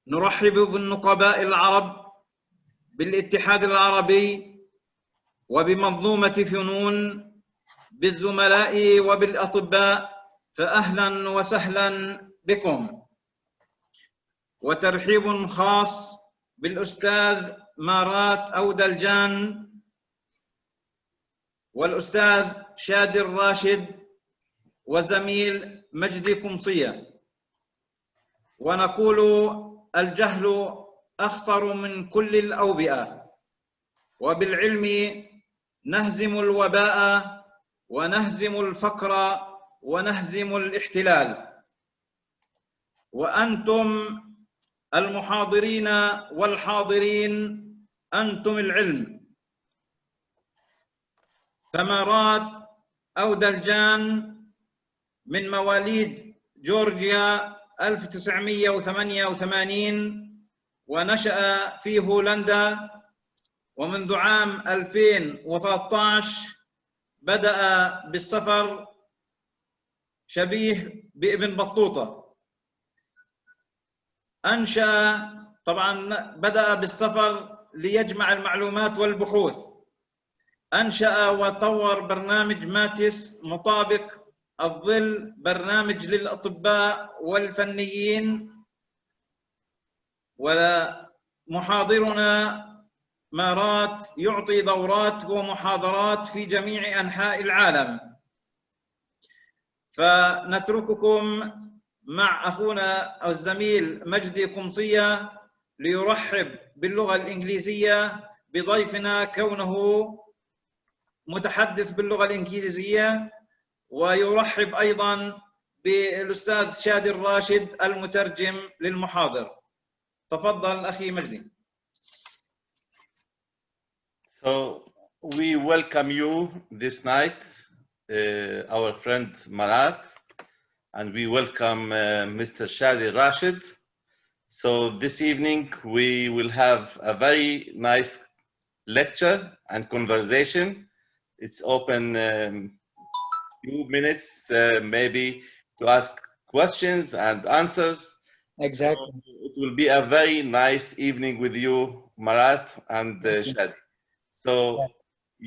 نرحب بالنقباء العرب بالاتحاد العربي وبمنظومة فنون بالزملاء وبالأطباء، فأهلا وسهلا بكم. وترحيب خاص بالأستاذ مارات أودلجان والأستاذ شادي الراشد وزميل مجدي قمصية. ونقول الجهل أخطر من كل الأوبئة، وبالعلم نهزم الوباء ونهزم الفقر ونهزم الاحتلال. وأنتم المحاضرين والحاضرين أنتم العلم. فمارات أودلجان من مواليد جورجيا 1988 ونشأ في هولندا، ومنذ عام 2013 بدأ بالسفر شبيه بابن بطوطة. بدأ بالسفر ليجمع المعلومات والبحوث. أنشأ وطور برنامج ماتس مطابق الظل، برنامج للأطباء والفنيين. ومحاضرنا مارات يعطي دورات ومحاضرات في جميع أنحاء العالم. فنترككم مع أخونا الزميل مجدي قمصية ليرحب باللغة الإنجليزية بضيفنا كونه متحدث باللغة الإنجليزية، ويرحب أيضا بالأستاذ شادي الراشد المترجم للمحاضر. تفضل أخي مجدي. So we welcome you this night, our friend Marat, and we welcome Mr. Shadi Rashid. So this evening we will have a very nice lecture and conversation. It's open few minutes maybe to ask questions and answers. Exactly. So it will be a very nice evening with you, Marat and Shadi. So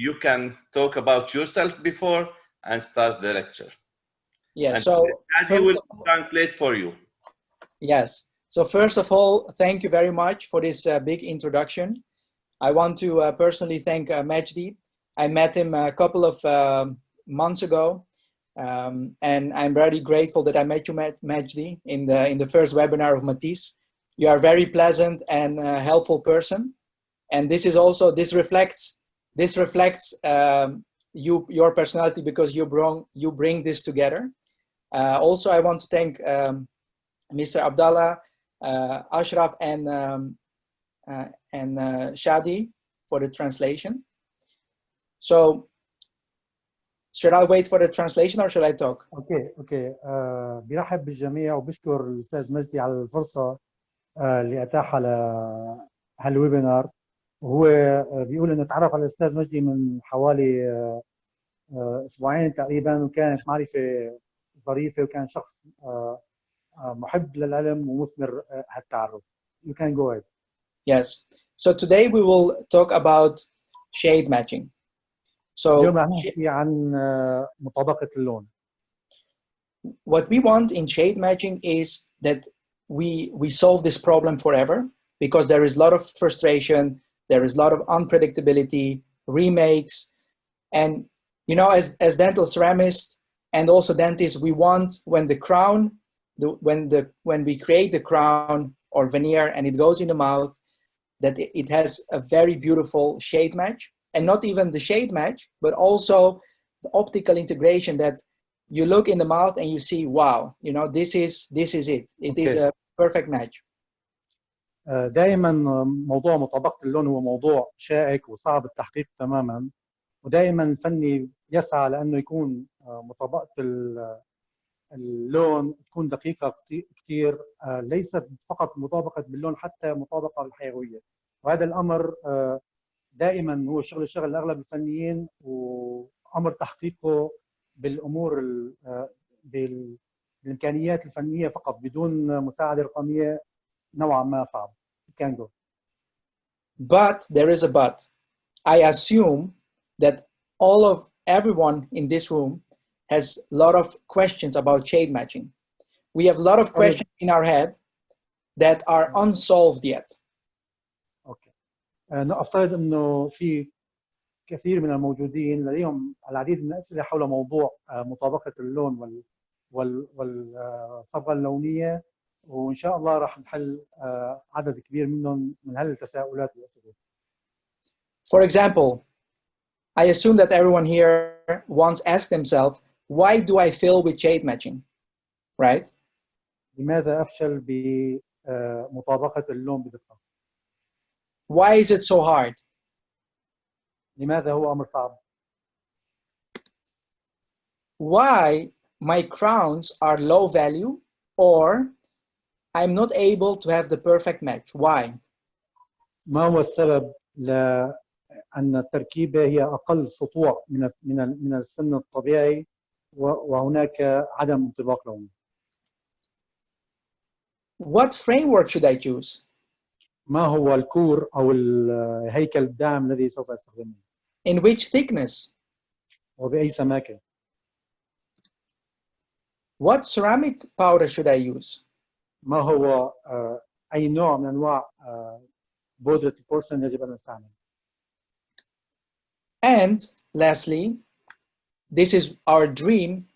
you can talk about yourself before and start the lecture. Yes. And So Shadi will translate for you. Yes. So first of all, thank you very much for this big introduction. I want to personally thank Majdi. I met him a couple of months ago, and I'm very grateful that I met you, Majdi, in the first webinar of Matisse. You are a very pleasant and helpful person, and this reflects your personality, because you bring this together. Also, I want to thank Mr. Abdallah, Ashraf, and Shadi for the translation. So, should I wait for the translation or should I talk? اوكي برحب بالجميع وبشكر الاستاذ مجدي على الفرصه اللي اتاحها لهالويبينار. وهو بيقول انه تعرف على الاستاذ مجدي من حوالي اسبوعين تقريبا، وكانت معرفه ظريفه، وكان شخص محب للعلم ومثمر هالتعرف. You can go ahead. Yes. So today we will talk about shade matching. اليوم رح نحكي عن مطابقة اللون. What we want in shade matching is that we solve this problem forever, because there is a lot of frustration, there is a lot of unpredictability, remakes, and you know, as dental ceramists and also dentists, we want when we create the crown or veneer and it goes in the mouth, that it has a very beautiful shade match. And not even the shade match, but also the optical integration, that you look in the mouth and you see, wow, you know, this is it. It is a perfect match. دائما موضوع مطابقة اللون هو موضوع شائك وصعب التحقيق تماما، ودائما الفني يسعى لأنه يكون مطابقة اللون تكون دقيقة كثير، ليست فقط مطابقة باللون، حتى مطابقة بالحيوية. وهذا الأمر دائما هو شغل اغلب الفنيين، وامر تحقيقه بالامور بالامكانيات الفنيه فقط بدون مساعده رقميه نوعا ما صعب. You can go. But there is a but. I assume that everyone in this room has a lot of questions about shade matching. We have a lot of questions in our head that are unsolved yet. Okay. نفترض انه في كثير من الموجودين لديهم العديد من الاسئله حول موضوع مطابقه اللون والصبغه اللونيه، وان شاء الله راح نحل عدد كبير منهم من هالتساؤلات والاسئله. For example, I assume that everyone here once asked themselves, why do I fail with shade matching? Right? لماذا افشل بمطابقه اللون بدقه؟ Why is it so hard? لماذا هو امر صعب؟ Why my crowns are low value or I'm not able to have the perfect match? Why? ما هو السبب لأن التركيبة هي أقل سطوع من السن الطبيعي وهناك عدم انطباق لوني؟ What framework should I choose? ما هو الكور أو الهيكل الداعم الذي سوف أستخدمه؟ In which thickness? وبأي سماكة؟ What ceramic powder should I use? ما هو أي نوع من أنواع بودرة البورسلين يجب أن نستعمل؟ And lastly, this is our dream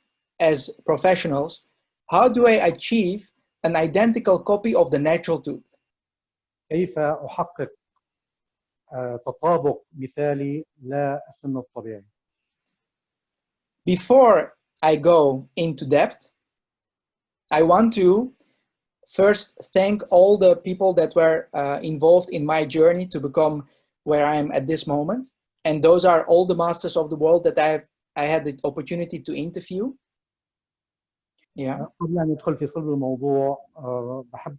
as professionals. How do I achieve an identical copy of the natural tooth? كيف أحقق تطابق مثالي للسن الطبيعي؟ Before I go into depth, I want to first thank all the people that were involved in my journey to become where I am at this moment. And those are all the masters of the world that I had the opportunity to interview. Yeah. قبل أن ندخل في صلب الموضوع بحب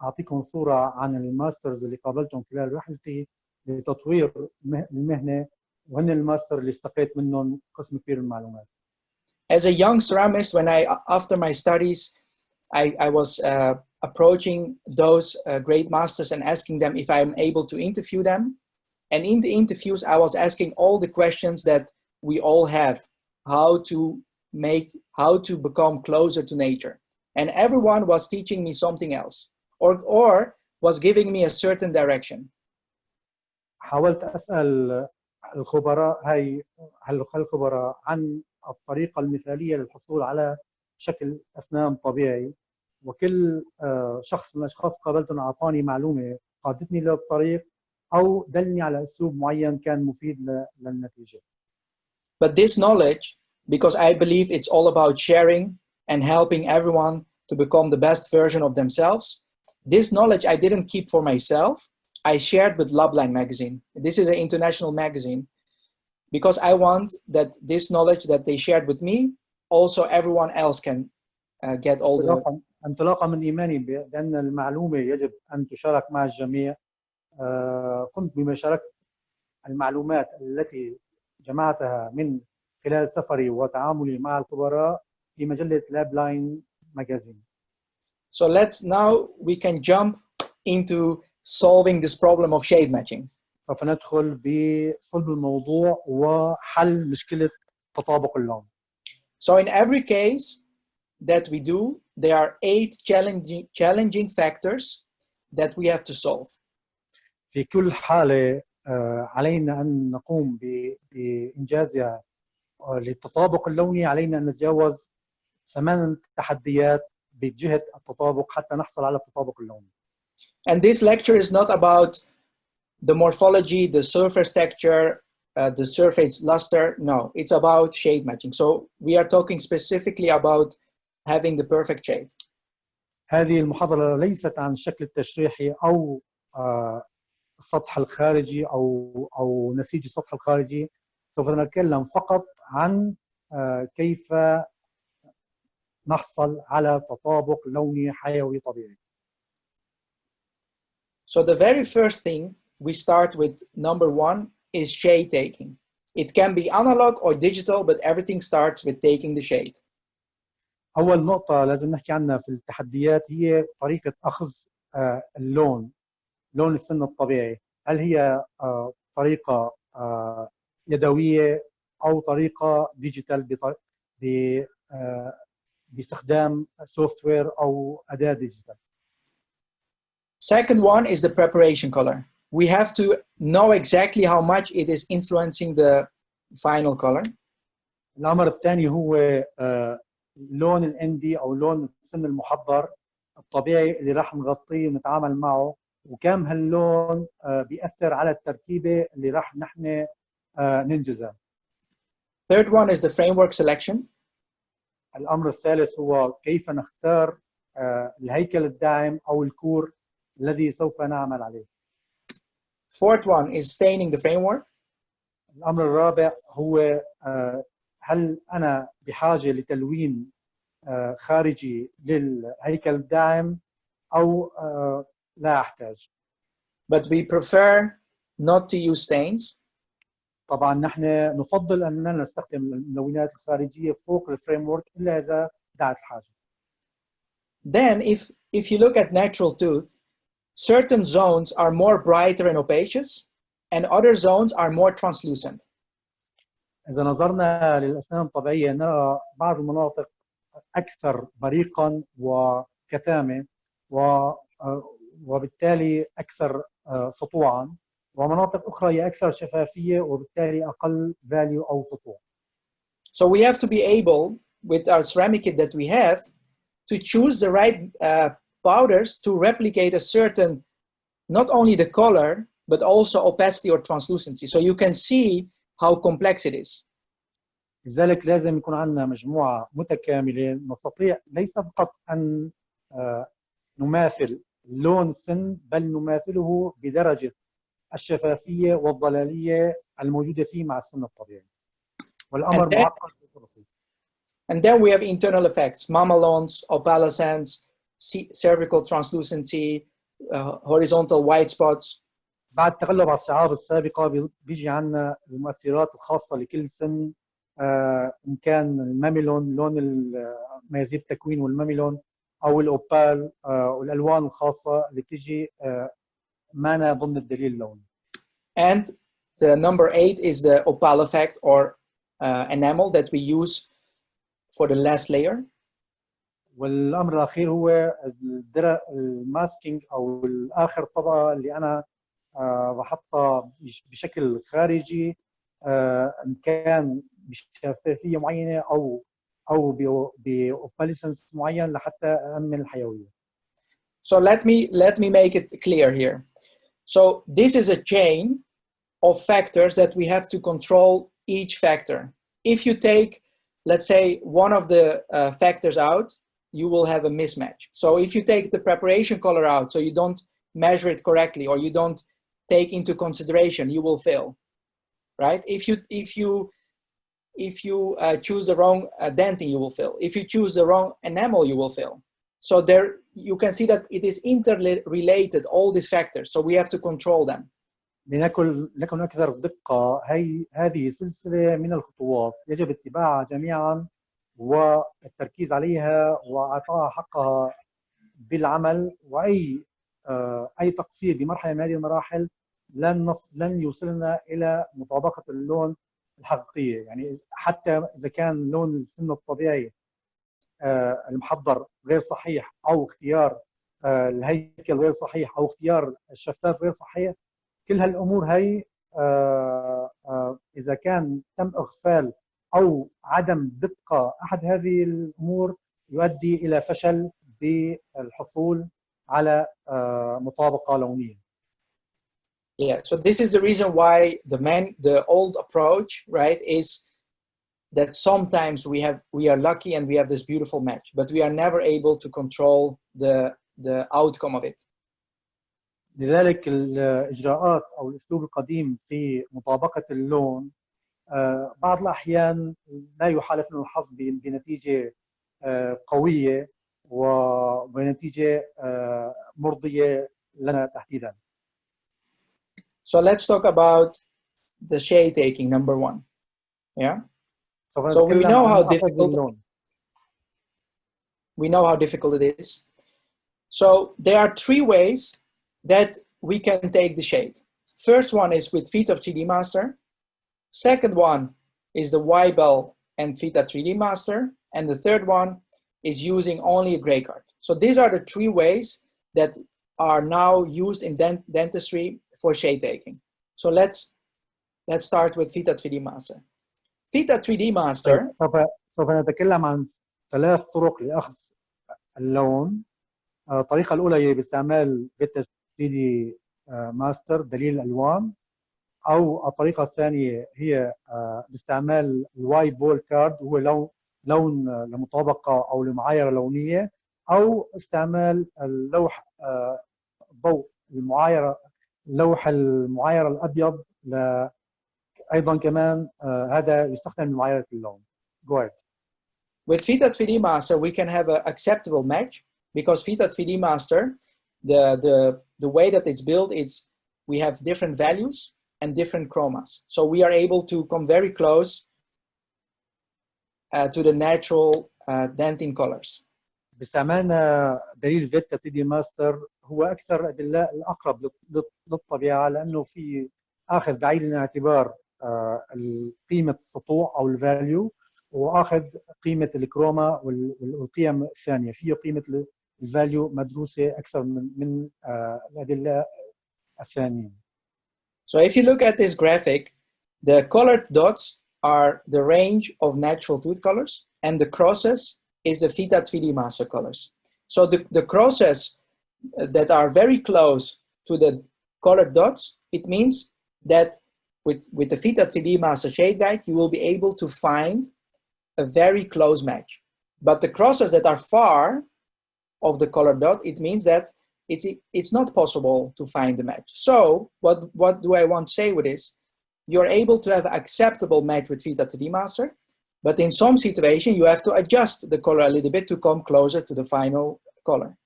أعطيكم صورة عن الماسترز اللي قابلتهم خلال رحلتي لتطوير المهنة، وهن الماستر اللي استقيت منهم قسم كبير من المعلومات. As a young ceramist, after my studies, I was approaching those great masters and asking them if I'm able to interview them. And in the interviews, I was asking all the questions that we all have, how to become closer to nature. And everyone was teaching me something else or was giving me a certain direction. حاولت أسأل الخبراء عن الطريقة المثالية للحصول على شكل أسنان طبيعي، وكل شخص من الأشخاص قابلتهم أعطاني معلومة قادتني للطريق أو دلني على أسلوب معين كان مفيد للنتيجة. But this knowledge, because I believe it's all about sharing and helping everyone to become the best version of themselves, this knowledge I didn't keep for myself. I shared with Loveline magazine. This is an international magazine because I want that this knowledge that they shared with me, also everyone else can get all the... انطلاقا من إيماني بأن المعلومة يجب أن تشارك مع الجميع، قمت بمشاركة المعلومات التي جمعتها من خلال سفري وتعاملي مع الخبراء في مجلة Loveline magazine. So now we can jump into solving this problem of shade matching. سوف ندخل بصلب الموضوع وحل مشكلة تطابق اللون. So in every case that we do, there are 8 challenging factors that we have to solve. في كل حالة علينا أن نقوم بإنجازها للتطابق اللوني. علينا أن نتجاوز 8 تحديات بجهة التطابق حتى نحصل على التطابق اللوني. And this lecture is not about the morphology, the surface texture, the surface luster. No, it's about shade matching. So we are talking specifically about having the perfect shade. هذه المحاضرة ليست عن الشكل التشريحي أو السطح الخارجي أو نسيج السطح الخارجي. سوف نتكلم فقط عن كيف نحصل على تطابق لوني حيوي طبيعي. So the very first thing we start with, number 1, is shade taking. It can be analog or digital, but everything starts with taking the shade. أول نقطة لازم نحكي عنها في التحديات هي طريقة أخذ اللون، لون السن الطبيعي. هل هي طريقة يدوية أو طريقة ديجيتال باستخدام سوفت وير أو أداة ديجيتال. Second one is the preparation color. We have to know exactly how much it is influencing the final color. الأمر الثاني هو لون الاندي أو لون السن المحضر الطبيعي اللي راح نغطيه ونتعامل معه، وكم هاللون بيأثر على التركيبة اللي راح نحن ننجزها. Third one is the framework selection. الأمر الثالث هو كيف نختار الهيكل الداعم أو الكور الذي سوف نعمل عليه. Fourth one is staining the framework. الأمر الرابع هو هل أنا بحاجة لتلوين خارجي للهيكل الداعم أو لا أحتاج. But we prefer not to use stains. طبعا نحن نفضل أننا نستخدم الملونات الخارجية فوق الفريمورك إلا إذا دعت الحاجة. Then if you look at natural tooth, certain zones are more brighter and opacious and other zones are more translucent. إذا نظرنا للأسنان الطبيعية نرى بعض المناطق أكثر بريقاً وكتامة وبالتالي أكثر سطوعاً، ومناطق أخرى هي أكثر شفافية وبالتالي أقل value أو سطوع. So we have to be able, with our ceramic kit that we have, to choose the right powders to replicate a certain, not only the color, but also opacity or translucency. So you can see how complex it is. لذلك لازم يكون عندنا مجموعة متكاملة نستطيع ليس فقط أن نماثل لون السن، بل نماثله بدرجة الشفافية والضلالية الموجودة فيه مع السن الطبيعي. والأمر معقد وبسيط. And then we have internal effects: mamelons, opalescence, cervical translucency, horizontal white spots. بعد التغلب على الصعاب السابقة بيجي عندنا المؤثرات الخاصة لكل سن، إن كان الماميلون لون ما يزيد التكوين والماميلون أو الأوبال والألوان الخاصة اللي بتيجي معنا ضمن الدليل اللوني. And the number 8 is the opal effect or enamel that we use for the last layer. والأمر الأخير هو الماسكينج أو الآخر طبقة اللي أنا بحطها بشكل خارجي، إن كان بشفافية معينة أو بأوباليسنس معين لحتى أأمن الحيوية. So let me make it clear here. So this is a chain of factors that we have to control each factor. If you take, let's say, one of the factors out, you will have a mismatch. So if you take the preparation color out, so you don't measure it correctly or you don't take into consideration, you will fail, right? If you choose the wrong denting, you will fail. If you choose the wrong enamel, you will fail. So there you can see that it is interrelated, all these factors. So we have to control them. لنكن أكثر دقة، هذه سلسلة من الخطوات يجب اتباعها جميعا والتركيز عليها وإعطائها حقها بالعمل، وأي تقصير بمرحلة من هذه المراحل لن يوصلنا إلى مطابقة اللون الحقيقية. يعني حتى إذا كان لون السن الطبيعي المحضر غير صحيح أو اختيار الهيكل غير صحيح أو اختيار الشفاف غير صحيح، كل هالأمور هي إذا كان تم إغفال أو عدم دقة أحد هذه الأمور يؤدي إلى فشل بالحصول على مطابقة لونية. Yeah, so this is the reason why the old approach, right, is that sometimes we are lucky and we have this beautiful match, but we are never able to control the outcome of it. لذلك الإجراءات أو الأسلوب القديم في مطابقة اللون بعض الأحيان لا يحالف له الحظ بنتيجة قوية وبنتيجة مرضية لنا تحديدا. So let's talk about the shade taking, number 1. Yeah. So we know how difficult. We know how difficult it is. So there are three ways that we can take the shade. First one is with Vita 3D Master. Second one is the Y-Bell and Vita 3D Master. And the third one is using only a gray card. So these are the three ways that are now used in dentistry for shade taking. So let's start with Vita 3D Master. Vita 3D Master. سوف نتكلم عن 3 طرق لأخذ اللون. الطريقة الأولى هي باستعمال فيتا 3D ماستر دليل الألوان، أو الطريقة الثانية هي باستعمال الواي بول كارد هو لون لمطابقة أو لمعايرة لونية، أو استعمال اللوح ضوء المعايرة، لوح المعايرة الأبيض أيضا كمان هذا يستخدم لمعايرة اللون. Go ahead. With Vita 3D Master, we can have an acceptable match because Vita 3D Master, the way that it's built is we have different values and different chromas. So we are able to come very close to the natural dentin colors. باستعمالنا دليل فيتا 3D ماستر هو أكثر أدلاء الأقرب للطبيعة، لأنه في أخذ بعين الاعتبار قيمة السطوع أو الفاليو، وأخذ قيمة الكروما والقيم الثانية، فيه قيمة الفاليو مدروسة أكثر من الأدلاء الثانيين. So if you look at this graphic, the colored dots are the range of natural tooth colors, and the crosses is the Vita 3D Master colors. So the crosses that are very close to the colored dots, it means that with the Vita 3D Master Shade Guide, you will be able to find a very close match. But the crosses that are far of the colored dot, it means that it's not possible to find the match. So what do I want to say with this? You're able to have an acceptable match with Vita 3D Master, but in some situation you have to adjust the color a little bit to come closer to the final color.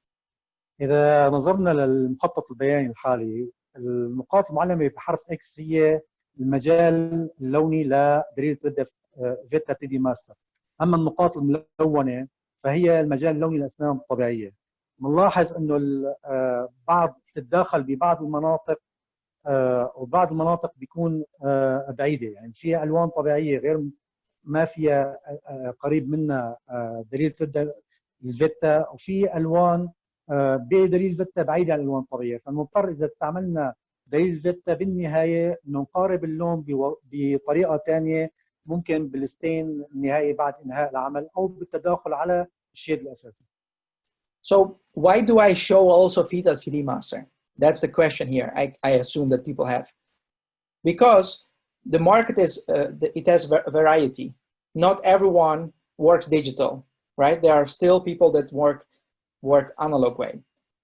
إذا نظرنا للمخطط البياني الحالي، النقاط المعلمة بحرف X هي المجال اللوني لدليل فيتا 3D ماستر. أما النقاط الملونة فهي المجال اللوني للأسنان الطبيعية. نلاحظ إنه بعض تتداخل ببعض المناطق، وبعض المناطق بيكون بعيدة، يعني فيها ألوان طبيعية غير ما فيها قريب منها دليل الفيتا، وفي ألوان بدليل فيتا بعيدة عن الألوان الطبيعية. فنضطر إذا استعملنا دليل فيتا بالنهاية إنه نقارب اللون بطريقة ثانية، ممكن بالستين النهائي بعد إنهاء العمل أو بالتداخل على الشيد الأساسي. So why do I show also Vita 3D Master? That's the question here. I assume that people have. Because the market is, it has variety. Not everyone works digital, right? There are still people that work analog way.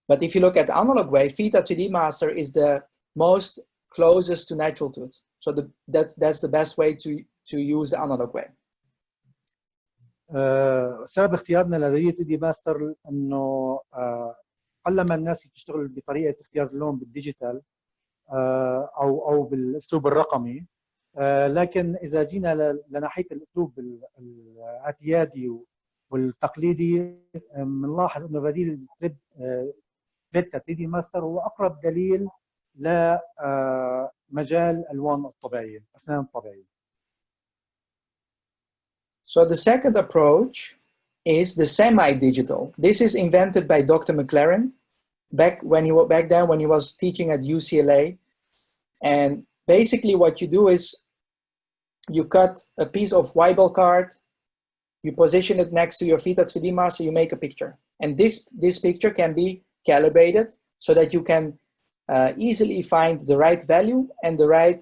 But if you look at analog way, Vita 3D Master is the most closest to natural tooth. So that's the best way to use the analog way. سبب اختيارنا لدليل 3D ماستر انه قلما الناس اللي بتشتغل بطريقه اختيار اللون بالديجيتال او بالاسلوب الرقمي، لكن اذا جينا لناحيه الاسلوب الاعتيادي والتقليدي بنلاحظ انه بديل فيتا 3D ماستر هو اقرب دليل لمجال الالوان الطبيعيه، الاسنان الطبيعيه. So the second approach is the semi-digital. This is invented by Dr. McLaren back then when he was teaching at UCLA. And basically what you do is you cut a piece of Y-Bell card, you position it next to your Vita 3D Master, you make a picture. And this picture can be calibrated so that you can easily find the right value and the right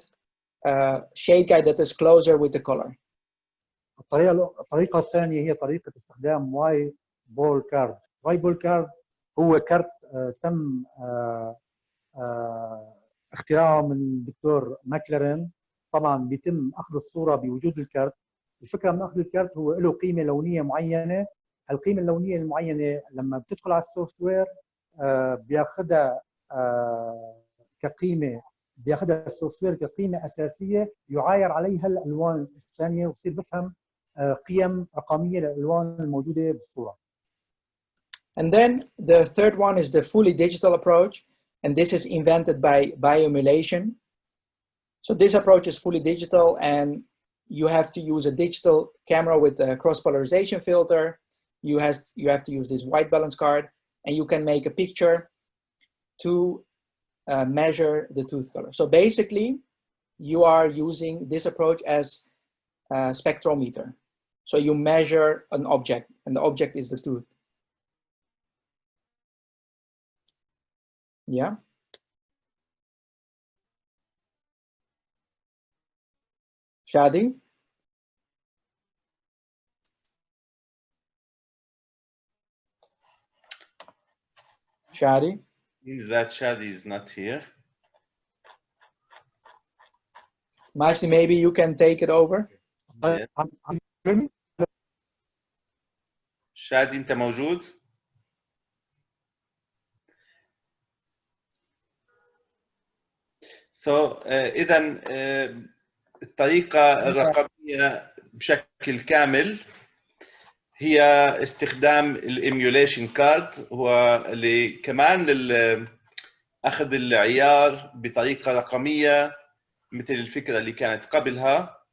shade guide that is closer with the color. الطريقة الثانية هي طريقة استخدام واي بول كارد. واي بول كارد هو كارت تم اختراعه من الدكتور ماكلارين. طبعا بيتم أخذ الصورة بوجود الكارت. الفكرة من أخذ الكارت هو له قيمة لونية معينة. القيمة اللونية المعينة لما بتدخل على السوفت وير بياخذها كقيمة، بياخذها السوفت وير كقيمة أساسية يعاير عليها الألوان الثانية، وبصير بفهم قيم رقمية للألوان الموجودة بالصورة. And then the third one is the fully digital approach. And this is invented by bioemulation. So this approach is fully digital, and you have to use a digital camera with a cross-polarization filter. You have to use this white balance card, and you can make a picture to measure the tooth color. So basically, you are using this approach as a spectrometer. So you measure an object, and the object is the tooth. Yeah. Shadi? Shadi? Means that Shadi is not here. Majdi, maybe you can take it over. Yeah. شادي أنت موجود؟ إذا الطريقة الرقمية بشكل كامل هي استخدام الإيميوليشن كارد، هو اللي كمان أخذ العيار بطريقة رقمية مثل الفكرة اللي كانت قبلها،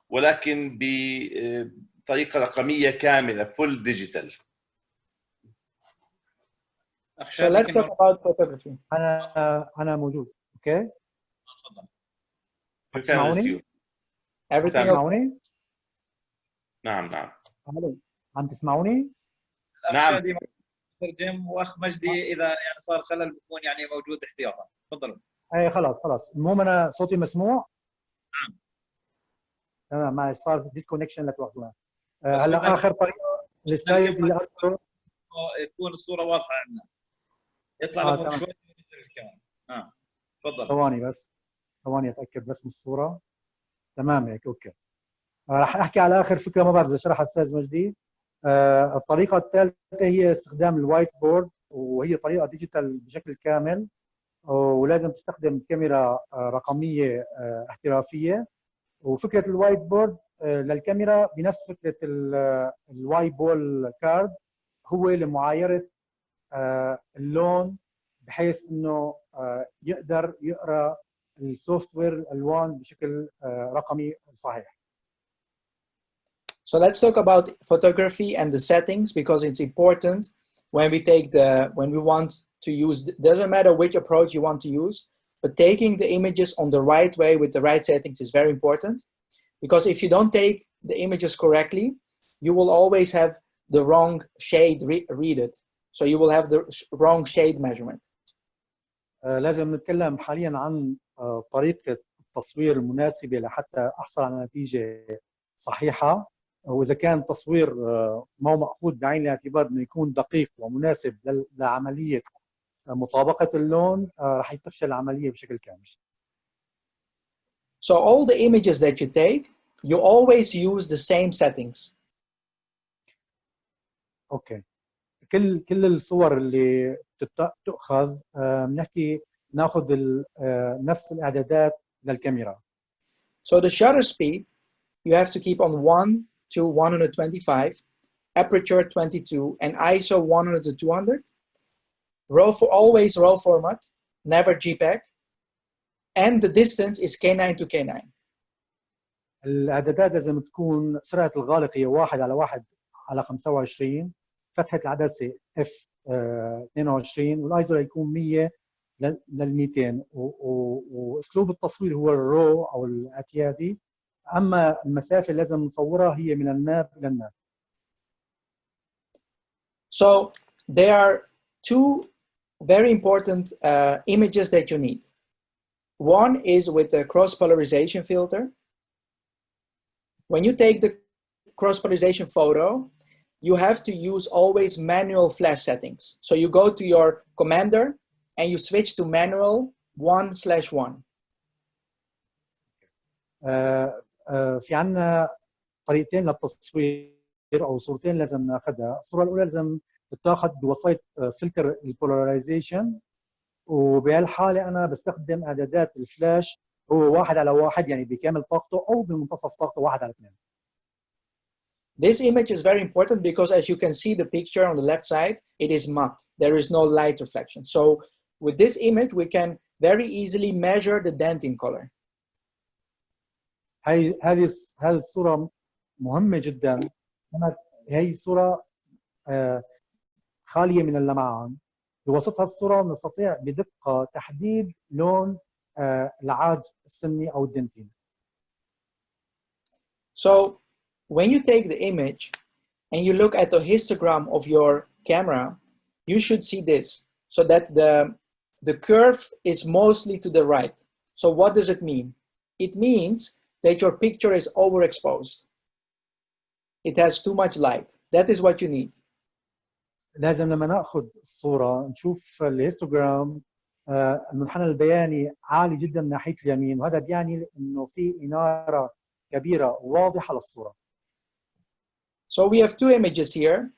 ولكن بطريقة رقمية كاملة full digital. So let's talk about photography. أنا موجود. أوكي. تسمعوني؟ Everything تسمعوني؟ نعم. عم تسمعوني؟ نعم. شادي ترجم، واخ مجدي اذا يعني صار خلل بكون يعني موجود احتياطا. تفضلوا. اي خلاص المهم انا صوتي مسموع؟ نعم. تمام، معلش صار ديسكونكشن لتوقفنا. هلا اخر طريقه السلايد اللي تكون الصوره واضحه عندنا. يطلع لفوق شوي وينزل كمان. تفضل. ثواني اتاكد بس من الصوره. تمام هيك اوكي. راح احكي على اخر فكره، ما بعرف اذا شرحها الاستاذ مجدي. الطريقه الثالثه هي استخدام الوايت بورد، وهي طريقه ديجيتال بشكل كامل، ولازم تستخدم كاميرا رقميه احترافيه. وفكره الوايت بورد للكاميرا بنفس فكره الواي بول كارد، هو لمعايره اللون بحيث انه يقدر يقرا السوفت وير الالوان بشكل رقمي صحيح. So let's talk about photography and the settings, because it's important when we want to use, doesn't matter which approach you want to use, but taking the images on the right way with the right settings is very important, because if you don't take the images correctly, you will always have the wrong shade read it. So you will have the wrong shade measurement. لازم نتكلم حاليا عن طريقة التصوير المناسبة لحتى أحصل على نتيجة صحيحة. وإذا كان التصوير ما هو مأخوذ بعين الاعتبار إنه يكون دقيق ومناسب لعملية مطابقة اللون، راح تفشل العملية بشكل كامل. So all the images that you take, you always use the same settings. أوكي. كل الصور اللي تؤخذ ناخذ نفس الإعدادات للكاميرا. So the shutter speed you have to keep on 1 to 125, aperture 22, and ISO 100 to 200. Always RAW format, never JPEG, and the distance is K9 to K9. الإعدادات لازم تكون سرعة الغالق هي 1/25، فتحة العدسة f22، والايزو يكون 100 لل200، واسلوب التصوير هو الرو او الاعتيادي. اما المسافه اللي لازم نصورها هي من الناب الى الناب. So there are two very important images that you need. One is with the cross polarization filter. When you take the cross polarization photo, you have to use always manual flash settings. So you go to your commander and you switch to manual 1/1. في عندنا طريقتين للتصوير او صورتين لازم ناخذها. الصوره الاولى لازم تتاخذ بوسيط فلتر البولاريزيشن، وبهالحاله انا بستخدم اعدادات الفلاش هو 1/1، يعني بكامل طاقته او بمنتصف طاقته 1/2. This image is very important because as you can see the picture on the left side, it is matte. There is no light reflection. So with this image, we can very easily measure the dentin color. هذه الصورة مهمة جدا. هي الصورة خالية من اللمعان. بوسط الصورة نستطيع بدقة تحديد لون العاج السني أو الدنتين. So when you take the image and you look at the histogram of your camera, you should see this, so that the curve is mostly to the right. So what does it mean? It means that your picture is overexposed. It has too much light. That is what you need. لازم لما ناخذ الصورة نشوف الهيستوغرام المنحنى البياني عالي جدا من ناحية اليمين، وهذا بيعني انه في إنارة كبيرة واضحة للصورة. So we have two images here.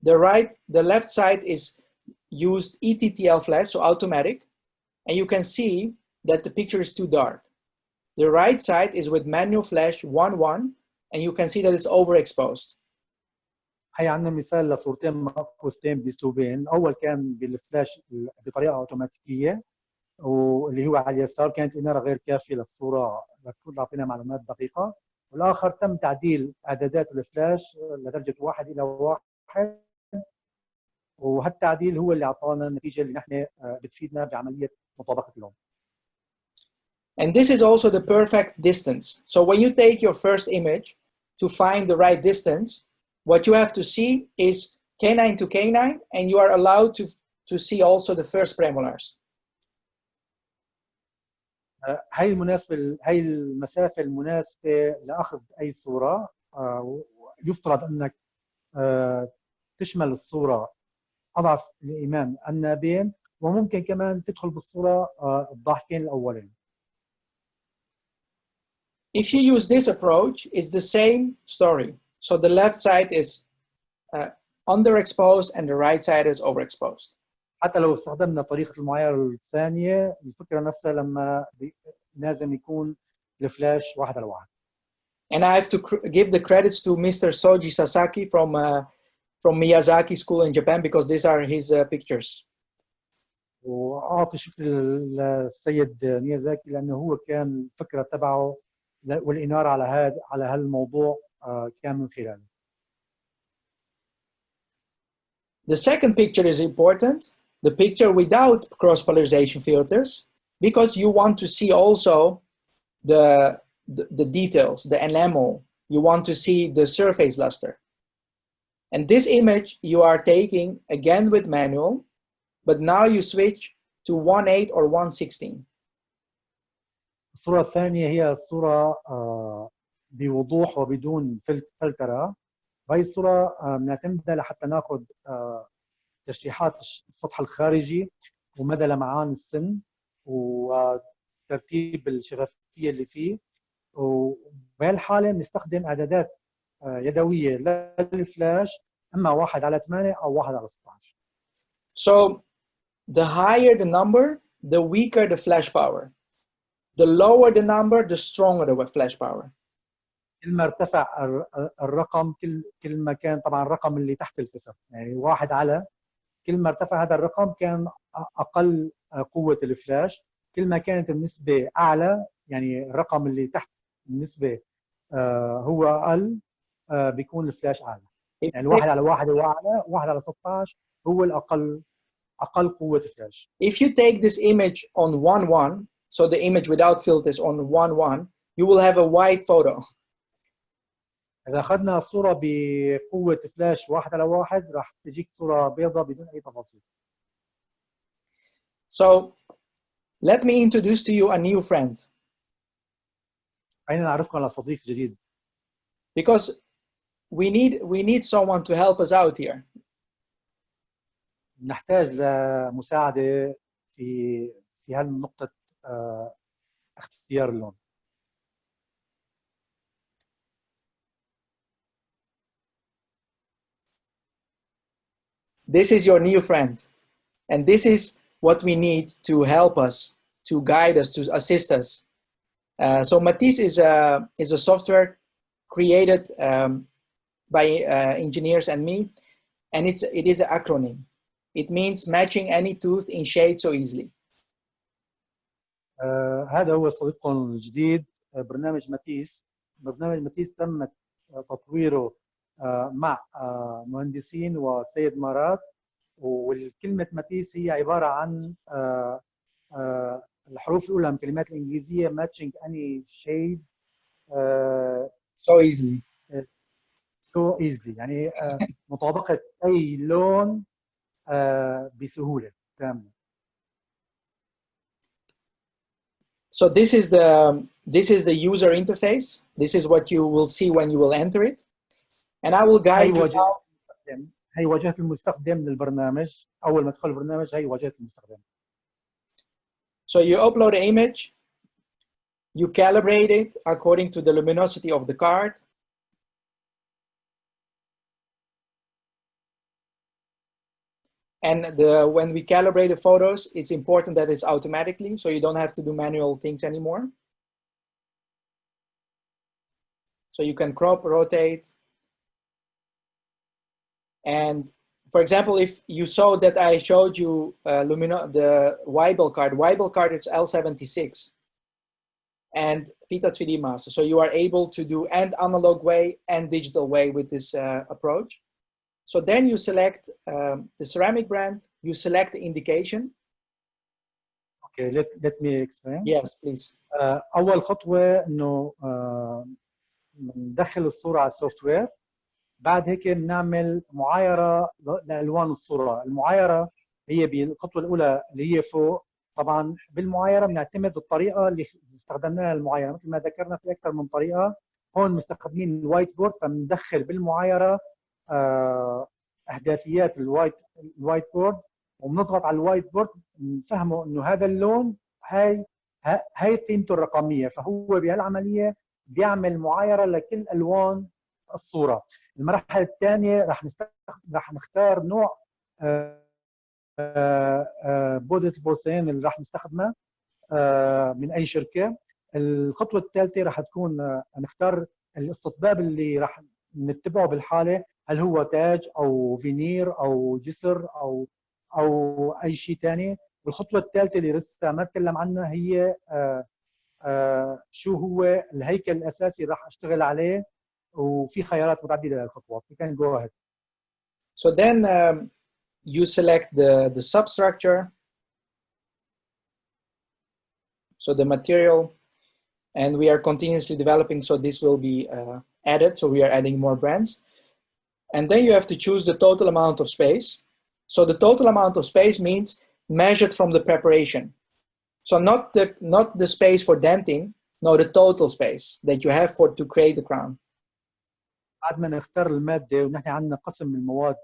The left side is used ETTL flash, so automatic, and you can see that the picture is too dark. The right side is with manual flash 1:1, and you can see that it's overexposed. هي عندنا مثال لصورتين مأخوذتين بأسلوبين. الأول كان بالفلاش بطريقة أوتوماتيكية، واللي هو على اليسار كانت الإنارة غير كافية للصورة لتكون تعطينا معلومات دقيقة. والآخر تم تعديل إعدادات الفلاش لدرجة 1:1، وهالتعديل هو اللي أعطانا النتيجة اللي نحن بتفيدنا بعملية مطابقة اللون. And this is also the perfect distance. So when you take your first image to find the right distance, what you have to see is canine to canine, and you are allowed to see also the first premolars. هاي المسافة المناسبة لأخذ أي صورة. يفترض أنك تشمل الصورة أضعف الإيمان النابين، وممكن كمان تدخل بالصورة الضاحكين الأولين. If you use this approach, it's the same story. So the left side is underexposed and the right side is overexposed. حتى لو استخدمنا طريقة المعايرة الثانية، الفكرة نفسها لما لازم يكون الفلاش 1:1. And I have to give the credits to Mr. Soji Sasaki from Miyazaki School in Japan, because these are his pictures. وأعطي شكر للسيد ميازاكي لأنه هو كان الفكرة تبعه والإنارة على هالموضوع كان من خلاله. The second picture is important, the picture without cross-polarization filters, because you want to see also the details, the enamel. You want to see the surface luster. And this image you are taking again with manual, but now you switch to 1:8 or 1:16. الصورة الثانية هي الصورة بوضوح وبدون فلترة. وهي الصورة بنعتمدها لحتى ناخذ تشريحات السطح الخارجي ومدى لمعان السن وترتيب الشفافية اللي فيه. وبهالحالة بنستخدم إعدادات يدوية للفلاش، إما 1:8 أو 1:16. So the higher the number, the weaker the flash power. The lower the number, the stronger the flash power. كل ما ارتفع الرقم كل ما كان طبعا الرقم اللي تحت الكسر، يعني 1 كل ما ارتفع هذا الرقم كان أقل قوة الفلاش. كل ما كانت النسبة أعلى، يعني الرقم اللي تحت النسبة هو أقل، بيكون الفلاش أعلى. يعني 1:1 هو أعلى، 1:16 هو الأقل قوة الفلاش. If you take this image on 1:1, so the image without filters on 1:1, you will have a white photo. إذا أخذنا صورة بقوة فلاش 1:1 راح تجيك صورة بيضاء بدون أي تفاصيل. So let me introduce to you a new friend. خلينا نعرفكم على صديق جديد. Because we need someone to help us out here. نحتاج لمساعدة في هالنقطة اختيار اللون. This is your new friend, and this is what we need to help us, to guide us, to assist us. So Matisse is a software created by engineers and me, and it is an acronym. It means matching any tooth in shade so easily. هذا هو صديقكم الجديد برنامج ماتيس. برنامج ماتيس تم تطويره مع مهندسين وسيد مراد، والكلمة ماتيس هي عبارة عن الحروف الأولى من الكلمات الإنجليزية matching any shade so easily. So easily يعني مطابقة أي لون بسهولة تامة. So this is the user interface. This is what you will see when you will enter it, and I will guide you. هي واجهة المستخدم للبرنامج. أول ما تدخل البرنامج هي واجهة المستخدم. So you upload an image, you calibrate it according to the luminosity of the card. And when we calibrate the photos, it's important that it's automatically, so you don't have to do manual things anymore. So you can crop, rotate. And for example, if you saw that I showed you the Weibel card is L76 and Vita 3D Master. So you are able to do and analog way and digital way with this approach. So then you select the ceramic brand, you select the indication. Okay, let me explain. Yes, please. أول خطوة إنه ندخل الصورة على السوفت وير. بعد هيك بنعمل معايرة لألوان الصورة. المعايرة هي بالخطوة الأولى اللي هي فوق. طبعا بالمعايرة بنعتمد الطريقة اللي استخدمناها للمعايرة، مثل ما ذكرنا في أكثر من طريقة. هون مستخدمين الوايت بورد، فبندخل بالمعايرة احداثيات الوايت بورد، وبنضغط على الوايت بورد نفهمه انه هذا اللون هاي قيمته الرقميه، فهو بهالعمليه بيعمل معايره لكل الوان الصوره. المرحله الثانيه رح نختار نوع بودة البورسلين اللي رح نستخدمها من اي شركه. الخطوه الثالثه رح تكون نختار الاستطباب اللي رح نتبعه بالحاله، هل هو تاج او فينير او جسر او اي شيء ثاني. والخطوه الثالثه اللي لسه ما اتكلم عنها هي شو هو الهيكل الاساسي اللي راح اشتغل عليه، وفي خيارات متعدده للخطوات. You can go ahead. So then you select the substructure, so the material, and we are continuously developing, so this will be added, so we are adding more brands. And then you have to choose the total amount of space. So the total amount of space means measured from the preparation. So not the space for denting, no, the total space that you have to create the crown. بعد ما نختار المادة، ونحن عندنا قسم من المواد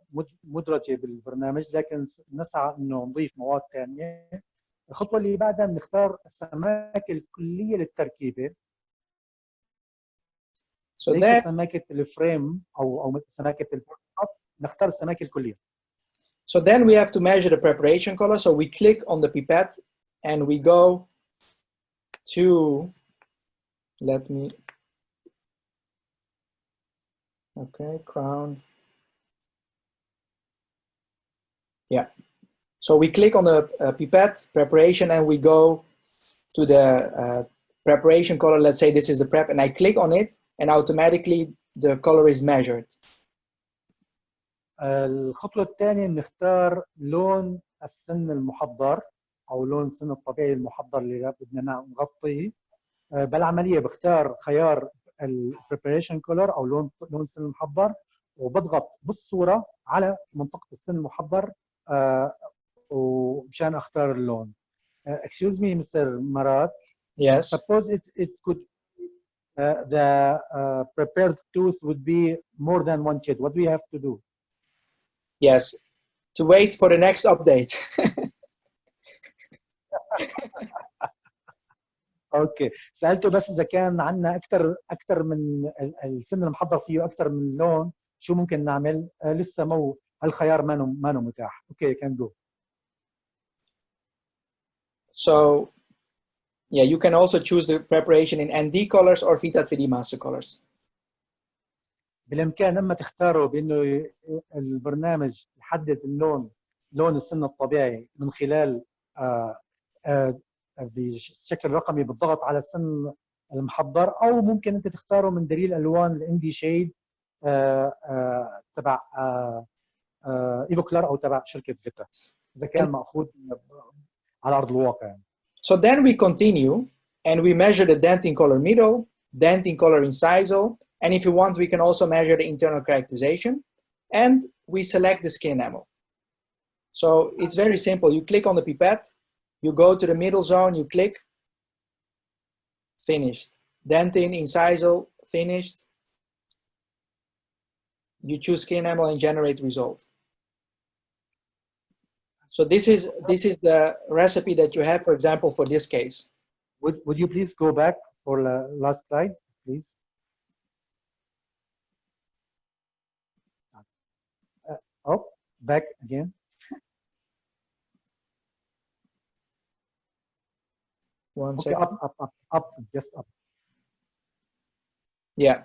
مدرجة بالبرنامج، لكن نسعى انه نضيف مواد ثانية. الخطوة اللي بعدها بنختار السماكة الكلية للتركيبة. So ليس سماكة الفريم أو سماكة البورد، نختار السماكة الكلية. So then we have to measure the preparation color. So we click on the pipette and we go to, crown. Yeah. So we click on the pipette preparation and we go to the preparation color. Let's say this is the prep, and I click on it and automatically the color is measured. الخطوة الثانية نختار لون السن المحضر أو لون السن الطبيعي المحضر اللي بدنا نغطيه. بالعملية بختار خيار preparation color أو لون السن المحضر، وبضغط بالصورة على منطقة السن المحضر ومشان أختار اللون. Excuse me, Mr. Marat. Yes. Suppose it could the prepared tooth would be more than one shade. What do we have to do? Yes, to wait for the next update. اوكي، سالته بس اذا كان عندنا اكثر من السن المحضر فيه اكثر من لون شو ممكن نعمل؟ لسه مو هالخيار ما متاح. اوكي، can go. So yeah, you can also choose the preparation in ND colors or Vita 3D Master colors. بالامكان اما تختاروا بانه البرنامج يحدد اللون، لون السن الطبيعي من خلال بشكل رقمي بالضغط على السن المحضر، او ممكن انت تختاره من دليل الوان الاندي شيد تبع ايفوكلار او تبع شركه فيتا اذا كان ماخوذ على ارض الواقع يعني. So then we continue and we measure the dentin color middle, dentin color incisal, and if you want we can also measure the internal characterization, and we select the skin enamel. So it's very simple. You click on the pipette, you go to the middle zone, you click, finished. Dentin, incisal, finished. You choose skin enamel and generate result. So this is the recipe that you have, for example, for this case. Would you please go back for the last slide, please? Oh, back again. One okay, second. up, just up. Yeah.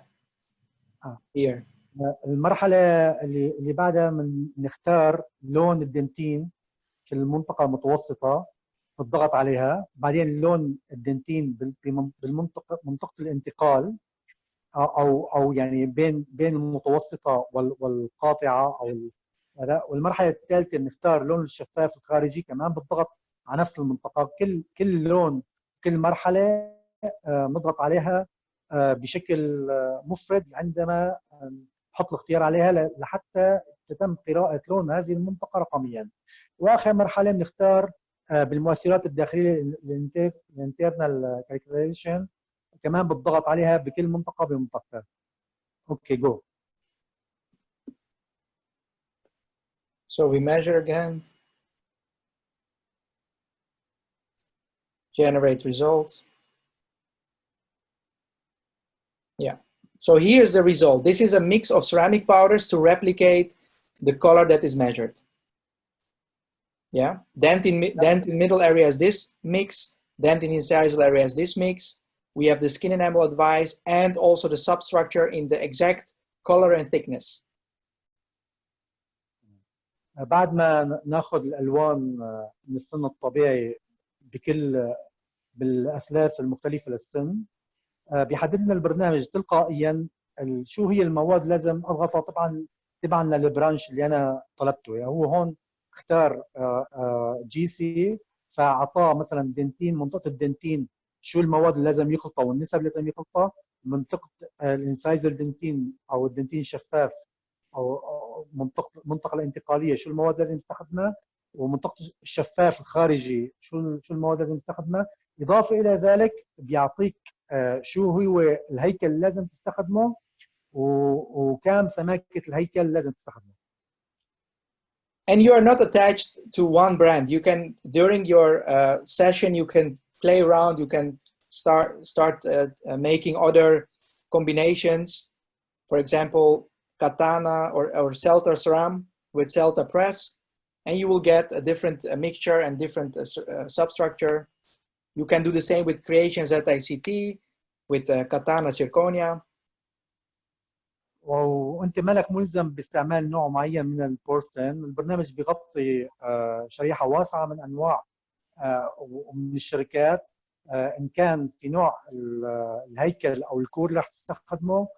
Here. المرحلة اللي بعدها نختار لون الدنتين في المنطقة المتوسطة بالضغط عليها، بعدين لون الدنتين منطقة الانتقال او يعني بين المتوسطة والقاطعة او والمرحلة الثالثة نختار لون الشفاف الخارجي كمان بالضغط على نفس المنطقة. كل لون كل مرحلة نضغط عليها بشكل مفرد عندما نحط الاختيار عليها لحتى تتم قراءة لون هذه المنطقة رقميا. واخر مرحلة بنختار بالمؤثرات الداخلية الانترنال كالكوليشن كمان بالضغط عليها بكل منطقة بمنطقتها. اوكي جو. So we measure again. Generate results. Yeah. So here's the result. This is a mix of ceramic powders to replicate the color that is measured. Yeah. Dentin middle area is this mix. Dentin incisal area is this mix. We have the skin enamel advice and also the substructure in the exact color and thickness. بعد ما ناخذ الالوان من السن الطبيعي بالاثلاث المختلفه للسن، بيحدد لنا البرنامج تلقائيا شو هي المواد اللي لازم اضغطها تبعا للبرانش اللي انا طلبته. يعني هو هون اختار جي سي فاعطاه مثلا دنتين، منطقه الدنتين شو المواد اللي لازم يخلطها والنسب اللي لازم يخلطها، منطقه الانسايزل دنتين او الدنتين شفاف او المنطقه الانتقاليه شو المواد لازم تستخدمها، ومنطقه الشفاف الخارجي شو المواد لازم تستخدمها. اضافه الى ذلك بيعطيك شو هو الهيكل اللي لازم تستخدمه وكم سماكه الهيكل اللي لازم تستخدمه. And you are not attached to one brand. You can, during your session, you can play around. You can start making other combinations. For example, katana or Celta ceram with Celta press, and you will get a different mixture and different substructure. You can do the same with Creations at ICT, with katana zirconia. وانت مالك ملزم باستعمال نوع معين من البورسلين. البرنامج بيغطي شريحه واسعه من انواع ومن الشركات، ان كان في نوع الهيكل او الكور اللي راح تستخدمه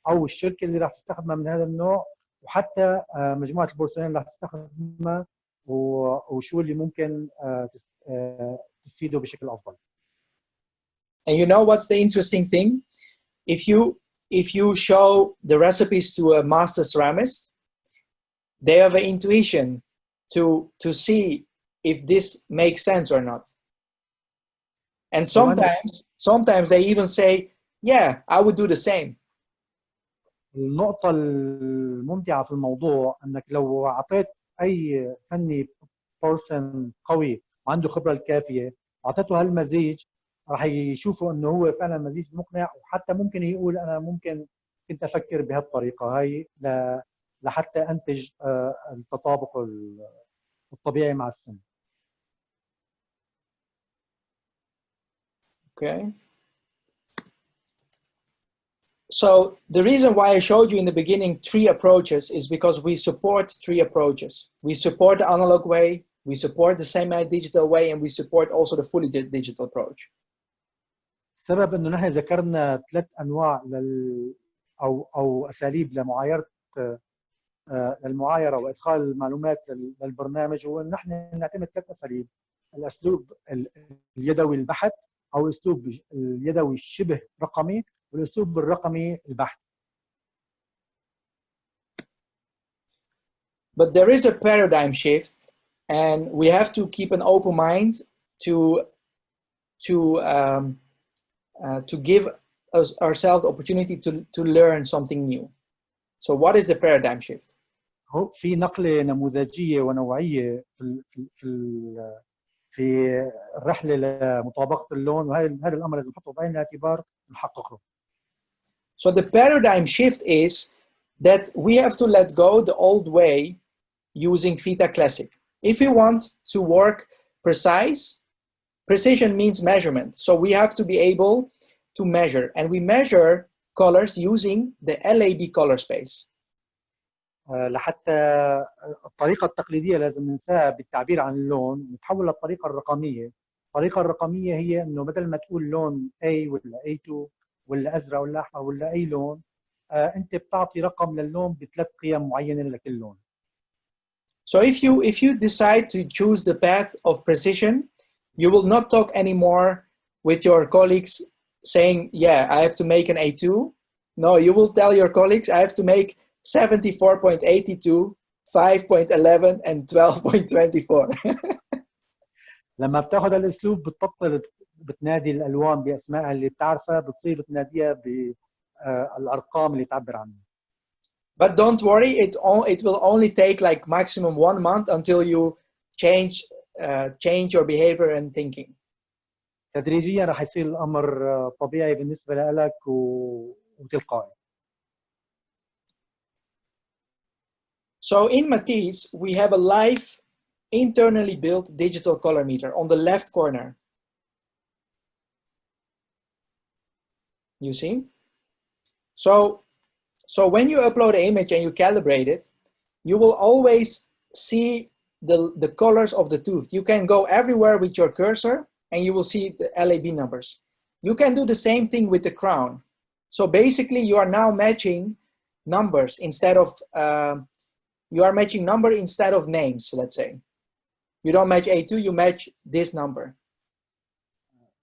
او الشركه اللي راح تستخدمها من هذا النوع، وحتى مجموعه البورسلين اللي راح تستخدمها وشو اللي ممكن تفيده بشكل افضل. And you know what's the interesting thing? If you show the recipes to a master ceramist, they have an intuition to see if this makes sense or not. And sometimes they even say, yeah, I would do the same. النقطة الممتعة في الموضوع انك لو اعطيت اي فني بورسلين قوي وعنده خبرة الكافية اعطيته هالمزيج راح يشوفوا انه هو فعلا مزيج مقنع، وحتى ممكن يقول انا ممكن كنت افكر بهالطريقة هاي لحتى انتج التطابق الطبيعي مع السن. Okay. So the reason why I showed you in the beginning 3 approaches is because we support 3 approaches. We support the analog way, we support the semi-digital way, and we support also the fully digital approach. السبب انه نحن ذكرنا 3 انواع او اساليب للمعايره وادخال المعلومات للبرنامج، هو ان نحن نعتمد 3 اساليب: الاسلوب اليدوي البحت، او اسلوب اليدوي الشبه رقمي، والاسلوب الرقمي البحت. But there is a paradigm shift, and we have to keep an open mind to give ourselves the opportunity to learn something new. So what is the paradigm shift? هو في نقله نموذجيه ونوعيه في الرحله لمطابقه اللون، وهذا الامر لازم نحطه بعين الاعتبار ونحققه. So the paradigm shift is that we have to let go the old way using Theta Classic. If we want to work precision means measurement. So we have to be able to measure, and we measure colors using the LAB color space. لحتى الطريقة التقليدية لازم ننساها بالتعبير عن اللون، نتحول للطريقة الرقمية. الطريقة الرقمية هي إنه بدل ما تقول لون A ولا A2 ولا أزرق ولا أحمر ولا أي لون، أنت بتعطي رقم للون ب3 قيم معينة لكل لون. So if you decide to choose the path of precision, you will not talk anymore with your colleagues saying, yeah, I have to make an A2. No, you will tell your colleagues, I have to make 74.82, 5.11 and 12.24. لما بتاخذ الاسلوب بتبطل بتنادي الالوان باسمائها اللي بتعرفها، بتصير بتناديها بالارقام اللي تعبر عنها. But don't worry, it will only take like maximum 1 month until you change your behavior and thinking. تدريجيا راح يصير الامر طبيعي بالنسبه لك وتلقائي. So in Matisse, we have a live, internally built digital color meter on the left corner. You see? So when you upload an image and you calibrate it, you will always see the colors of the tooth. You can go everywhere with your cursor and you will see the LAB numbers. You can do the same thing with the crown. So basically you are now matching numbers instead of names, let's say. You don't match A2, you match this number.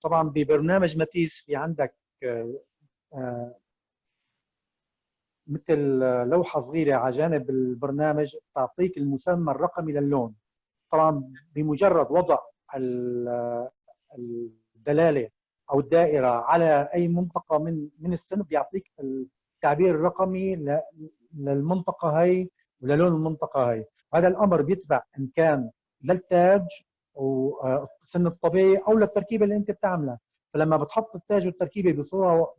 طبعا ببرنامج ماتيس في عندك مثل لوحة صغيرة على جانب البرنامج تعطيك المسمى الرقمي للون. طبعا بمجرد وضع الدلالة أو الدائرة على أي منطقة من السن بيعطيك التعبير الرقمي للمنطقة هي وللون المنطقة هي. هذا الأمر بيتبع إن كان للتاج والسن الطبيعي أو للتركيبة اللي أنت بتعملها. فلما بتحط التاج والتركيبة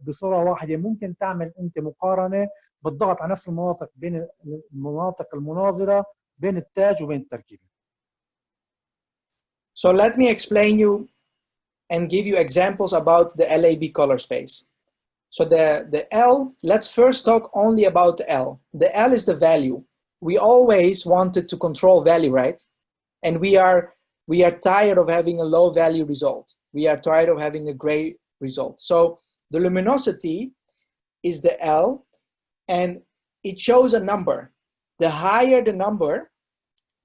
بصورة واحدة ممكن تعمل أنت مقارنة بالضغط على نفس المناطق بين المناطق المناظرة بين التاج وبين التركيبة. So let me explain you and give you examples about the LAB color space. So the L, let's first talk only about the L. The L is the value. We always wanted to control value, right? And we are tired of having a low value result. We are tired of having a gray result. So the luminosity is the L, and it shows a number. The higher the number,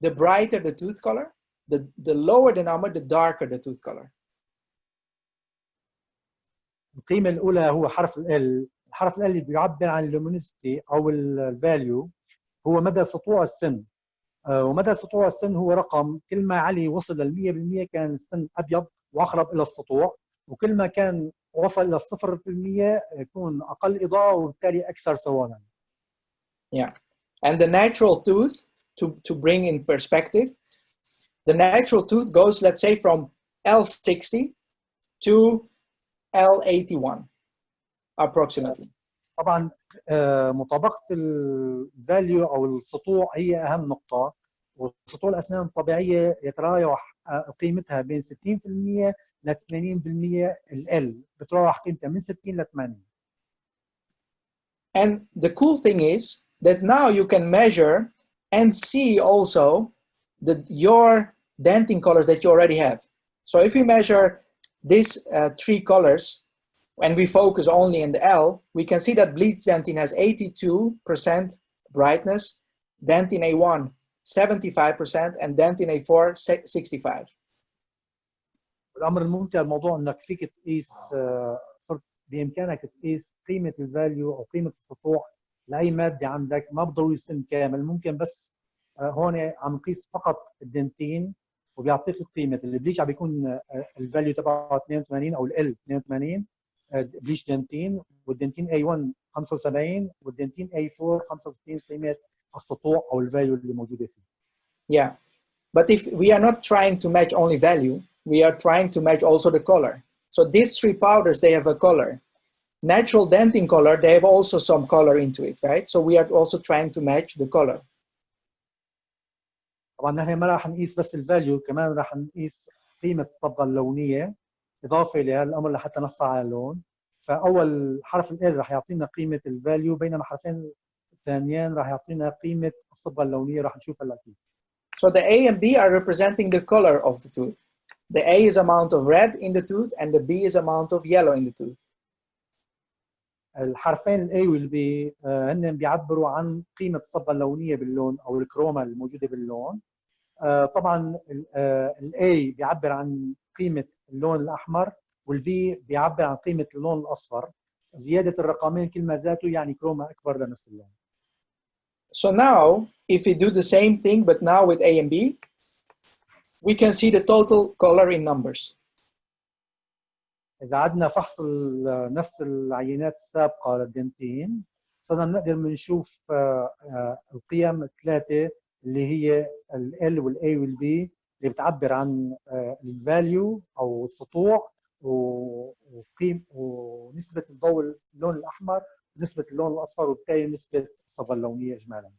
the brighter the tooth color. The lower the number, the darker the tooth color. القيمة الأولى هو حرف ال. الحرف ال اللي بيعبر عن اللومينيستي أو الفاليو هو مدى سطوع السن. ومدى سطوع السن هو رقم. كل ما علي وصل لل 100% كان السن أبيض وأقرب إلى السطوع، وكل ما كان وصل إلى 0% يكون أقل إضاءة وبالتالي أكثر سوادا. Yeah, and the natural tooth, to bring in perspective, the natural tooth goes, let's say, from L60 to L81 approximately. طبعا مطابقة الفاليو أو السطوع هي أهم نقطة، وسطوع الأسنان الطبيعية يتراوح قيمتها بين 60% ل 80%. ال بتراوح قيمتها من 60 ل 80. And the cool thing is that now you can measure and see also your dentin colors that you already have. So if we measure these 3 colors and we focus only in the L, we can see that bleach dentin has 82% brightness, dentin A1 75%, and dentin A4 65%. الامر الممتع الموضوع انك فيك تقيس صرت بامكانك تقيس قيمه الفاليو او قيمه السطوع لاي ماده عندك، ما بضروري السن كامل، ممكن بس هون عم نقيس فقط الدنتين وبيعطيك قيمه البليتش. عم بيكون الفاليو تبعه 82 او ال 82 بليتش دنتين، والدنتين A1 75 والدنتين A4 65 قيمه السطوع او الفاليو اللي موجوده فيه. Yeah, but if we are not trying to match only value, we are trying to match also the color. So these 3 powders, they have a color. Natural dentin color, they have also some color into it, right? So we are also trying to match the color. طبعا نحن ما راح نقيس بس الفاليو، كمان راح نقيس قيمه الصبغه اللونيه اضافه لهذا الامر لحتى نحصل على اللون. فاول حرف ال راح يعطينا قيمه الفاليو، بينما حرفين الثانيين راح يعطينا قيمه الصبغه اللونيه. راح نشوف هلا كيف. So the A and B are representing the color of the tooth. The A is amount of red in the tooth and the B is amount of yellow in the tooth. الحرفين ال A وال B هن بيعبروا عن قيمه الصبغه اللونيه باللون او الكروما الموجوده باللون. طبعا ال A بيعبر عن قيمه اللون الاحمر، وال B بيعبر عن قيمه اللون الاصفر. زياده الرقمين كل ما زادوا يعني كروما اكبر لنفس اللون. So now, if we do the same thing, but now with A and B, we can see the total color in numbers. إذا عدنا فحص نفس العينات السابقة للدنتين، صرنا نقدر نشوف القيم الثلاثة اللي هي ال L وال A وال B اللي بتعبر عن الفاليو أو السطوع ونسبة الضوء اللون الأحمر ونسبة اللون الأصفر، وبالتالي نسبة الصبغة اللونية إجمالاً.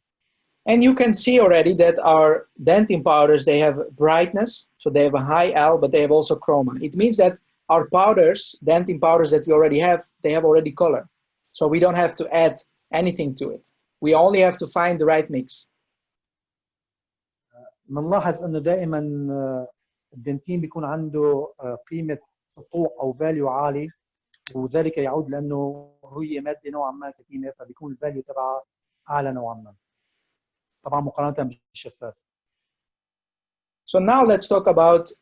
And you can see already that our dentin powders, they have brightness, so they have a high L, but they have also chroma. It means that our powders, dentin powders that we already have, they have already color. So we don't have to add anything to it. We only have to find the right mix. بنلاحظ انه دائما الدنتين بيكون عنده قيمه سطوع او فاليو عالي، وذلك يعود لانه هي ماده نوعا ما كتيمه، فبيكون الفاليو تبعها اعلى نوعا ما، طبعا مقارنه بالشفاف. So now let's talk about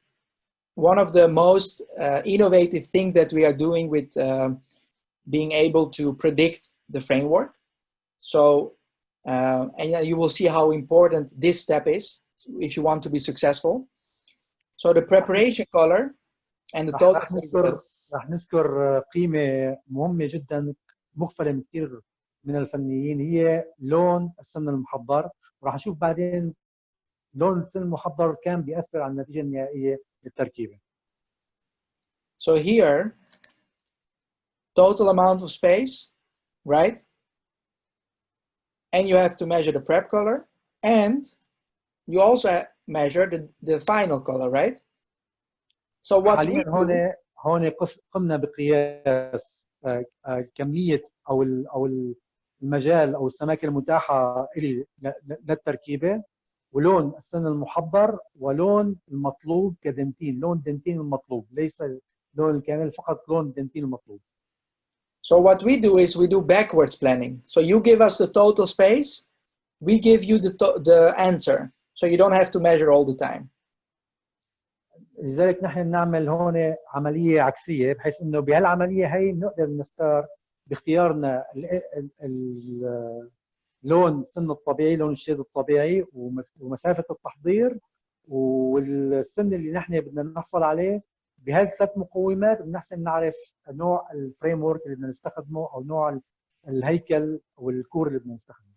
one of the most innovative things that we are doing with being able to predict the framework. So, and you will see how important this step is if you want to be successful. So the preparation color and the total. رح نذكر قيمة مهمة جدا مغفلة من كثير من الفنيين، هي لون السن المحضر، وراح نشوف بعدين لون السن المحضر كان بيأثر على النتيجة النهائية للتركيبة. So here, total amount of space, right? And you have to measure the prep color, and you also measure the final color, right? So what we do, هون قمنا بقياس كمية أو المجال أو السماكة المتاحة لي للتركيبة، ولون السن المحضر ولون المطلوب كدنتين، لون الدنتين المطلوب، ليس لون الكامل، فقط لون الدنتين المطلوب. So what we do is we do backwards planning. So you give us the total space, we give you the answer. So you don't have to measure all the time. لذلك نحن بنعمل هون عملية عكسية، بحيث انه بهالعملية هي بنقدر نختار باختيارنا لون السن الطبيعي، لون الشيد الطبيعي، ومسافة التحضير، والسن اللي نحن بدنا نحصل عليه. بهالثلاث مقومات بنحسن نعرف نوع الفريم ورك اللي بدنا نستخدمه او نوع الهيكل والكور اللي بدنا نستخدمه.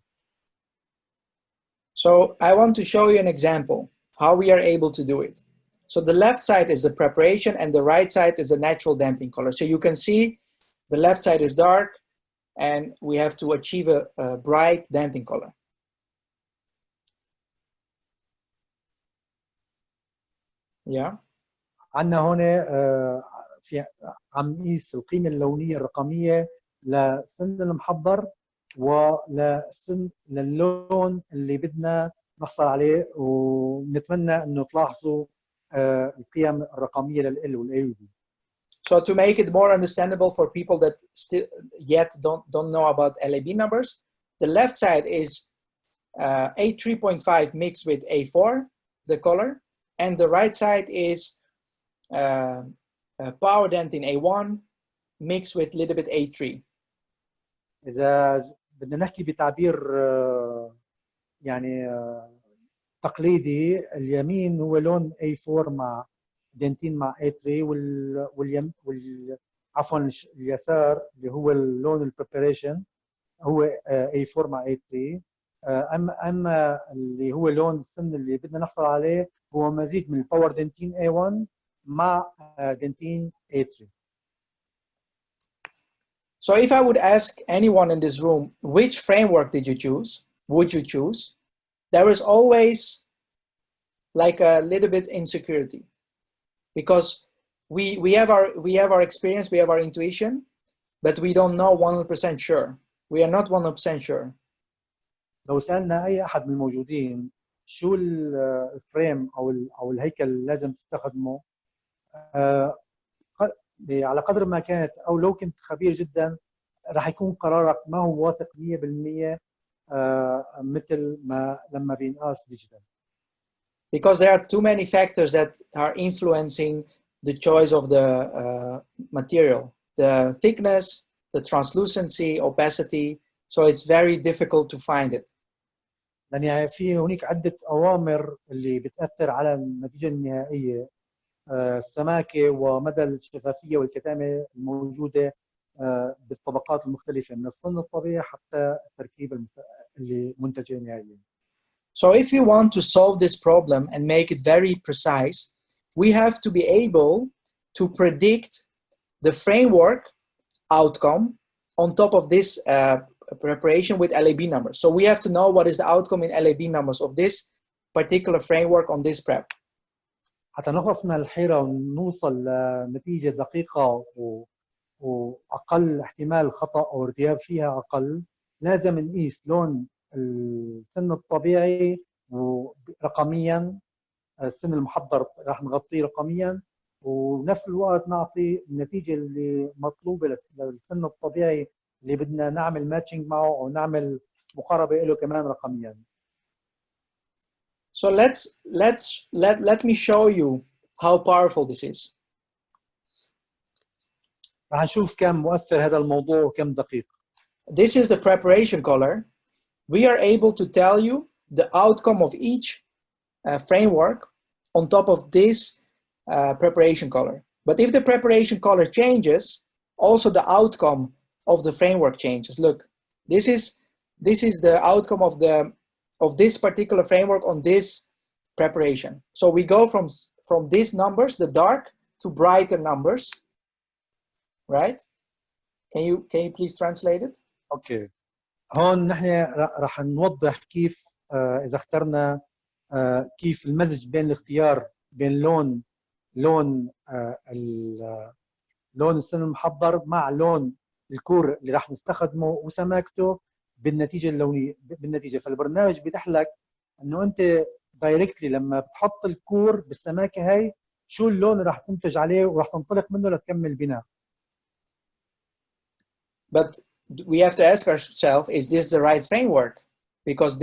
So I want to show you an example how we are able to do it. So the left side is the preparation and the right side is the natural dentin color. So you can see the left side is dark and we have to achieve a bright dentin color. Yeah. عندنا هون في عم نقيس القيمة اللونية الرقمية للسن المحضر وللسن للون اللي بدنا نحصل عليه، ونتمنى انه تلاحظوا القيم الرقميه لل وال A. So to make it more understandable for people that still yet don't know about LAB numbers, the left side is A3.5 mixed with A4, the color, and the right side is power dentin A1 mixed with a little bit A3. إذا بدنا نحكي بتعبير يعني تقليدي، اليمين هو لون A4 مع دنتين مع A3، عفوا اليسار اللي هو اللون البريباريشن هو A4 مع A3. اما اللي هو لون السن اللي بدنا نحصل عليه هو مزيج من الباور دنتين A1 مع دنتين A3. So if I would ask anyone in this room, which framework did you choose? Would you choose? There is always like a little bit insecurity, because we have our experience, we have our intuition, but we don't know 100% sure. We are not 100% sure. لو سألنا أي أحد من الموجودين شو الفريم أو الهيكل اللي لازم تستخدمه، على قدر ما كانت أو لو كنت خبير جدا راح يكون قرارك ما هو واثق 100% مثل ما لما بينقاس ديجيتال. Because there are too many factors that are influencing the choice of the material, the thickness, the translucency, opacity. So it's very difficult to find it. لأن في هناك عدة أوامر اللي بتأثر على النتيجة النهائية، السماكة ومدى الشفافية والكتامة الموجودة بالطبقات المختلفة من الصن الطبيعي حتى التركيب اللي منتجه نهائيا. So if we want to solve this problem and make it very precise, we have to be able to predict the framework outcome on top of this preparation with LAB numbers. So we have to know what is the outcome in LAB numbers of this particular framework on this prep. حتى نخلص من الحيرة ونوصل لنتيجة دقيقة وأقل احتمال خطأ أو ارتياب فيها أقل، لازم نقيس لون السن الطبيعي رقميا، السن المحضر راح نغطيه رقميا، وبنفس الوقت نعطي النتيجة اللي مطلوبة للسن الطبيعي اللي بدنا نعمل ماتشنج معه أو نعمل مقاربة له كمان رقميا. So let me show you how powerful this is. راح نشوف كم مؤثر هذا الموضوع وكم دقيق. This is the preparation color. We are able to tell you the outcome of each framework on top of this preparation color. But if the preparation color changes, also the outcome of the framework changes. Look, this is the outcome of this particular framework on this preparation. So we go from these numbers, the dark, to brighter numbers, right? Can you please translate it? Okay. هون نحن راح نوضح كيف إذا اخترنا كيف المزج بين الاختيار بين لون السن المحضر مع لون الكور اللي راح نستخدمه وسماكته بالنتيجة اللونية بالنتيجة. فالبرنامج بيتيح لك إنه أنت دايركتلي لما بتحط الكور بالسماكة هاي شو اللون اللي راح تنتج عليه وراح تنطلق منه لتكمل البناء. But we have to ask ourselves, is this the right framework? Because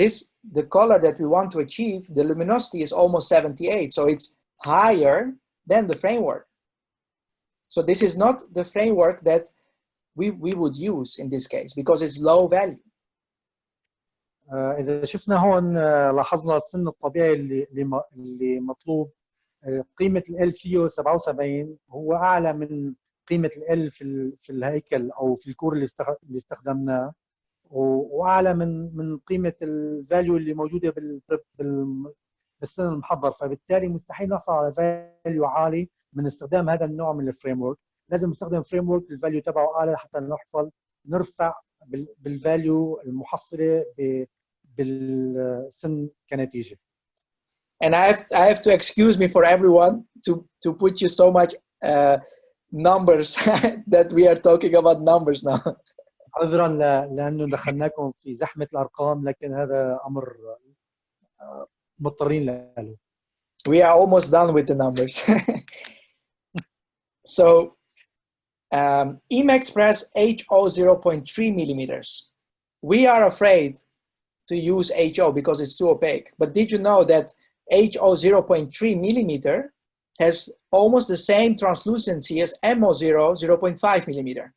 the color that we want to achieve, the luminosity is almost 78, so it's higher than the framework. So this is not the framework that we would use in this case because it's low value. إذا شفنا هون لاحظنا السن الطبيعي اللي مطلوب، قيمة ال فيه 77 هو أعلى من قيمة ال في الهيكل أو في الكور اللي استخدمناه، وأعلى من قيمة الفاليو اللي موجودة بالسن المحضر. فبالتالي مستحيل نحصل على فاليو عالي من استخدام هذا النوع من الفريم ورك. لازم نستخدم فريم ورك الفاليو تبعه أعلى حتى نرفع بالفاليو المحصلة بالسن كنتيجة. And I have to excuse me for everyone to put you so much numbers that we are talking about numbers now. عذرا لانه دخلناكم في زحمه الارقام، لكن هذا امر مضطرين له. We are almost done with the numbers. So Emax Press HO 0.3 millimeters. We are afraid to use HO because it's too opaque. But did you know that HO 0.3 millimeter has almost the same translucency as MO0 0.5 millimeter?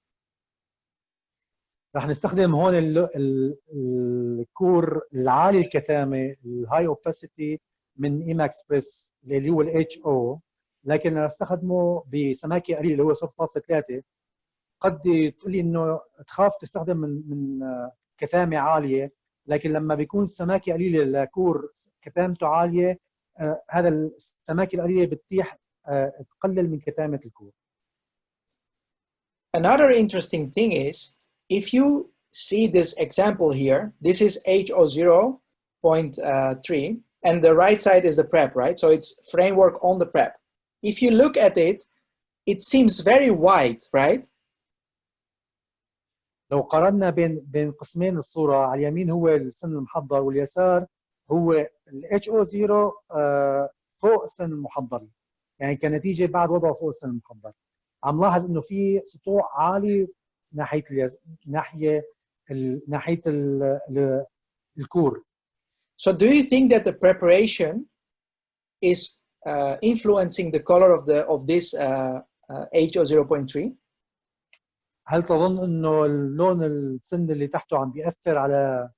رح نستخدم هون الكور العالي الكثافه الهاي اوباسيتي من ايماكس بريس اللي هو الاتش او، لكن رح استخدمه بسماكه قليله اللي هو 0.3. قد تقولي انه تخاف تستخدم من كثافه عاليه، لكن لما بيكون السماكه قليله لكور كثافته عاليه، هذا السماكه القليله بتتيح تقلل من كثافه الكور. Another interesting thing is, if you see this example here, this is HO 0.3, and the right side is the prep, right? So it's framework on the prep. If you look at it, it seems very wide, right? لو قارنا بين قسمين الصورة، على اليمين هو السن المحضر واليسار هو ال HO0 فوق السن المحضر، يعني كنتيجة بعد وضعه فوق السن المحضر. عم لاحظ انه في سطوع عالي ناحية الكور. So do you think that the preparation is influencing the color of this HO 0.3? هل تظن انه اللون السن اللي تحته عم بيأثر على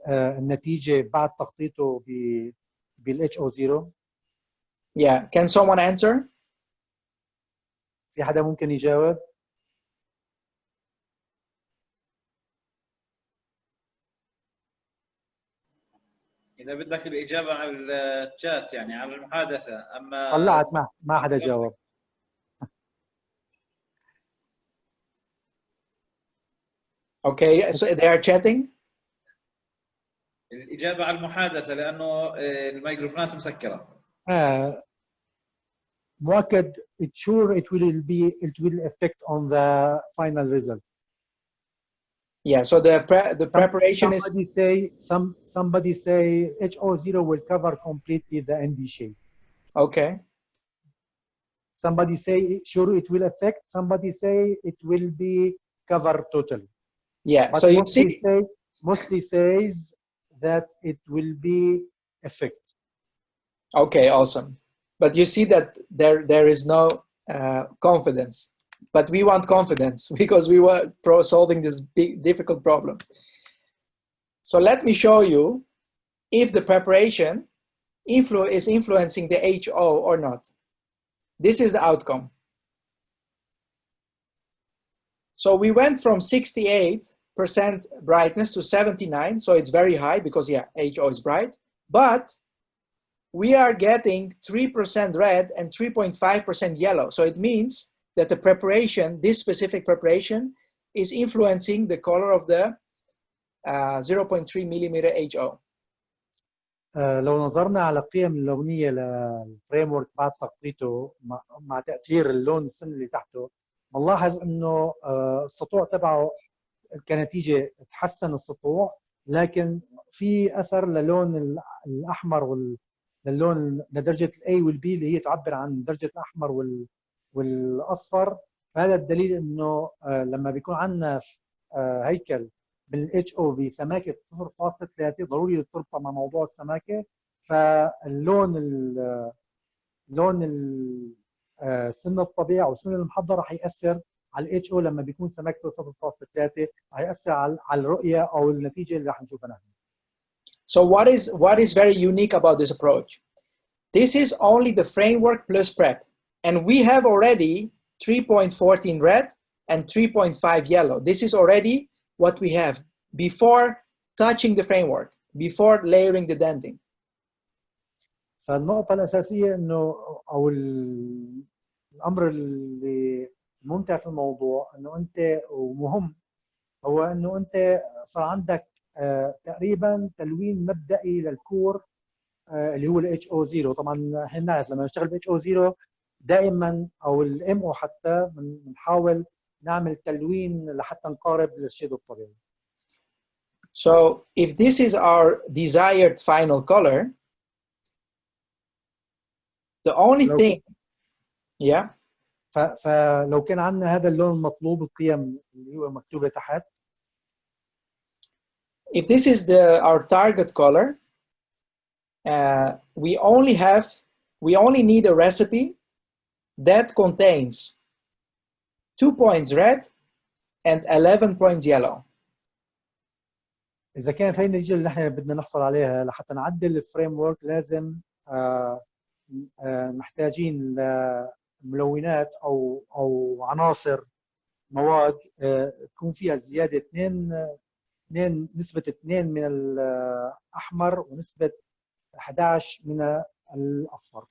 النتيجة بعد تخطيطه بال HO0؟ Yeah, can someone answer? في حدا ممكن يجاوب؟ اذا بدك الاجابه على الشات يعني على المحادثه، اما طلعت ما حدا جاوب. Okay, so they are chatting. الاجابه على المحادثه لانه الميكروفونات مسكره. مؤكد it will affect on the final result. Yeah, so the preparation somebody say HO0 will cover completely the ND shape. Okay. Somebody say sure it will affect, somebody say it will be covered totally. Yeah, but so you see mostly says that it will be effect. Okay, awesome. But you see that there is no confidence. But we want confidence because we were solving this big difficult problem. So let me show you if the preparation is influencing the HO or not. This is the outcome. So we went from 68% brightness to 79, so it's very high because yeah, HO is bright, but we are getting 3% red and 3.5% yellow. So it means that the preparation, this specific preparation, is influencing the color of the 0.3 millimeter HO. لو نظرنا على القيم اللونية للفريم ورك بعد تخطيطه مع تأثير اللون السن اللي تحته، بنلاحظ انه السطوع تبعه كنتيجة تحسن السطوع، لكن في اثر للون الاحمر للون لدرجة الاي والبي اللي هي تعبر عن درجة الاحمر والاصفر. فهذا الدليل انه لما بيكون عندنا هيكل بالاتش او بسماكه 0.3 ضروري تربطها مع موضوع السماكه، فاللون السن الطبيعي او السن المحضر رح ياثر على الاتش او لما بيكون سماكته 0.3، رح ياثر على الرؤيه او النتيجه اللي رح نشوفها نحن. So what is very unique about this approach? This is only the framework plus prep, and we have already 3.14 red and 3.5 yellow. This is already what we have before touching the framework, before layering the denting. فالنقطة الأساسية إنه أو الأمر اللي ممتع في الموضوع إنه أنت ومهم هو إنه أنت صار عندك تقريبا تلوين مبدئي للكور اللي هو ال HO0. طبعا احنا بنعرف لما نشتغل ب HO0 دائما او الام او حتى بنحاول نعمل تلوين لحتى نقارب للشيد الطبيعي. So if this is our desired final color, the only thing, yeah. فلو كان عندنا هذا اللون المطلوب القيم اللي هو مكتوبة تحت. If this is our target color, we only need a recipe that contains 2 points red and 11 points yellow. إذا كانت هي النتيجة اللي نحن بدنا نحصل عليها لحتى نعدل الفريم ورك، لازم محتاجين لملونات أو عناصر مواد تكون فيها زيادة 2 نسبة 2 من الأحمر ونسبة 11 من الأصفر.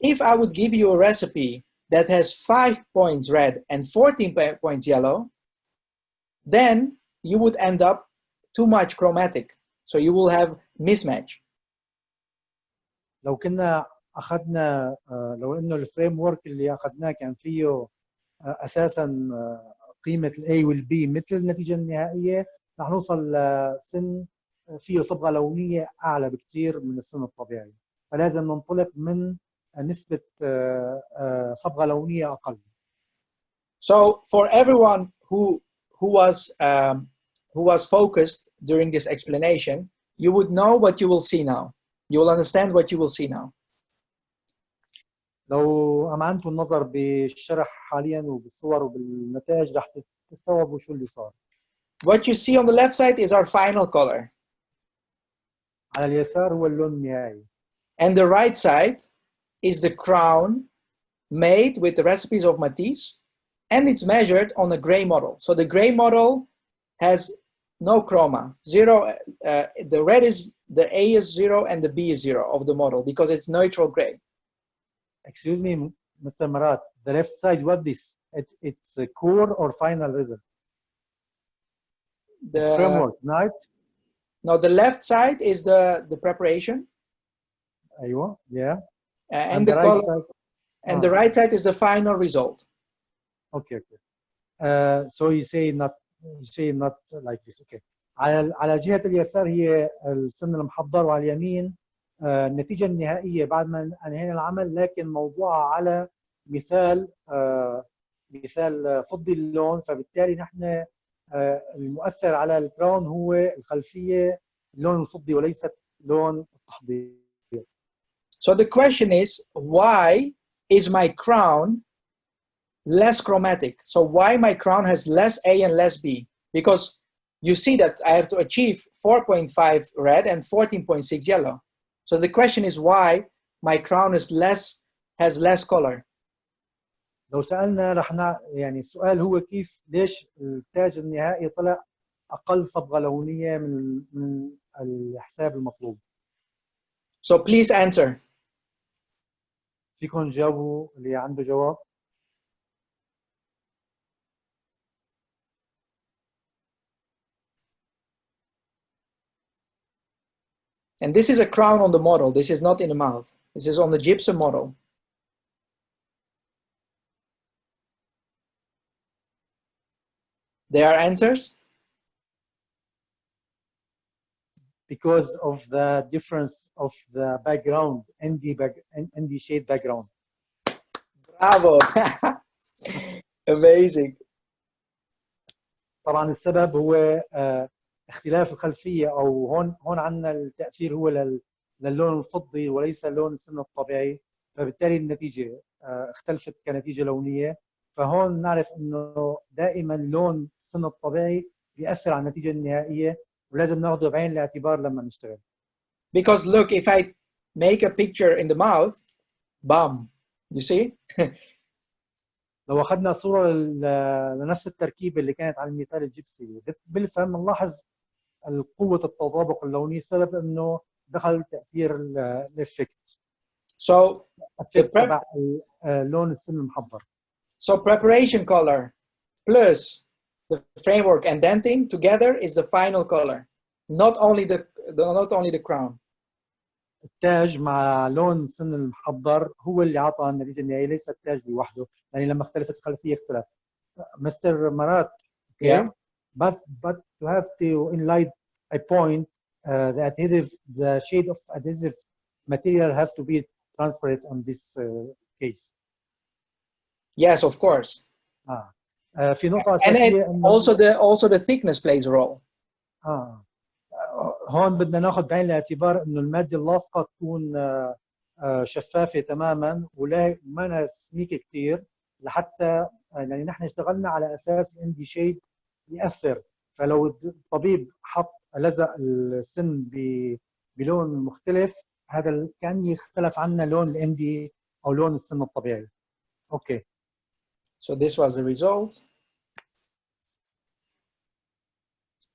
If I would give you a recipe that has 5 points red and 14 points yellow, then you would end up too much chromatic. So you will have mismatch. لو كنا أخذنا لو إنه الفريم ورك اللي أخذناه كان فيه أساساً قيمة ال A وال B مثل النتيجة النهائية، رح نوصل لسن فيه صبغة لونية أعلى بكثير من السن الطبيعي. فلازم ننطلق من نسبة صبغة لونية أقل. So for everyone who was focused during this explanation, you would know what you will see now. You will understand what you will see now. لو أمعنتوا النظر بالشرح حالياً وبالصور وبالنتائج رح تستوعبوا شو اللي صار. What you see on the left side is our final color. على اليسار هو اللون النهائي. And the right side is the crown made with the recipes of Matisse, and it's measured on a gray model. So the gray model has no chroma, zero. The red is, the A is 0 and the B is 0 of the model because it's neutral gray. Excuse me, Mr. Marat, the left side, what this? It's a core or final result? The framework, right? No, the left side is the preparation. أيوة, yeah. And the right side, and the right side is the final result. Okay, okay. So you say not like this. Okay. على جهة اليسار هي السن المحضر، وعلى اليمين النتيجة النهائية بعد ما انهينا العمل، لكن موضوعة على مثال فضي اللون. فبالتالي نحن المؤثر على الكراون هو الخلفية اللون الفضي وليس لون التحضير. So the question is, why is my crown less chromatic? So why my crown has less A and less B? Because you see that I have to achieve 4.5 red and 14.6 yellow. So the question is why my crown is has less color. لو سألنا رح يعني السؤال هو كيف ليش التاج النهائي طلع أقل صبغة لونية من الحساب المطلوب. So please answer. فيكم تجاوبوا اللي عنده جواب. And this is a crown on the model. This is not in the mouth. This is on the gypsum model. There are answers? Because of the difference of the background, ND shade background. Bravo. Amazing. طبعا السبب هو اختلاف الخلفية، أو هون عندنا التأثير هو للون الفضي وليس لون السن الطبيعي، فبالتالي النتيجة اختلفت كنتيجة لونية. فهون نعرف إنه دائما لون السن الطبيعي يأثر على النتيجة النهائية، ولازم ناخده بعين الاعتبار لما نشتغل. Because look, if I make a picture in the mouth, bam, you see? لو أخذنا صورة لنفس التركيبة اللي كانت على المثال الجبسي بالفهم نلاحظ قوة التطابق اللوني، السبب إنه دخل تأثير الإفكت. So تبع لون السن المحضر. So preparation color plus the framework and denting together is the final color, not only the crown. التاج مع لون السن المحضر هو اللي عطى النتيجة النهائية، ليس التاج لوحده، يعني لما اختلفت الخلفية اختلف. Mr. Marat, okay? Yeah. But you have to enlighten a point. The adhesive, the shade of adhesive material has to be transparent on this case. Yes, of course. في نقطة And أساسية also the thickness plays a role. هون بدنا ناخذ بعين الاعتبار إنه المادة اللاصقة تكون شفافة تماما ولا ما سميكة كثير لحتى يعني نحن اشتغلنا على أساس الاندي شيد يأثر. فلو الطبيب حط لزق السن بلون مختلف هذا كان يختلف عنا لون الاندي أو لون السن الطبيعي. Okay. So this was the result.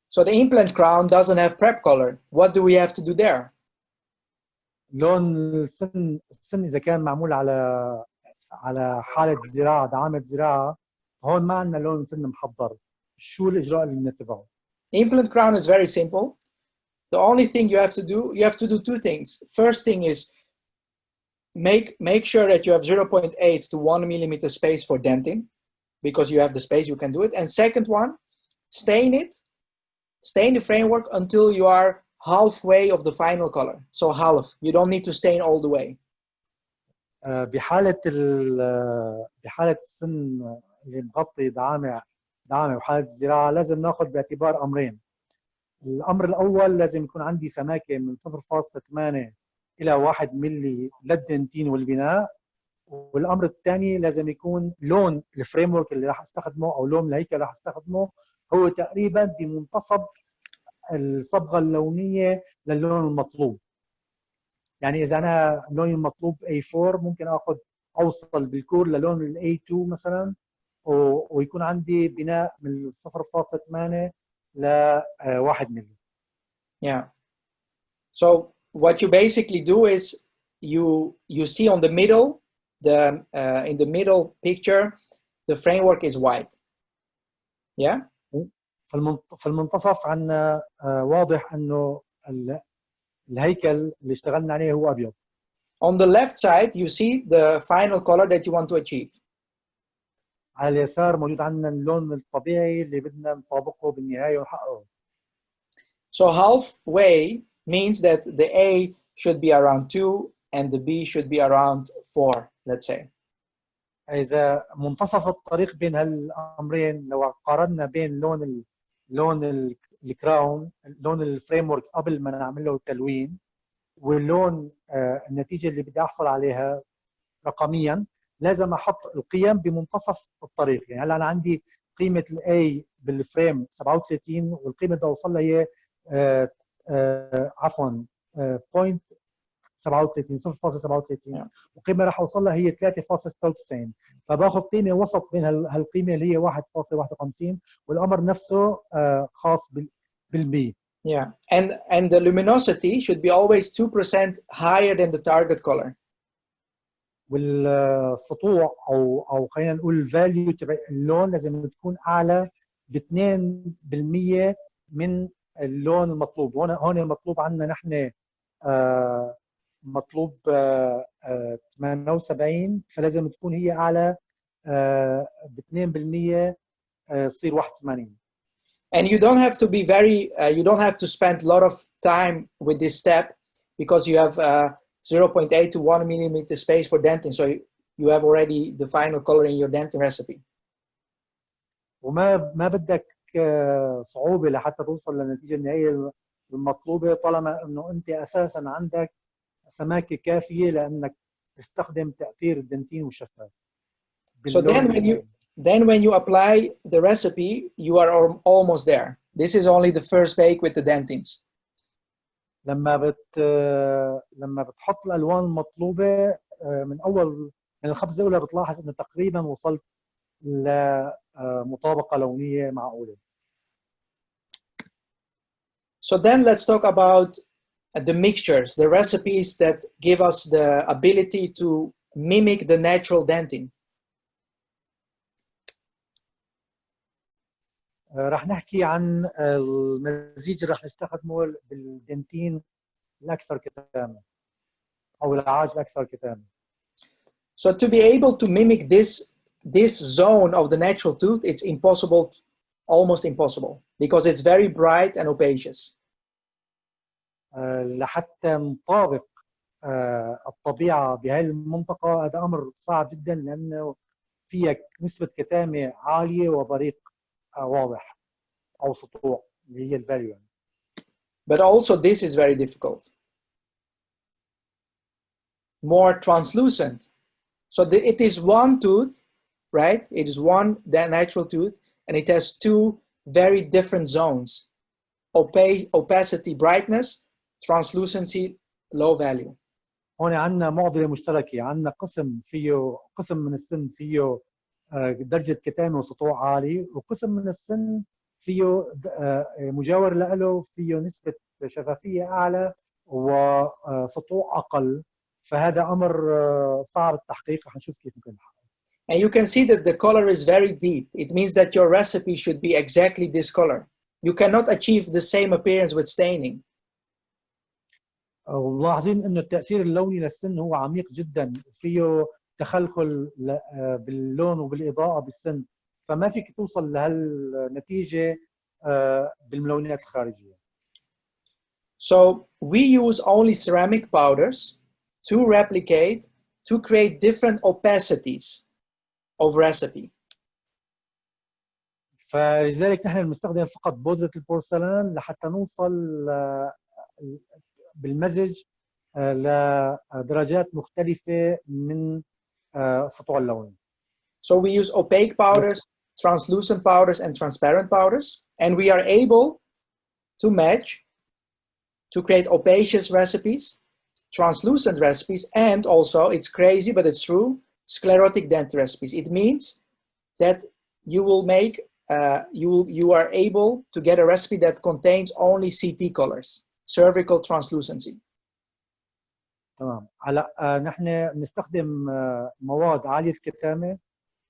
So the implant crown doesn't have prep color. What do we have to do there? لون السن إذا كان معمول على حالة زراعة دعامة زراعة هون ما عندنا لون سن محضر. شو الإجراء اللي بنتبعه؟ Implant crown is very simple. The only thing you have to do two things. First thing is make sure that you have 0.8 to 1 millimeter space for denting, because you have the space, you can do it. And second one, stain the framework until you are halfway of the final color. So half, you don't need to stain all the way. بحالة السن اللي مغطي دعامة وحالة الزراعة لازم ناخذ باعتبار أمرين. الأمر الأول لازم يكون عندي سماكة من 0.8 إلى 1 ملي للدنتين والبناء. والأمر الثاني لازم يكون لون الفريم ورك اللي راح استخدمه أو لون الهيكل راح استخدمه هو تقريبا بمنتصف الصبغة اللونية للون المطلوب. يعني إذا أنا لوني المطلوب A4 ممكن آخذ أوصل بالكور للون ال A2 مثلا ويكون عندي بناء من 0.8 ل 1 ملي. Yeah. So what you basically do is you see on the middle, in the middle picture, the framework is white. Yeah. في المنتصف عندنا واضح انه الهيكل اللي اشتغلنا عليه هو ابيض. On the left side you see the final color that you want to achieve. على اليسار موجود عندنا اللون الطبيعي اللي بدنا نطابقه بالنهايه ونحققه. So halfway means that the A should be around 2 and the B should be around 4, let's say. إذا منتصف الطريق بين هالأمرين لو قارنا بين لون الكراون لون الفريم ورك قبل ما نعمل له تلوين واللون النتيجة اللي بدي أحصل عليها رقميا لازم أحط القيم بمنتصف الطريق. يعني هلا أنا عندي قيمة الA بالفريم 37 والقيمة اللي أوصل لها هي عفوا 0.37 والقيمه راح اوصل لها هي 3.96 فباخذ قيمه وسط بين هالقيمه اللي هي 1.51 والامر نفسه خاص بالبي. Yeah, and the luminosity should be always 2% higher than the target color. والسطوع او خلينا نقول الفاليو تبع اللون لازم تكون اعلى ب 2% من اللون المطلوب. هون مطلوب عندنا نحن مطلوب 78 فلازم تكون هي اعلى ب 2% تصير 81. And you don't have to be you don't have to spend a lot of time with this step because you have 0.8 to 1 millimeter space for denting, so you have already the final color in your denting recipe. وما بدك صعوبة لحتى توصل للنتيجة النهائية المطلوبة طالما انه انت اساسا عندك سماكة كافية لانك تستخدم تأثير الدنتين والشفاف. So then when you apply the recipe, you are almost there. This is only the first bake with the dentings. لما بتحط الالوان المطلوبة من الخبزة الأولى بتلاحظ انه تقريبا وصلت لمطابقة لونية معقولة. So then let's talk about the mixtures, the recipes that give us the ability to mimic the natural denting. راح نحكي عن المزيج اللي راح نستخدمه بالدنتين الأكثر كتامة أو العاج الأكثر كتامة. So to be able to mimic this this zone of the natural tooth, it's impossible, almost impossible, because it's very bright and opacious. لحتى نطابق الطبيعة بهذه المنطقة هذا أمر صعب جدا، لأنه فيها نسبة كتامة عالية وبريق واضح أو سطوع اللي هي الفاليو. But also this is very difficult. More translucent. So it is one tooth, right? It is one natural tooth, and it has two very different zones: opacity, brightness, translucency, low value. هون عندنا معضلة مشتركة، عندنا قسم من السن فيه درجة كتامة وسطوع عالي، وقسم من السن فيه مجاور له فيه نسبة شفافية أعلى وسطوع أقل، فهذا أمر صعب التحقيق، حنشوف كيف ممكن نحقق. And you can see that the color is very deep. It means that your recipe should be exactly this color. You cannot achieve the same appearance with staining. وملاحظين انه التاثير اللوني للسن هو عميق جدا، وفيه تخلخل باللون وبالاضاءه بالسن، فما فيك توصل لهالنتيجه بالملونات الخارجيه. So we use only ceramic powders to replicate, to create different opacities of recipe. فلذلك نحن بنستخدم فقط بودرة البورسلان لحتى نوصل بالمزج لدرجات مختلفة من سطوع اللون. So we use opaque powders, translucent powders, and transparent powders, and we are able to match, to create opacious recipes, translucent recipes, and also, it's crazy but it's true, sclerotic dent recipes. It means that you will make, you are able to get a recipe that contains only CT colors, cervical translucency. تمام. هلا نحن بنستخدم مواد عالية الكتامة،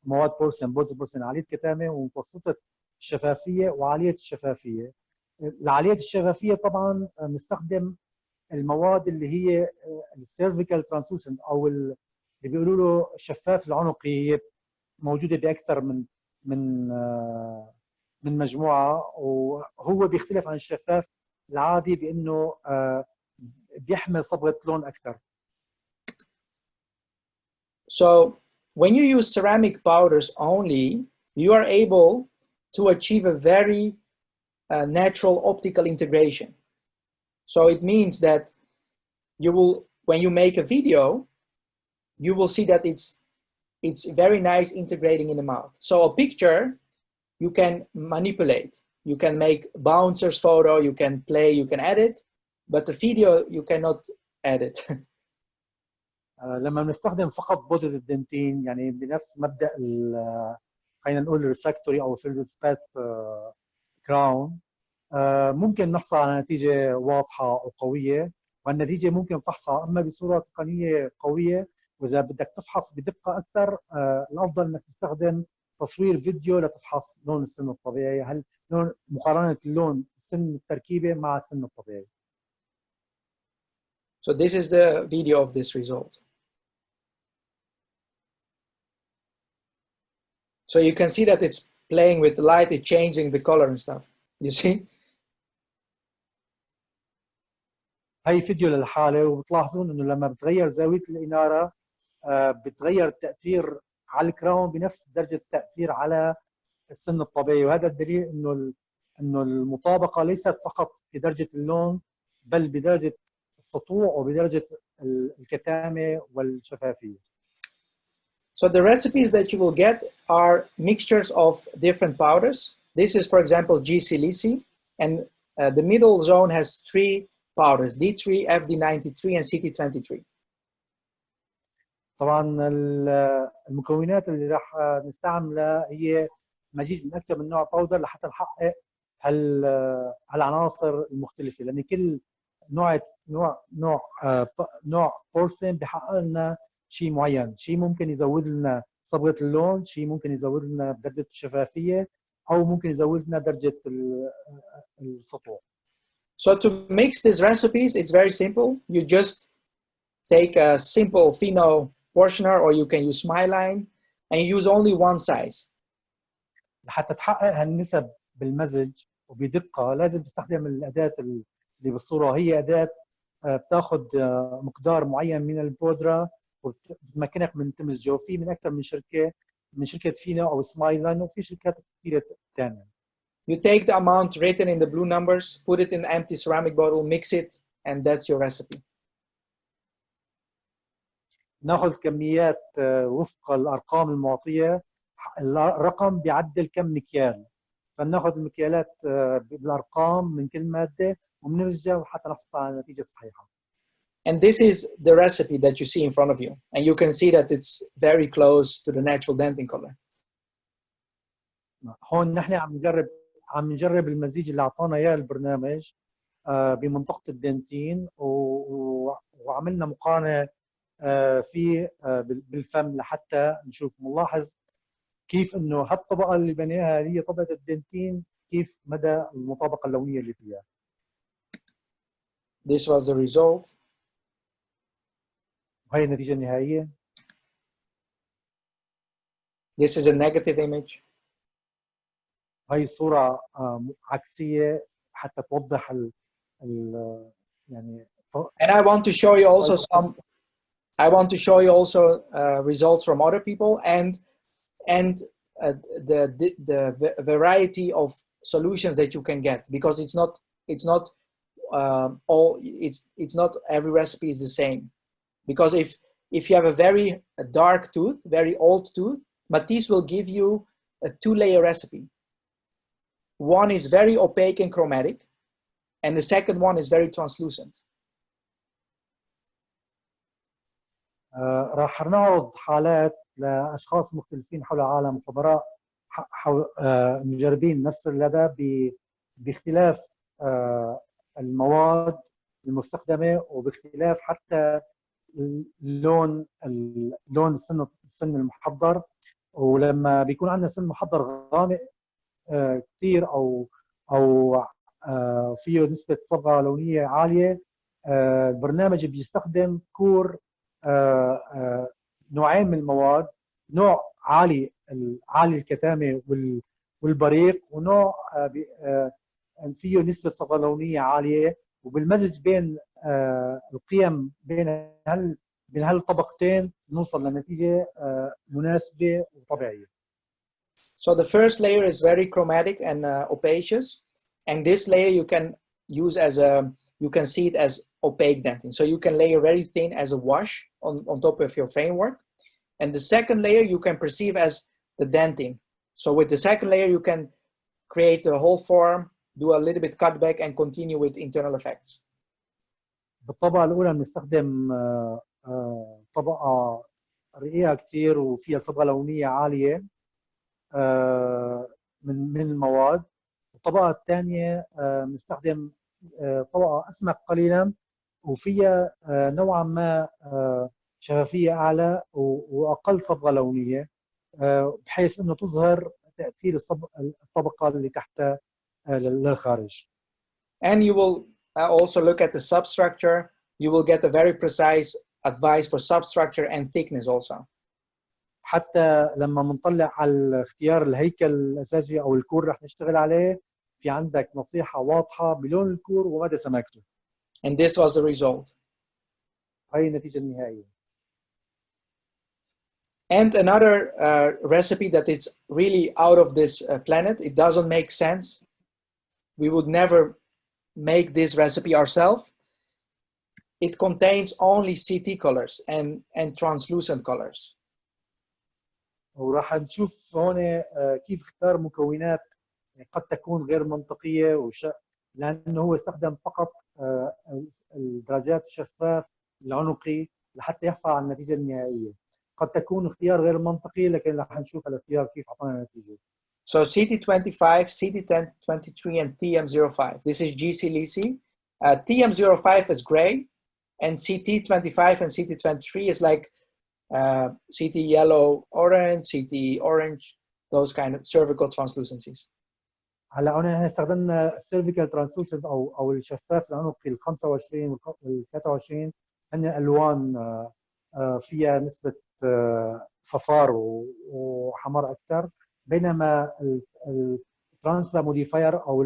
مواد بورسلين، بودرة بورسلين عالية الكتامة ومتوسطة الشفافية وعالية الشفافية. لعالية الشفافية طبعا بنستخدم المواد اللي هي السيرفيكال ترانسلوسنت او اللي بيقولوا له الشفاف العنقي، هي موجوده باكثر من مجموعه، وهو بيختلف عن الشفاف العادي بانه بيحمل صبغه لون اكثر. So when you use ceramic powders only, you are able to achieve a very natural optical integration. So it means that you will, when you make a video, you will see that it's very nice integrating in the mouth. So a picture you can manipulate, you can make bouncers photo, you can play, you can edit, but the video you cannot edit. لما بنستخدم فقط بودرة الدنتين يعني بنفس مبدأ خلينا نقول الريفراكتوري او فيلد كراون، ممكن نحصل على نتيجة واضحة وقوية، والنتيجة ممكن فحصها اما بصورة تقنية قوية، واذا بدك تفحص بدقة اكثر الافضل انك تستخدم تصوير فيديو لتفحص لون السن الطبيعي، هل لون مقارنة اللون السن التركيبة مع السن الطبيعي. So this is the video of this result. So you can see that it's playing with the light, it's changing the color and stuff. You see? هاي فيديو للحالة، وبتلاحظون انه لما بتغير زاوية الإنارة بتغير التأثير على الكراون بنفس درجة التأثير على السن الطبيعي، وهذا الدليل انه المطابقة ليست فقط في درجة اللون بل بدرجة السطوع وبدرجة الكتامة والشفافية. So the recipes that you will get are mixtures of different powders. This is, for example, G silici, and the middle zone has 3 powders: D3, FD93, and CT23. طبعا المكونات اللي راح نستعملها هي مزيج من اكثر من نوع باودر لحتى نحقق هالعناصر المختلفه، لان كل نوع بورسلين بيحقق لنا شيء معين، شيء ممكن يزود لنا صبغه اللون، شيء ممكن يزود لنا درجه الشفافيه، او ممكن يزود لنا درجه السطوع. So to mix these recipes, it's very simple. You just take a simple Fino portioner, or you can use Smiline, and you use only one size. لحتى تحقق هالنسب بالمزج وبدقة لازم تستخدم الأداة اللي بالصورة. هي أداة بتاخذ مقدار معين من البودرة وبتمكنك من تمزجه. في من أكثر من شركة، من شركة فينا أو سمايلان، وفي شركات كثيرة ثانية. You take the amount written in the blue numbers, put it in an empty ceramic bottle, mix it, and that's your recipe. ناخذ كميات وفق الأرقام المعطية. الرقم بيعدل كم مكيال، فناخذ المكيالات بالأرقام من كل مادة وبنمزجها حتى نحصل على النتيجة الصحيحة. And this is the recipe that you see in front of you. And you can see that it's very close to the natural dentin color. هون نحن عم نجرب المزيج اللي أعطانا إياه البرنامج بمنطقة الدنتين، وعملنا مقارنة في بالفم لحتى نشوف. نلاحظ كيف إنه هالطبقة اللي بنيها هي طبقة الدنتين، كيف مدى المطابقة اللونية اللي فيها. This was the result. وهي النتيجة النهائية. This is a negative image. هاي صورة عكسية حتى توضح يعني. And I want to show you also results from other people and the variety of solutions that you can get, because it's not every recipe is the same. Because if you have a very dark tooth, very old tooth, Matisse will give you a 2-layer recipe. One is very opaque and chromatic, and the second one is very translucent. راح نعرض حالات لأشخاص مختلفين حول العالم، خبراء مجربين نفس الأداة باختلاف المواد المستخدمة وباختلاف حتى اللون السن المحضر. ولما بيكون عندنا سن محضر غامق كثير او فيه نسبة صبغة لونية عالية، البرنامج بيستخدم كور نوعين من المواد، نوع عالي الكتامة والبريق، ونوع فيه نسبة صبغة لونية عالية. وبالمزج بين القيم بين هالطبقتين نوصل لنتيجة مناسبة وطبيعية. So the first layer is very chromatic and opacious, and this layer you can see it as opaque dentin. So you can layer very thin as a wash on top of your framework, and the second layer you can perceive as the dentin. So with the second layer you can create the whole form, do a little bit cutback, and continue with internal effects. بالطبقة الأولى بنستخدم طبقة رقيقة كثير وفيها صبغة لونية عالية من المواد. الطبقة الثانية بنستخدم طبقة أسمك قليلا وفيها نوعا ما شفافية أعلى وأقل صبغة لونية، بحيث إنه تظهر تأثير الطبقة اللي تحتها للخارج. And you will also look at the substructure. You will get a very precise advice for substructure and thickness also. حتى لما بنطلع على اختيار الهيكل الأساسي أو الكور رح نشتغل عليه، في عندك نصيحة واضحة بلون الكور ومدى سماكته. And this was the result. هاي النتيجة النهائية. And another recipe that is really out of this planet, it doesn't make sense. We would never make this recipe ourselves. It contains only CT colors and translucent colors. وراح نشوف هون كيف اختار مكونات قد تكون غير منطقية لأنه هو استخدم فقط الدرجات الشفاف العنقي لحتى يحصل على النتيجة النهائية. قد تكون اختيار غير منطقي، لكن راح نشوف الاختيار كيف أعطانا النتيجة. So CT25, CT23, and TM05. This is GC-LICI. TM05 is gray, and CT25 and CT23 is like CT yellow orange, CT orange, those kind of cervical translucencies. هلا هنا استخدمنا السيرفيكال ترانسلوسنت او الشفاف العنقي ال 25 وال 23 هن الوان فيها نسبه صفار وحمار اكثر، بينما الترانسفير موديفاير او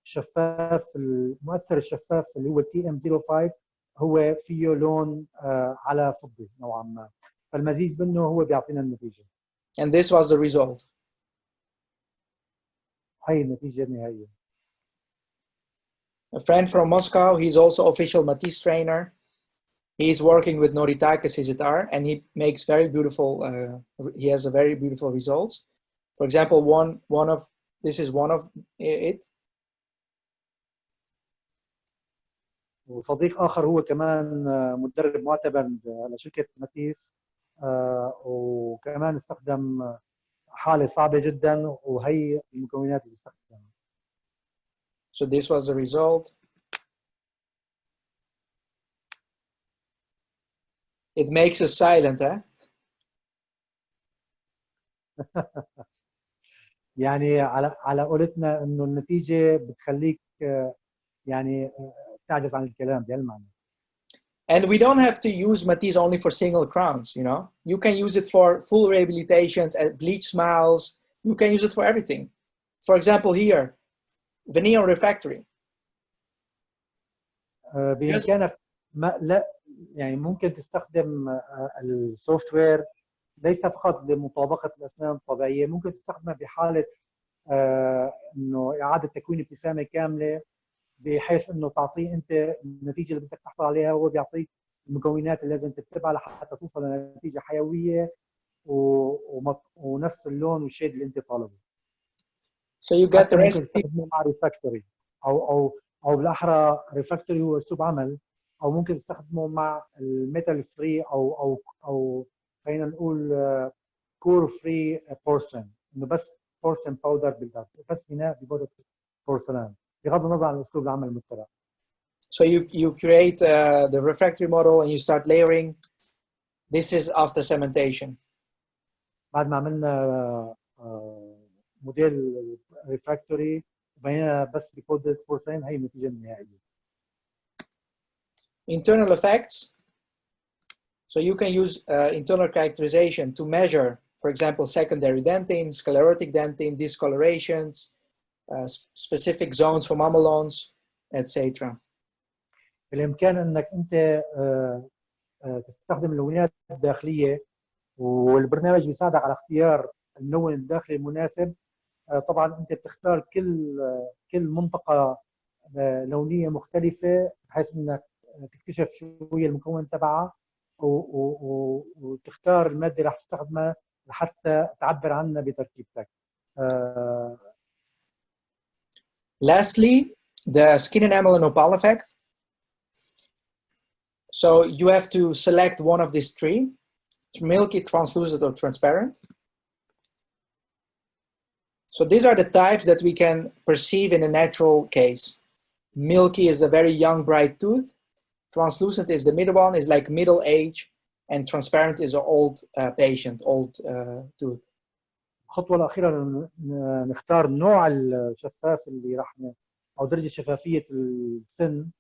الشفاف المؤثر الشفاف اللي هو TM05 هو فيه لون على فضي نوعا ما، فالمزيج منه هو بيعطينا النتيجه. And this was the result. هي النتيجه النهائيه. A friend from Moscow, he's also official Matisse trainer. He's working with Noritakas Isitar, and he makes very beautiful, he has a very beautiful results. For example, this is one of it. وصديق اخر هو كمان مدرب معتبر لشركه ماتيس، وكمان استخدم حاله صعبه جدا وهي المكونات اللي استخدمها. So this was the result. It makes us silent, huh? يعني على قولتنا انه النتيجه بتخليك يعني تعجز عن الكلام بهالمعنى. And we don't have to use Matisse only for single crowns, you know. You can use it for full rehabilitations, bleach smiles. You can use it for everything. For example, here, veneer refractory. بإمكانك لا يعني ممكن تستخدم السوفت وير ليس فقط لمطابقة الأسنان الطبيعية، ممكن تستخدمها بحالة إنه إعادة تكوين ابتسامة كاملة، بحيث إنه تعطيه أنت النتيجة اللي بدك تحصل عليها، هو بيعطيك المكونات اللي لازم تتبعها لحتى توصل لنتيجة حيوية ونفس اللون والشيد اللي أنت طالبه. So you get the ممكن recipe. تستخدمه مع ريفاكتوري أو بالأحرى ريفاكتوري هو أسلوب عمل، أو ممكن تستخدمه مع الميتال فري أو خلينا نقول كور فري بورسلين، إنه بس بورسلين باودر بالذات، بس إناء ببودرة بورسلان، بغض النظر عن أسلوب العمل المتبع. So you create the refractory model and you start layering. This is after cementation. بعد ما عملنا موديل ريفراكتوري وبيننا بس ببودرة بورسلين، هي النتيجة النهائية. Internal effects. So you can use internal characterization to measure, for example, secondary dentin, sclerotic dentin, discolorations, specific zones for mamelons, etc. بالإمكان أنك أنت تستخدم اللونات الداخلية، والبرنامج بيساعدك على اختيار اللون الداخلي المناسب. طبعا أنت بتختار كل منطقة لونية مختلفة بحيث أنك تكتشف شو هي المكون تبعها وتختار المادة اللي راح تستخدمها لحتى تعبر عنها بتركيبتك. Lastly, the skin enamel and opal effect. So you have to select one of these three: milky, translucent, or transparent. So these are the types that we can perceive in a natural case. Milky is a very young, bright tooth. Translucent is the middle one, is like middle age, and transparent is an old patient, old tooth. الخطوة الأخيرة نختار نوع الشفاف اللي راح أو درجة شفافية السن،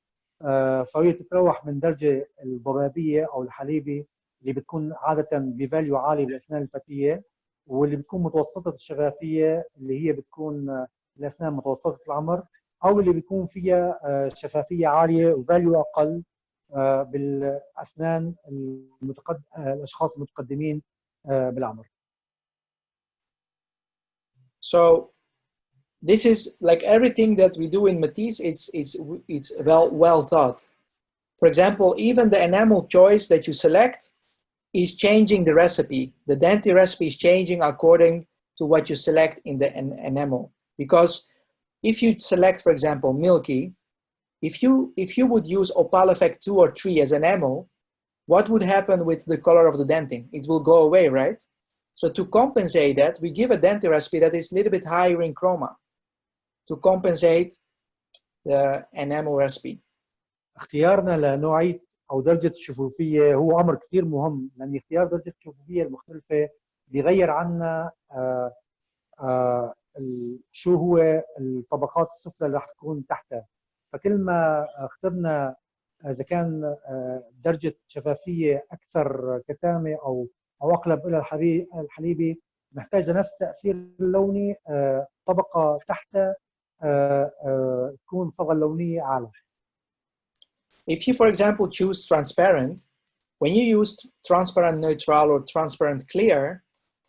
فهي تتراوح من درجة الضبابية أو الحليبي اللي بتكون عادة بفاليو عالي بالأسنان الفتية، واللي بتكون متوسطة الشفافية اللي هي بتكون الأسنان متوسطة العمر، أو اللي بيكون فيها شفافية عالية وفاليو أقل بالأسنان الأشخاص المتقدمين بالعمر. So this is like everything that we do in Matisse, it's well thought. For example, even the enamel choice that you select is changing the recipe. The Denti recipe is changing according to what you select in the enamel. Because if you select, for example, milky, if you would use opal effect 2 or 3 as enamel, what would happen with the color of the dentin? It will go away, right? So to compensate that, we give a Denti recipe that is a little bit higher in chroma to compensate the enamel recipe. اختيارنا لنوعية أو درجة الشفوفية هو أمر كثير مهم، لأن اختيار درجة الشفوفية المختلفة بيغير عنا شو هو الطبقات السفلى اللي راح تكون تحتها. فكل ما اخترنا إذا كان درجة شفافية أكثر كتامة او اقلب الى الحليبي محتاج لنفس التاثير اللوني طبقه تحت تكون الصبغه اللونيه اعلى. If you, for example, choose transparent, when you use transparent neutral or transparent clear,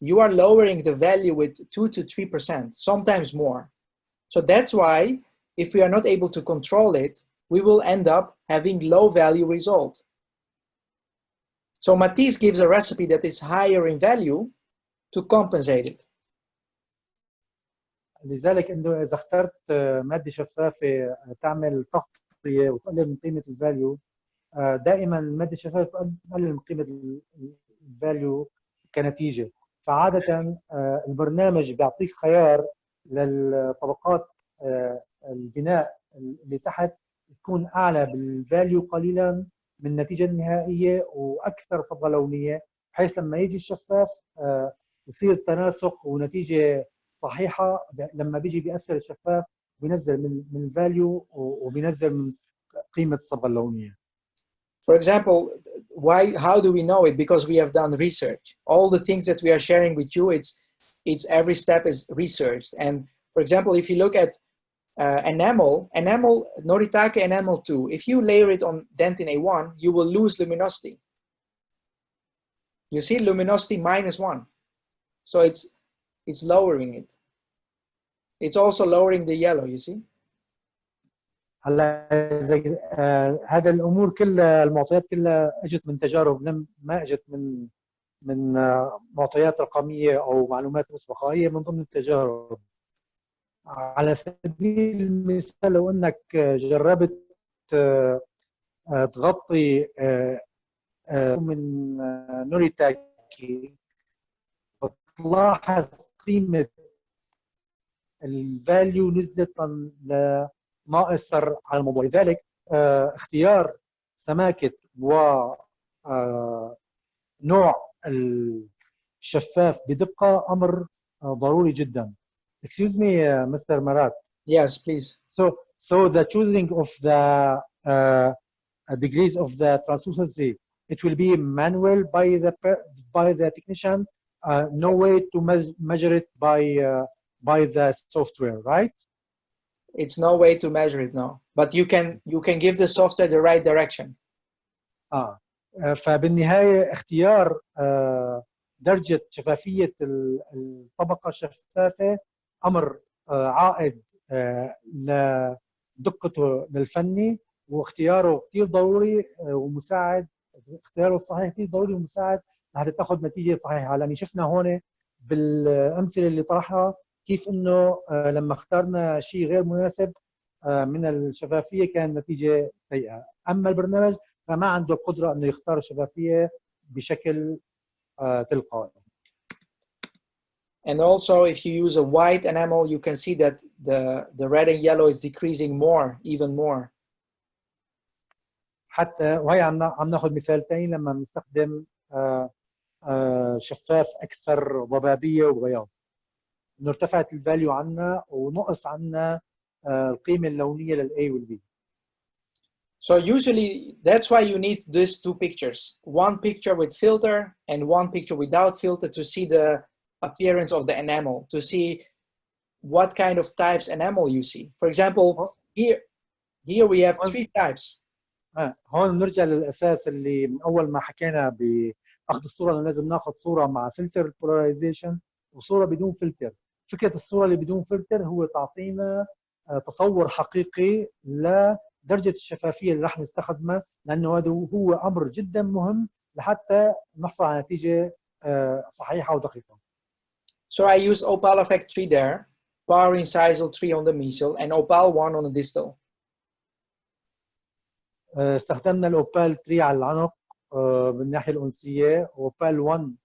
you are lowering the value with 2 to 3%, sometimes more. So that's why if we are not able to control it, we will end up having low value result. So Matisse gives a recipe that is higher in value to compensate it. لذلك انه اذا اخترت ماده شفافه تعمل تغطيه وتقلل من قيمه الفاليو، دائما الماده الشفافه تقلل من قيمه الفاليو كنتيجه. فعاده البرنامج بيعطيك خيار للطبقات البناء اللي تحت تكون اعلى بالفاليو قليلا من النتيجه النهائيه واكثر صبغه لونيه، بحيث لما يجي الشفاف يصير تناسق ونتيجه صحيحه. لما بيجي بياثر الشفاف بينزل من الفاليو وبينزل من قيمه الصبغه اللونيه. For example, how do we know it? Because we have done research. All the things that we are sharing with you, it's every step is researched. And for example, if you look at enamel, Noritake enamel 2, if you layer it on dentin A1, you will lose luminosity. You see luminosity -1. So it's lowering it. It's also lowering the yellow, you see. هلا هذا الامور كلها المعطيات كلها اجت من تجارب، ما اجت من معطيات رقميه او معلومات مسبقه، هي من ضمن التجارب. على سبيل المثال لو انك جربت تغطي من نوريتاكي بتلاحظ قيمه الفاليو نزلت ما اثر على الموضوع. لذلك اختيار سماكه ونوع الشفاف بدقه امر ضروري جدا. Excuse me, Mr. Marat. Yes, please. So the choosing of the degrees of the translucency, it will be manual by the technician. No way to measure it by the software, right? It's no way to measure it, no. But you can give the software the right direction. فبالنهاية اختيار درجة شفافية الطبقة الشفافة أمر عائد لدقته للفني، واختياره كثير ضروري ومساعد. اختياره الصحيح كثير ضروري ومساعد لحتى تاخذ نتيجة صحيحة. لأن شفنا هون بالأمثلة اللي طرحها كيف انه لما اخترنا شيء غير مناسب من الشفافيه كان نتيجه سيئه. اما البرنامج فما عنده القدره انه يختار الشفافيه بشكل تلقائي. And also if you use a white enamel, you can see that the red and yellow is decreasing even more. حتى وهي عم ناخذ مثال ثاني لما بنستخدم شفاف اكثر ضبابيه وبياض، انه ارتفعت الفاليو عنا ونقص عنا القيمه اللونيه للاي والبي. So usually that's why you need these two pictures, one picture with filter and one picture without filter, to see the appearance of the enamel, to see what kind of types enamel you see. For example, here we have 3 types. هون بنرجع للاساس اللي من اول ما حكينا باخذ الصوره لازم ناخذ صوره مع فلتر بولاريزيشن وصوره بدون فلتر. فكره الصوره اللي بدون فلتر هو تعطينا تصور حقيقي لدرجه الشفافيه اللي راح نستخدمها، لانه هذا هو امر جدا مهم لحتى نحصل على نتيجه صحيحه ودقيقه. So I use opal effect 3 there, power incisal 3 on the mesial and opal 1 on the distal. استخدمنا الاوبال 3 على العنق من الناحيه الانسيه، واوبال 1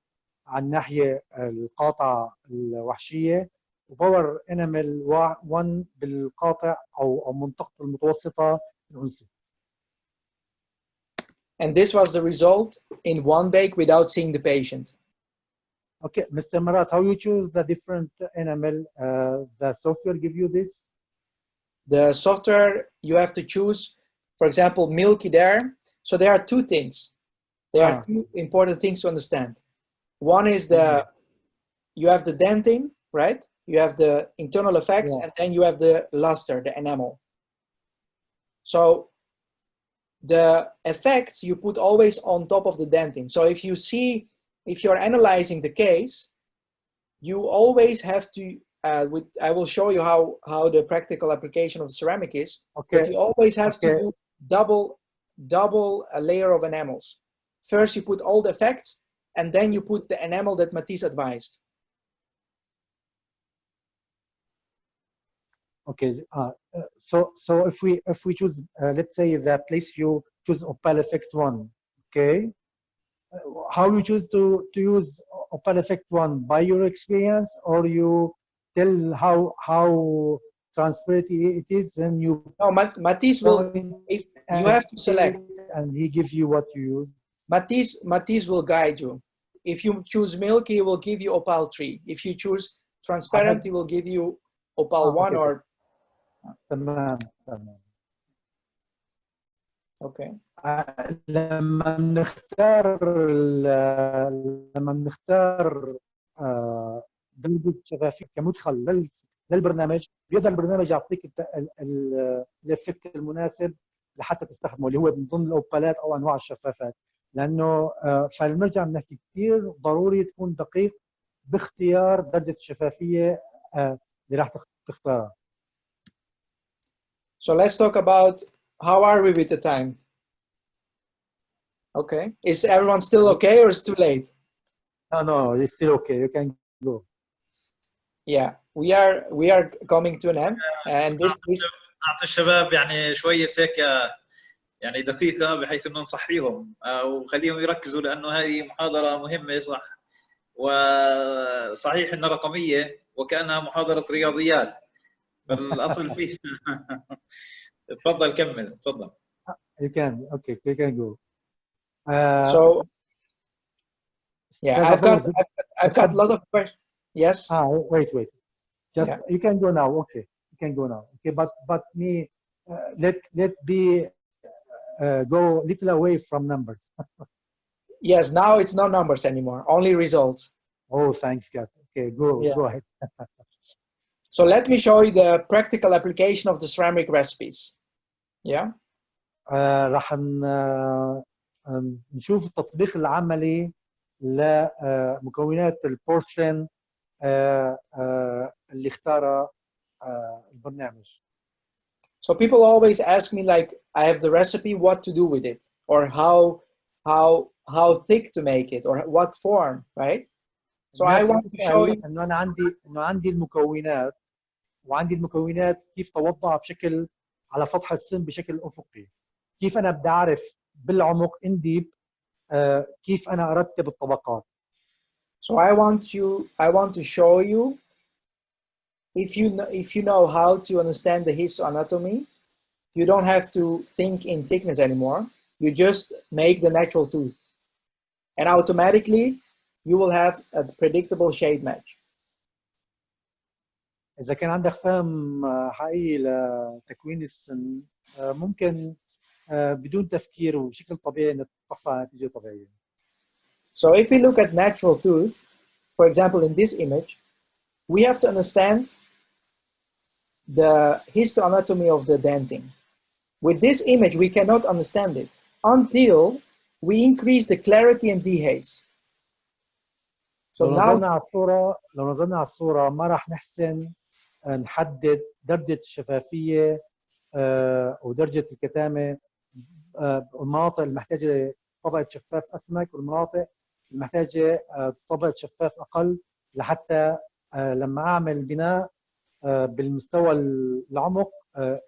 على الناحيه القاطعه الوحشيه، وباور انامل 1 بالقاطع او منطقه المتوسطه الانسيه. And this was the result in one bake without seeing the patient. Okay, Mr. Marat, how you choose the different enamel? The software give you this? The software, you have to choose, for example, milky there. So there are 2 things. There are 2 important things to understand. One is you have the dentin, right? You have the internal effects, and then you have the luster, the enamel. So the effects you put always on top of the dentin. So if you're analyzing the case, you always have to, I will show you how the practical application of ceramic is, but you always have to do double a layer of enamels. First you put all the effects, and then you put the enamel that Matisse advised. Okay, so if we choose, let's say the place you choose Opal Effect 1, okay, how you choose to use Opal Effect 1, by your experience, or you tell how transparent it is, and you Matisse will, if you have to select, and he gives you what you use. Matisse will guide you. If you choose milky, he will give you Opal 3. If you choose transparent, he will give you Opal 1 or. تمام. Okay. لما بنختار درجة شفافية كمدخل للبرنامج، بيقدر البرنامج يعطيك الافكت المناسب لحتى تستخدمه، اللي هو من ضمن الاوبالات او انواع الشفافات. لانه فبنرجع بنحكي كثير ضروري تكون دقيق باختيار درجة الشفافية اللي راح تختارها. So let's talk about how are we with the time? Okay. Is everyone still okay, or is it too late? No, it's still okay. You can go. Yeah, we are coming to an end, and this أعطي الشباب يعني شوية هيك يعني دقيقة بحيث إنه نصحيهم وخليهم يركزوا، لأنه هذه محاضرة مهمة صح، وصحيح إنها رقمية وكأنها محاضرة رياضيات، بالأصل فيه. تفضل كمل، تفضل. You can go. So yeah, I've got a lot of questions. Yes. Wait. Just you can go now. Okay, you can go now. Okay, but me, let me go a little away from numbers. Yes, now it's no numbers anymore, only results. Oh, thanks, God. Okay, go ahead. So let me show you the practical application of the ceramic recipes. Yeah. راح نشوف التطبيق العملي لمكونات البورسلين اللي اختارها البرنامج. So people always ask me, like, I have the recipe, what to do with it, or how thick to make it, or what form, right? So I want to show you انه انا عندي المكونات، وعندي المكونات كيف توضع بشكل على سطح السن بشكل افقي، كيف انا بدي اعرف بالعمق in deep كيف انا ارتب الطبقات. So I want to show you, if you know how to understand the histoanatomy, you don't have to think in thickness anymore. You just make the natural tooth, and automatically you will have a predictable shade match. إذا كان عندك فهم حقيقي لتكوين السن، ممكن بدون تفكير وبشكل طبيعي إنك تحصل على نتيجة طبيعية. So if we look at natural tooth, for example, in this image, we have to understand the histoanatomy of the dentin. With this image, we cannot understand it until we increase the clarity and dehaze. So لو نظرنا على الصورة ما راح نحسن نحدد درجة الشفافية ودرجة الكتامة، المناطق المحتاجة طبقة شفاف أسمك والمناطق المحتاجة طبقة شفاف أقل، لحتى لما أعمل بناء بالمستوى العمق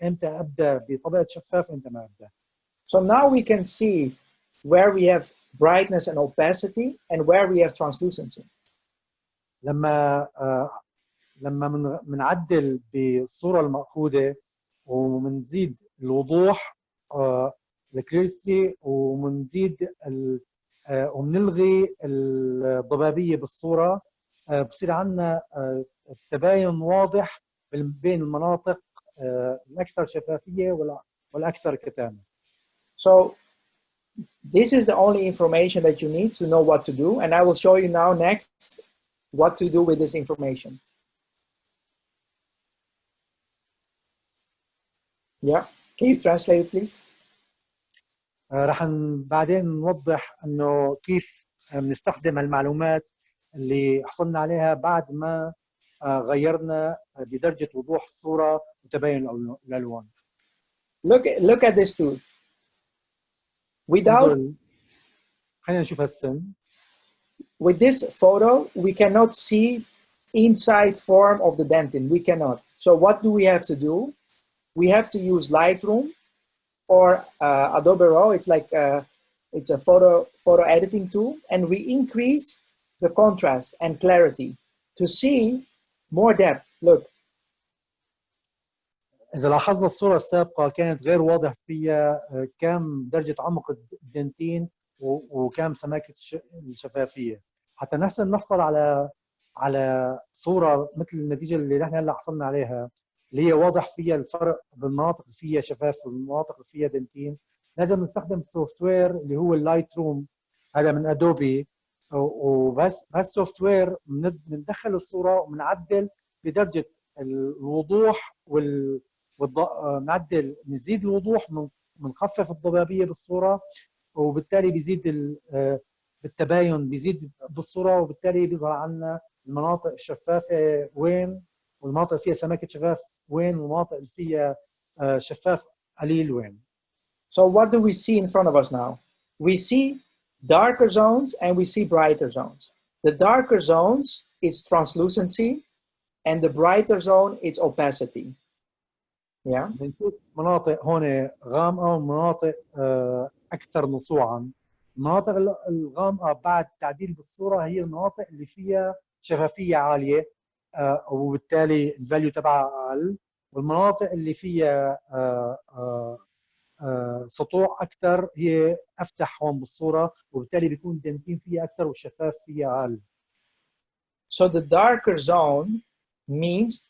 إمتى أبدأ بطبقة شفاف وإمتى ما أبدأ. So now we can see where we have brightness and opacity and where we have translucency. لما بنعدل بالصورة المأخوذة ومنزيد الوضوح الكليرستي ومنزيد ومنلغي الضبابية بالصورة، بصير عندنا التباين واضح بين المناطق الأكثر شفافية والأكثر كتامة. So this is the only information that you need to know what to do, and I will show you now next what to do with this information. Yeah, can you translate it please? رح بعدين نوضح انه كيف بنستخدم المعلومات اللي حصلنا عليها بعد ما غيرنا بدرجة وضوح الصورة وتباين الألوان. Look at this too. Without خلينا نشوف هالسن. With this photo, we cannot see inside form of the dentin. We cannot. So what do we have to do? We have to use Lightroom or Adobe Raw. It's like it's a photo editing tool, and we increase the contrast and clarity to see more depth. Look. إذا لاحظنا الصورة السابقة كانت غير واضح فيها كم درجة عمق الدنتين وكم سماكة الشفافية. حتى نحسن نحصل على صورة مثل النتيجة اللي نحن هلا حصلنا عليها، اللي هي واضح فيها الفرق بالمناطق اللي فيها شفاف والمناطق اللي فيها دنتين. لازم نستخدم سوفت وير اللي هو اللايت روم، هذا من ادوبي، وبس هالسوفت وير بندخل الصورة وبنعدل بدرجة الوضوح نعدل، نزيد الوضوح، بنخفف الضبابية بالصورة، وبالتالي بيزيد بالتباين بيزيد بالصورة، وبالتالي بيظهر عنا المناطق الشفافة وين، والمناطق فيها سماكة شفاف وين، والمناطق اللي فيها شفاف قليل وين. So what do we see in front of us now? We see darker zones and we see brighter zones. The darker zones is translucency and the brighter zone is opacity. Yeah. بنشوف مناطق هون غامقة ومناطق أكثر نصوعاً. المناطق الغامقة بعد تعديل بالصورة هي المناطق اللي فيها شفافية عالية وبالتالي الفاليو تبعها أقل، والمناطق اللي فيها سطوع أكثر هي أفتح هون بالصورة، وبالتالي بيكون الدنتين فيها أكثر والشفاف فيها أقل. So the darker zone means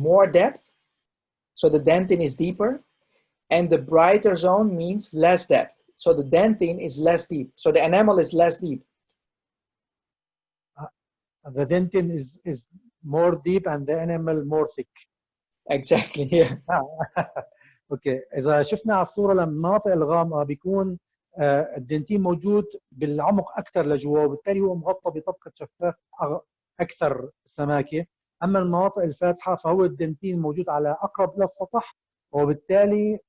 more depth, so the dentin is deeper, and the brighter zone means less depth, so the dentin is less deep, so the enamel is less deep. The dentin is more deep and the enamel more thick. Exactly, yeah. اوكي، اذا شفنا على الصوره لما المناطق الغامقه بيكون الدنتين موجود بالعمق اكثر لجوا، وبالتالي هو مغطى بطبقه شفاف اكثر سماكه. اما المناطق الفاتحه فهو الدنتين موجود على اقرب الى السطح، وبالتالي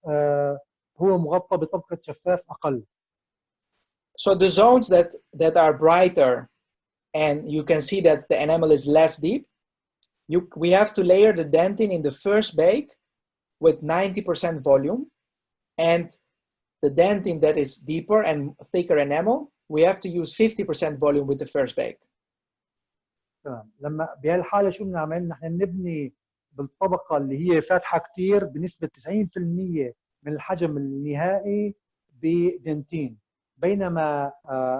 هو مغطى بطبقه شفاف اقل. So the zones that are brighter and you can see that the enamel is less deep, we have to layer the dentin in the first bake with 90% volume, and the dentin that is deeper and thicker enamel, we have to use 50% volume with the first bake. تمام. لما بهالحاله شو بنعمل؟ نحن بنبني بالطبقه اللي هي فاتحه كثير بنسبه 90% من الحجم النهائي بدنتين، بينما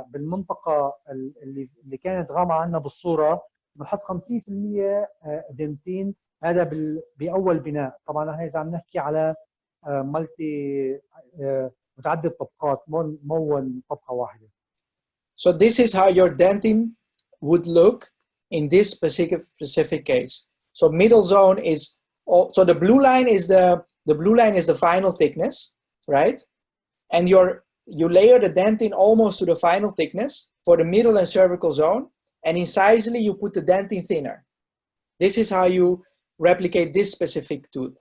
بالمنطقه اللي كانت غامقه عندنا بالصوره بنحط 50% دنتين. هذا باول بناء. طبعا نحن اذا عم نحكي على مالتي متعدد طبقات، مو طبقه واحده. So this is how your dentin would look in this specific case. So middle zone is so the blue line is the final thickness, right? And you layer the dentin almost to the final thickness for the middle and cervical zone, and incisally you put the dentin thinner. This is how you replicate this specific tooth.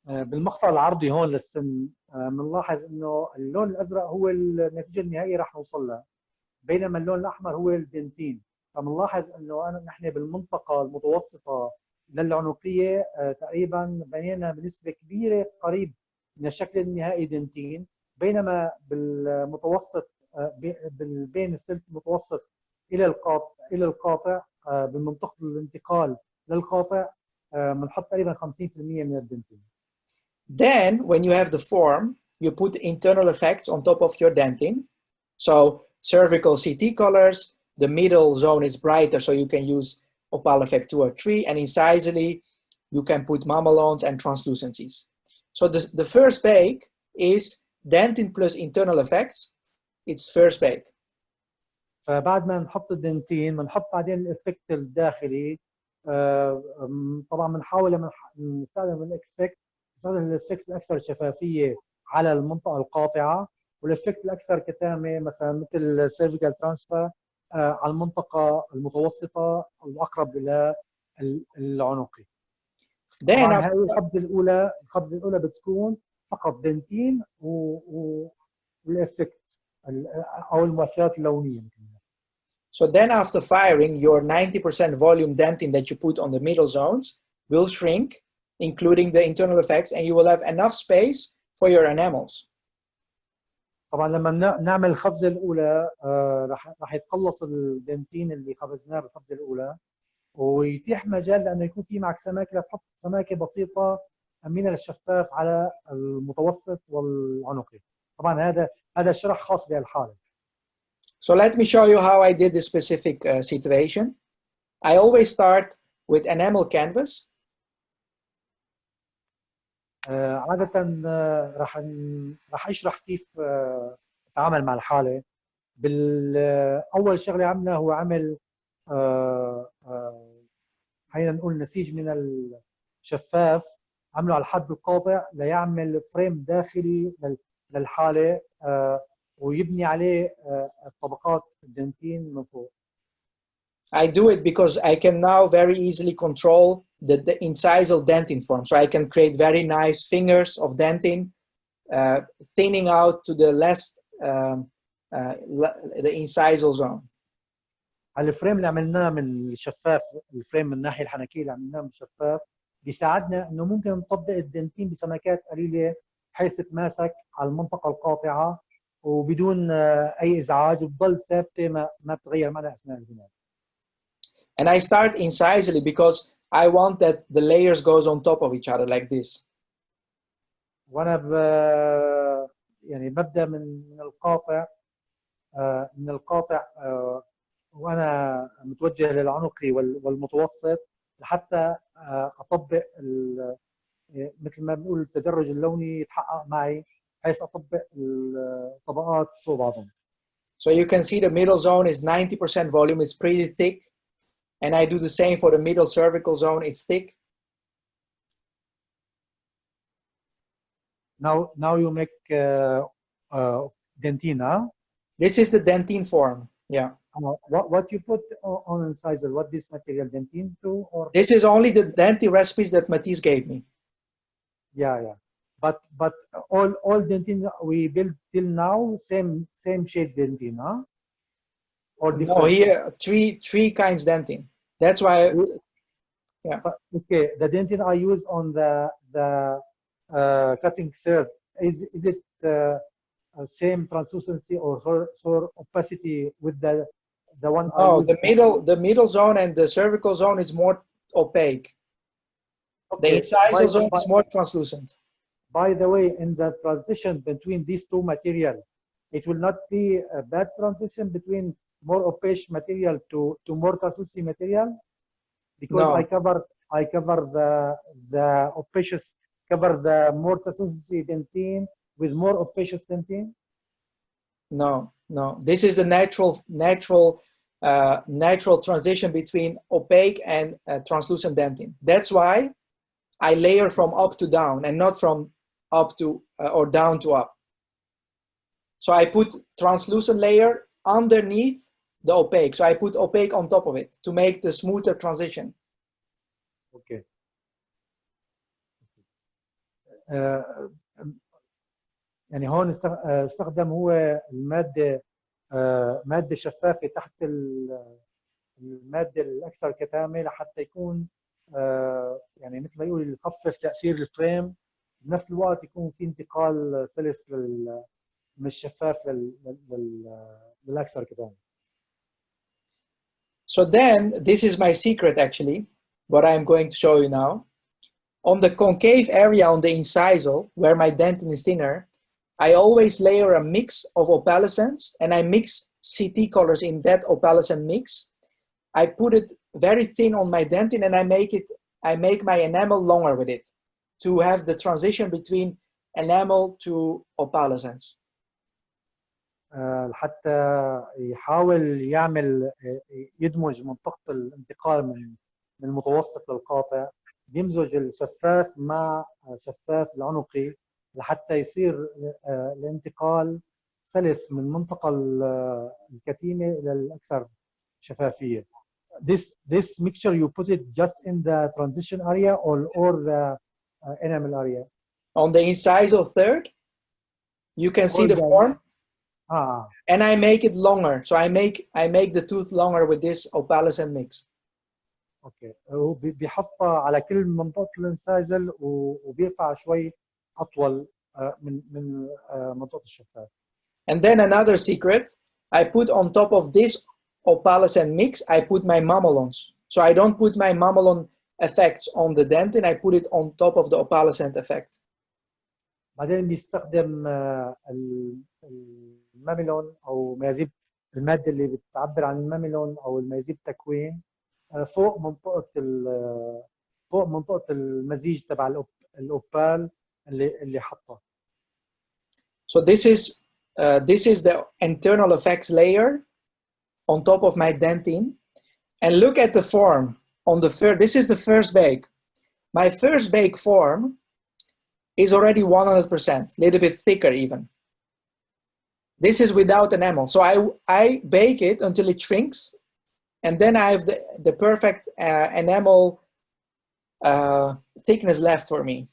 بالمقطع العرضي هون للسن بنلاحظ انه اللون الازرق هو النتيجه النهائيه راح نوصل لها، بينما اللون الاحمر هو الدنتين. فبنلاحظ انه نحن بالمنطقه المتوسطه للعنقيه تقريبا بنينا بنسبه كبيره قريب من الشكل النهائي دنتين، بينما بالمتوسط بين السلك المتوسط الى القاطع بمنطقه الانتقال للقاطع بنحط تقريبا 50% من الدنتين. Then when you have the form, you put internal effects on top of your dentin. So cervical CT colors, the middle zone is brighter, so you can use opal effect 2 or 3, and incisally you can put mamelons and translucencies. So the first bake is dentin plus internal effects. It's first bake. فبعد ما نحط الدنتين بنحط بعدين الافكت الداخلي. طبعا بنحاول لما نستخدم الافكت نستخدم الافكت الاكثر شفافيه على المنطقه القاطعه، والافكت الاكثر كتامه مثلا مثل السيرفيكال ترانسفير على المنطقه المتوسطه الاقرب الى العنقي. طبعا هاي الخبزه الاولى بتكون فقط دنتين والافكت او المؤثرات اللونيه. So then after firing, your 90% volume dentin that you put on the middle zones will shrink, including the internal effects, and you will have enough space for your enamels. طبعا لما نعمل الخبزه الاولى راح يتقلص الدنتين اللي خبزناه بالخبزه الاولى، ويتيح مجال لانه يكون في معك سماكه لتحط سماكه بسيطه من الشفاف على المتوسط والعنقي. طبعا هذا شرح خاص بهالحاله. So let me show you how I did this specific situation. I always start with enamel canvas. عادة راح اشرح كيف اتعامل مع الحالة. أول شغلة عملنا هو عمل خلينا نقول نسيج من الشفاف عمله على الحد القاطع ليعمل فريم داخلي للحالة ويبني عليه طبقات الدنتين من فوق. I do it because I can now very easily control the incisal dentin form. So I can create very nice fingers of dentin, thinning out to the the incisal zone. الفريم اللي عملناه من الشفاف، الفريم من الناحية الحنكية اللي عملناه من الشفاف بيساعدنا إنه ممكن نطبق الدنتين بسمكات قليلة بحيث تماسك على المنطقة القاطعة وبدون أي إزعاج وبضل ثابتة ما بتغير معنا أثناء البناء. And I start incisally because I want that the layers goes on top of each other like this. وأنا يعني ببدأ من القاطع وأنا متوجه للعنقي والمتوسط لحتى أطبق مثل ما بنقول التدرج اللوني يتحقق معي بحيث أطبق الطبقات فوق بعضهم. So you can see the middle zone is 90% volume. It's pretty thick. And I do the same for the middle cervical zone. It's thick. Now you make dentine, huh? This is the dentine form. Yeah. What you put on incisal? What this material dentine to? Or this is only the dentine recipes that Matisse gave me. Yeah. But all dentine we build till now same shade dentine, huh? Or no, here three kinds dentin. That's why. Yeah. Okay, the dentin I use on the cutting third is it same translucency or opacity with the one? No, the middle zone and the cervical zone is more opaque. Okay. The incisal zone is more translucent. By the way, in the transition between these two materials, it will not be a bad transition between more opaque material to more translucent material, because no. I cover the opaque, cover the more translucency dentine with more opaque dentine. No. This is a natural transition between opaque and translucent dentine. That's why I layer from up to down and not from up to or down to up. So I put translucent layer underneath the opaque. So I put opaque on top of it to make the smoother transition. Okay. يعني هون استخدم هو مادة شفافة تحت المادة الأكثر كتامة لحتى يكون يعني مثل ما يقول يخفف تأثير الفريم بنفس الوقت يكون في انتقال سلس من الشفاف للأكثر كتامة. So then, this is my secret actually, what I'm going to show you now. On the concave area on the incisal, where my dentin is thinner, I always layer a mix of opalescents and I mix CT colors in that opalescent mix. I put it very thin on my dentin and I make my enamel longer with it to have the transition between enamel to opalescence? حتى يحاول يعمل يدمج منطقة الانتقال من المتوسط للقاطع، يمزج الشفاف مع شفاف العنقي لحتى يصير الانتقال سلس من المنطقة الكتيمة إلى الأكثر شفافية. This mixture you put it just in the transition area or the enamel area? On the incisal third, you can see the form. And I make it longer, so I make the tooth longer with this opalescent mix. اوكي، بيحطها على كل منطقة الانسايزل وبيرفع شوي أطول من منطقة الشفاف. And then another secret, I put on top of this opalescent mix, I put my mamelons. So I don't put my mamelon effects on the dentin, I put it on top of the opalescent effect. بعدين بيستخدم الماميلون أو ميازيب، المادة اللي بتعبر عن الماميلون أو الميازيب تكوين فوق منطقة المزيج تبع الأوبال اللي حطها. So this is the internal effects layer on top of my dentine, and look at the form on the first. This is the first bake. My first bake form is already 100%, a little bit thicker even. This is without enamel. So I bake it until it shrinks, and then I have the perfect enamel thickness left for me.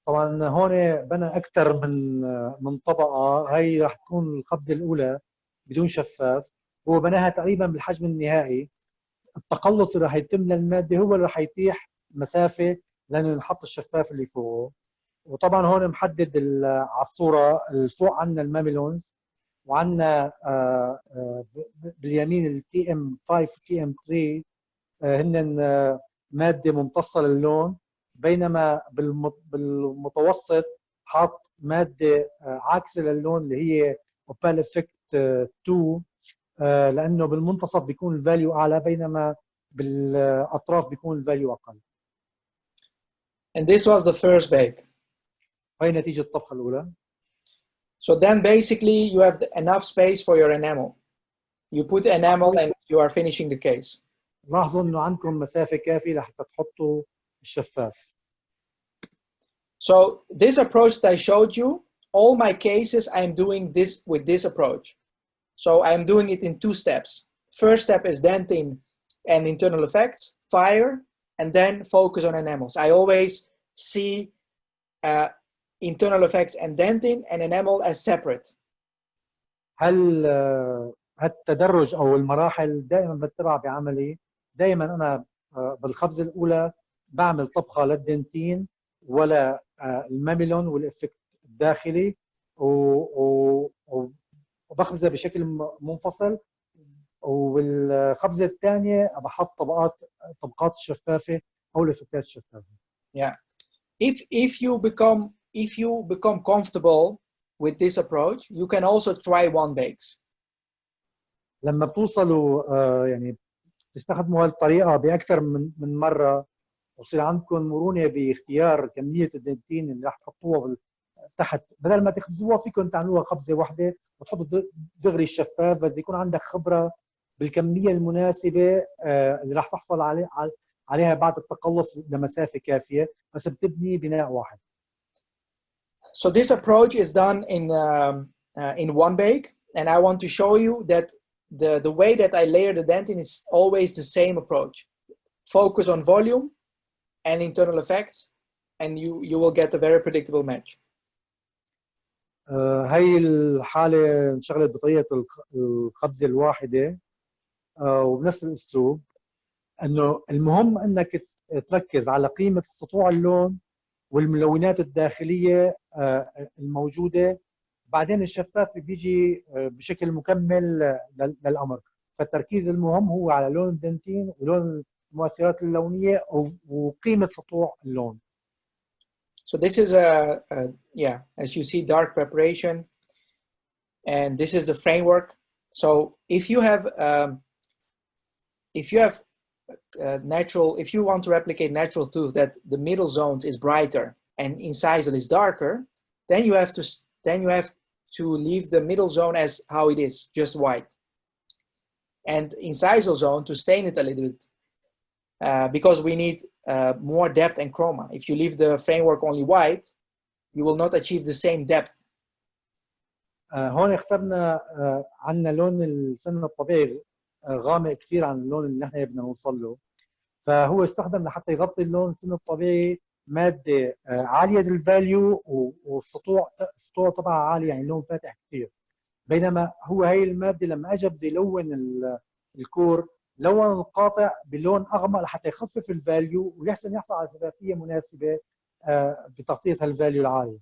طبعا هون بنى أكثر من طبقة. هي راح تكون الخبزة الأولى بدون شفاف، هو بناها تقريبا بالحجم النهائي. التقلص اللي راح يتم للمادة هو اللي راح يتيح مسافة لأنه نحط الشفاف اللي فوقه. وطبعا هون محدد على الصورة الفوق عنا الماميلونز، وعنا باليمين التي ام 5 وتي ام 3 هن مادة ممتصة للون، بينما بالمتوسط حاط مادة عاكسة للون اللي هي اوبال افكت 2 لأنه بالمنتصف بيكون الفاليو أعلى بينما بالأطراف بيكون الفاليو أقل. And this was the first bake. هاي نتيجة الطبخة الأولى. So then basically you have enough space for your enamel. You put enamel and you are finishing the case. لاحظوا إنه عندكم مسافة كافية لحتى تحطوا الشفاف. So this approach that I showed you, all my cases I'm doing this with this approach. So I'm doing it in 2 steps. First step is denting and internal effects, fire, and then focus on enamels. I always see internal effects and denting and enamel as separate. هل التدرج أو المراحل دائما بتبع بعملي؟ دائما أنا بالخبزة الأولى بعمل طبخة للدنتين ولا الماميلون والإفكت الداخلي وبخبزها بشكل منفصل، والخبزة الثانية بحط طبقات الشفافة أو الإفكتات الشفافة. Yeah. If you become comfortable with this approach, you can also try one bakes. لما بتوصلوا يعني تستخدموا هالطريقة بأكثر من مرة ويصير عندكم مرونة باختيار كمية الدنتين اللي راح تحطوها تحت، بدل ما تخبزوها فيكم تعملوها خبزة واحدة وتحطوا دغري الشفاف، بس يكون عندك خبرة بالكمية المناسبة اللي راح تحصل عليها بعد التقلص لمسافة كافية، بس بتبني بناء واحد. So this approach is done in one bake, and I want to show you that the way that I layer the dentin is always the same approach. Focus on volume and internal effects, and you will get a very predictable match. هاي الحالة انشغلت بطريقة الخبزة الواحدة وبنفس الأسلوب، أنه المهم أنك تركز على قيمة سطوع اللون والملونات الداخلية الموجودة، بعدين الشفاف بيجي بشكل مكمل للأمر. فالتركيز المهم هو على لون الدنتين ولون المؤثرات اللونية وقيمة سطوع اللون. So this is yeah, as you see, dark preparation, and this is the framework. So if you have natural, if you want to replicate natural tooth that the middle zones is brighter, and incisal is darker, then you have to leave the middle zone as how it is, just white. And incisal zone to stain it a little bit because we need more depth and chroma. If you leave the framework only white, you will not achieve the same depth. هون اخترنا عندنا لون السن الطبيعي غامق كثير عن اللون اللي نحن بدنا نوصل له، فهو استخدم لحتى يغطي اللون السن الطبيعي ماده عاليه الفاليو والسطوع تبعها عالي، يعني لون فاتح كثير. بينما هو هي الماده لما اجى بده يلون الكور لون القاطع بلون اغمق لحتى يخفف الفاليو ويحسن يحصل على شفافيه مناسبه بتغطيه هالفاليو العالي.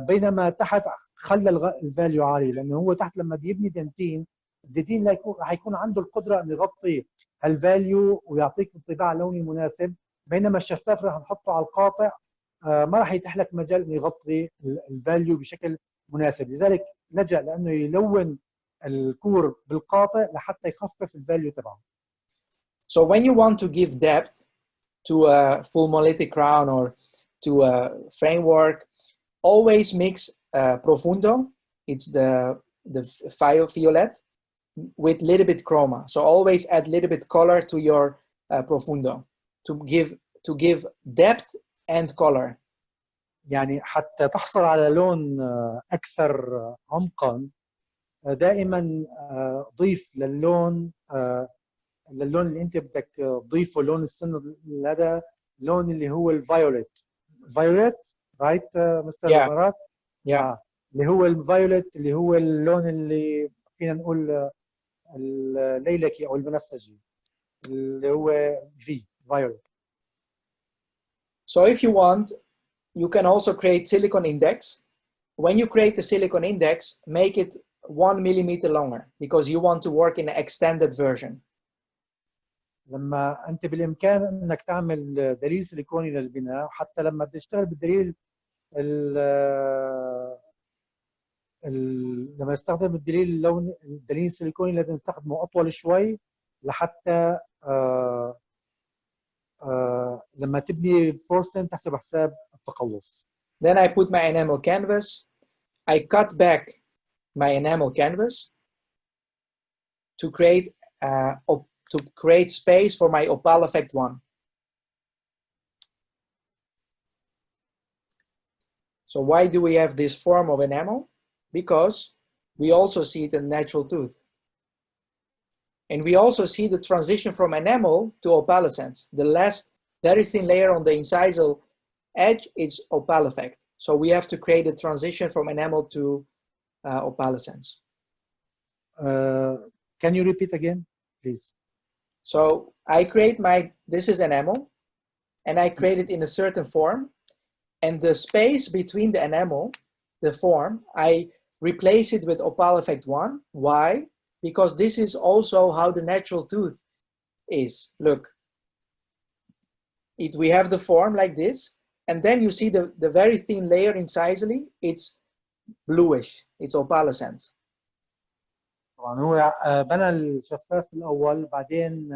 بينما تحت خلى الفاليو عالي لانه هو تحت لما بيبني دنتين الدنتين رح يكون عنده القدره انه يغطي هالفاليو ويعطيك انطباع لوني مناسب، بينما الشفاف رح نحطه على القاطع ما رح يتيح لك مجال انه يغطي الفاليو بشكل مناسب، لذلك لجأ لانه يلون الكور بالقاطع لحتى يخفف الفاليو تبعه. So when you want to give depth to a full monolithic crown or to a framework, always mix profundo, it's the violet, with little bit chroma. So always add little bit color to your profundo to give depth and color. يعني حتى تحصل على لون اكثر عمقا دائما ضيف للون اللي انت بدك تضيفه لون السن، هذا اللون اللي هو الفايوليت. فايوليت رايت مستر مراد؟ اللي هو الفايوليت اللي هو اللون اللي فينا نقول الليلكي او البنفسجي اللي هو في violet. So if you want, you can also create silicon index. When you create the silicon index, make it 1 millimeter longer because you want to work in an extended version. لما انت بالامكان انك تعمل دليل سيليكوني للبناء، حتى لما تشتغل بالدليل لما استخدم الدليل الدليل السيليكوني لازم نستخدمه اطول شوي لحتى لما تبني بورسلين تحسب حساب التقلص. Then I put my enamel canvas. I cut back my enamel canvas to create space for my opal effect 1. So why do we have this form of enamel? Because we also see it in natural tooth. And we also see the transition from enamel to opalescence. The last very thin layer on the incisal edge is opal effect. So we have to create a transition from enamel to opalescence. Can you repeat again, please? So I create this is enamel, and I create it in a certain form. And the space between the enamel, the form, I replace it with opal effect 1. Why? Because this is also how the natural tooth is. Look, we have the form like this, and then you see the very thin layer incisally, it's bluish, it's opalescent. طبعا هو بنى الشفاف الاول، بعدين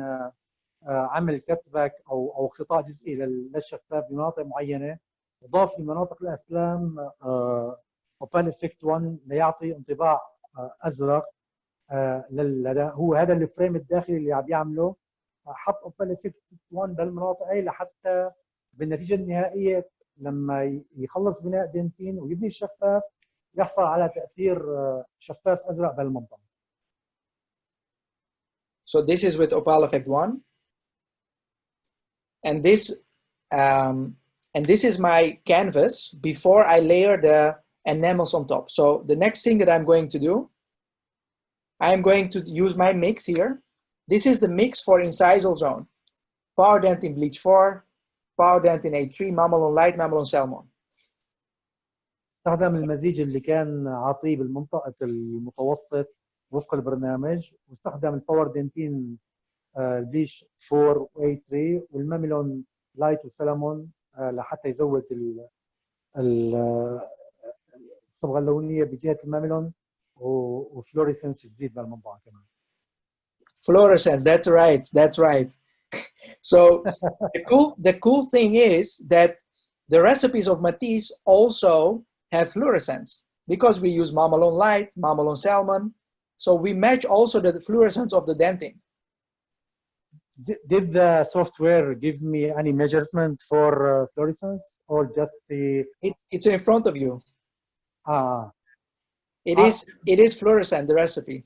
عمل كتبك او خطاء جزئي للشفاف بمناطق معينه، وضاف لمناطق الاسلام اوبال افكت 1 ليعطي انطباع ازرق هو هذا الفريم الداخلي اللي عم يعمله، حط اوبال افكت 1 بالمناطق هي لحتى بالنتيجه النهائيه لما يخلص بناء دنتين ويبني الشفاف يحصل على تاثير شفاف ازرق بالمنطقه. So this is with opal effect 1, and this is my canvas before I layer the enamels on top. So the next thing that I'm going to do, I'm going to use my mix here. This is the mix for incisal zone. Power dent in bleach 4, power dent in A3, mamelon light, mamelon salmon. استخدم المزيج اللي كان عاطيه بالمنطقه المتوسط وفق البرنامج، واستخدم الباور دنتين البليش 4 و A3 والماميلون لايت والسلمون لحتى يزود الصبغه اللونيه بجهه الماميلون وفلوريسنس تزيد بالمنطقه كمان. Fluorescence, that's right. So the cool thing is that the recipes of Matisse also have fluorescence because we use Mamalone Light, Mamalone Salmon. So we match also the fluorescence of the dentin. Did the software give me any measurement for fluorescence or just the? It's in front of you. It is fluorescent, the recipe.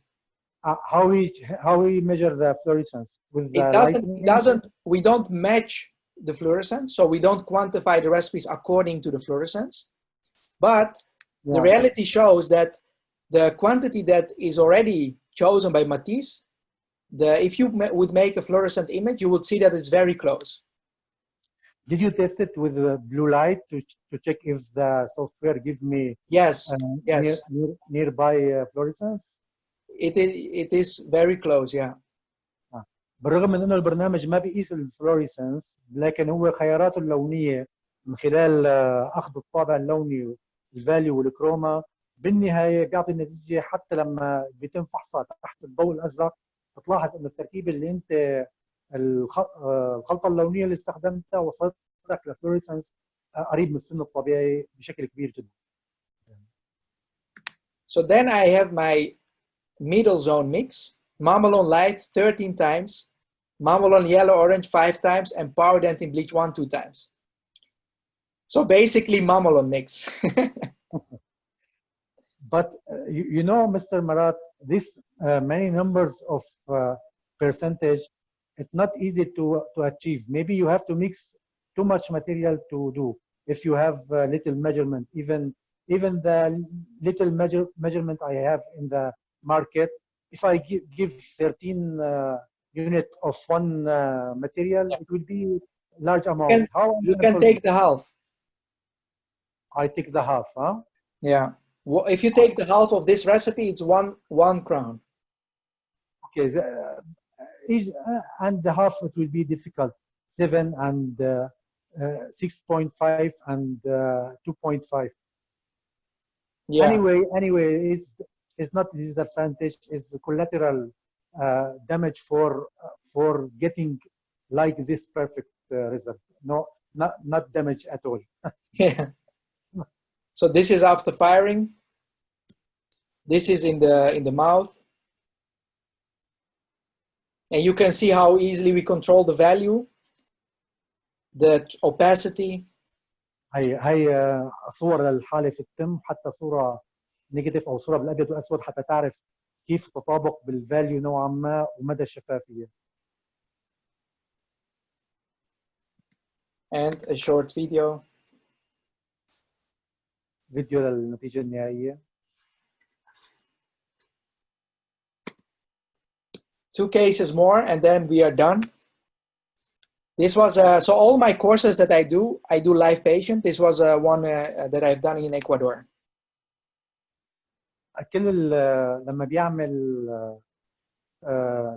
How we measure the fluorescence with the lighting? We don't match the fluorescence, so we don't quantify the recipes according to the fluorescence. But the reality shows that the quantity that is already chosen by Matisse, if you would make a fluorescent image, you would see that it's very close. Did you test it with the blue light to check if the software gives me yes nearby fluorescence? It is very close, yeah. بالرغم من انه البرنامج ما بيقيس الفلوريسنس، لكن هو خياراته اللونيه من خلال اخذ الطابع اللوني والفاليو والكروما بالنهايه بيعطي النتيجه. حتى لما بيتم فحصها تحت الضوء الازرق بتلاحظ انه التركيبه اللي انت الخلطه اللونيه اللي استخدمتها وصلت لك لفلوريسنس قريب من السن الطبيعي بشكل كبير جدا. So then I have my middle zone mix, Mamalone Light 13 times, Mamalone Yellow Orange 5 times, and Power Dentin Bleach 1-2 times. So basically Mamalone mix. But you know, Mr. Marat, this many numbers of percentage, it's not easy to achieve. Maybe you have to mix too much material to do. If you have little measurement, even the little measurement I have in the market, if I give 13 unit of one material, it will be large amount. You can take the half. I take the half, huh? Yeah. Well, if you take the half of this recipe, it's one crown. Okay, and the half it will be difficult. 7 and 6.5 and 2.5. Yeah. Anyway, it's not disadvantage. It's collateral damage for getting like this perfect result. No, not damage at all. Yeah. So this is after firing. This is in the mouth. And you can see how easily we control the value, the opacity. هي صور للحالة في التم، حتى صورة نيجاتيف أو صورة بالأبيض والأسود حتى تعرف كيف تطابق بالفاليو نوعا ما ومدى الشفافية. And a short video. فيديو للنتيجة النهائية. 2 cases more and then we are done. This was so all my courses that I do live patient. This was one that I've done in Ecuador. كل لما بيعمل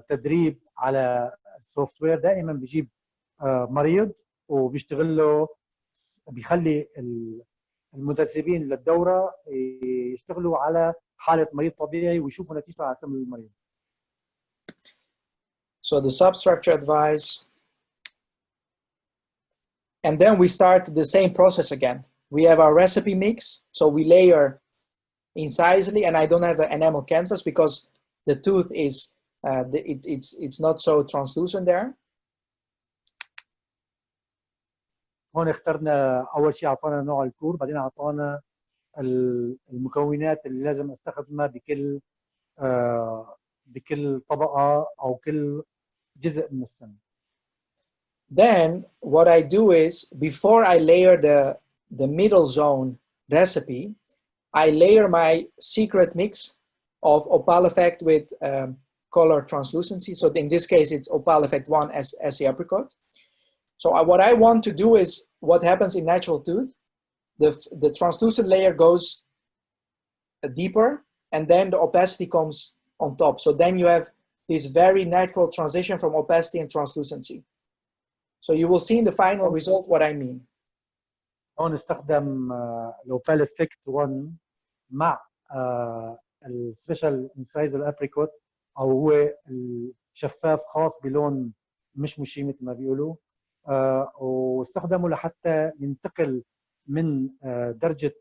تدريب على السوفت وير دائما بيجيب مريض وبيشتغل له، بيخلي المدربين للدورة يشتغلوا على حالة مريض طبيعي ويشوفوا نتيجته على تم المريض. So the substructure advice. And then we start the same process again. We have our recipe mix. So we layer incisively, and I don't have an enamel canvas because the tooth is, it's not so translucent there. هون اخترنا أول شيء أعطانا نوع الكور، بعدين أعطانا المكونات اللي لازم أستخدمها بكل طبقة أو كل جزء من السن. Then what I do is, before I layer the middle zone recipe, I layer my secret mix of opal effect with color translucency. So in this case, it's opal effect 1 as the apricot. So what I want to do is what happens in natural tooth. The translucent layer goes deeper, and then the opacity comes on top. So then you have this very natural transition from opacity and translucency. So you will see in the final result what I mean. هون استخدم الأوبال إفكت 1 مع السبيشال انسايزر ابريكوت، أو هو الشفاف خاص بلون مش مشي مثل ما بيقولوا، واستخدمه لحتى ينتقل من درجة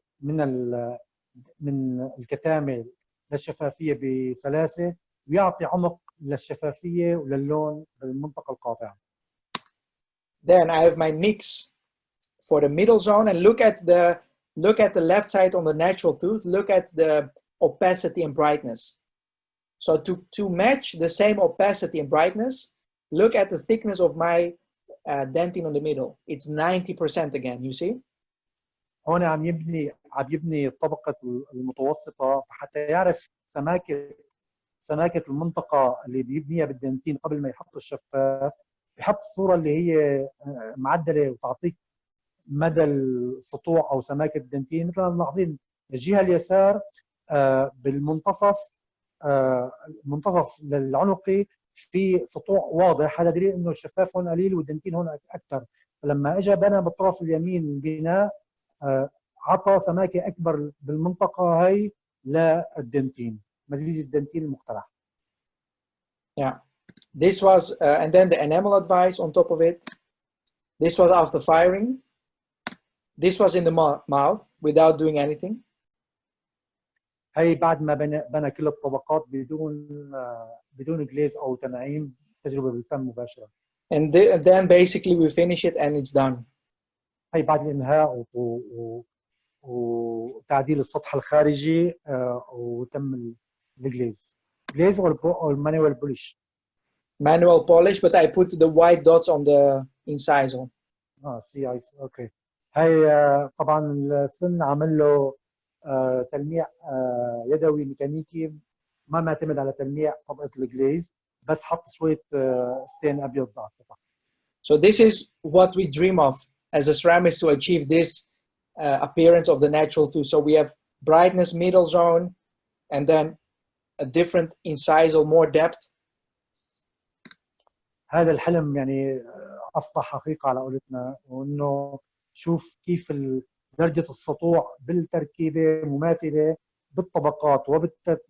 من الكتامة للشفافية بسلاسة، ويعطي عمق للشفافية وللون بالمنطقة القاطعة. Then I have my mix for the middle zone, and look at the left side on the natural tooth. Look at the opacity and brightness. So to match the same opacity and brightness, look at the thickness of my dentin on the middle. It's 90% again, you see? هون عم يبني الطبقة المتوسطة حتى يعرف سماكة المنطقة اللي بيبنيها بالدنتين قبل ما يحط الشفاف، بيحط الصورة اللي هي معدلة وتعطيك مدى السطوع أو سماكة الدنتين. مثل ما ملاحظين الجهة اليسار بالمنتصف، المنتصف للعنقي في سطوع واضح، هذا دليل انه الشفاف هون قليل والدنتين هون اكثر. فلما اجى بنى بالطرف اليمين البناء عطى سماكه اكبر بالمنطقه هي للدنتين، مزيج الدنتين المقترح. Yeah, this was and then the enamel advice on top of it. This was after firing. This was in the mouth without doing anything. هي بعد ما بنى كل الطبقات بدون جليز او تنعيم، تجربه بالفم مباشره. And then basically we finish it and it's done. هي بعد الانهاء وتعديل السطح الخارجي وتم الجليز. جليز او المانوال بوليش. Manual polish, but I put the white dots on the incisal. سي اي اوكي. هي طبعا السن عمل له تلميع يدوي ميكانيكي، ما معتمد على تلميع طبقة الجليز، بس حط شوية ستين أبيض على السطح. So this is what we dream of as a ceramist to achieve this appearance of the natural tooth. So we have brightness, middle zone, and then a different incisal, more depth. هذا الحلم يعني أصبح حقيقة على قولتنا، وإنه شوف كيف درجة السطوع بالتركيبة مماثلة بالطبقات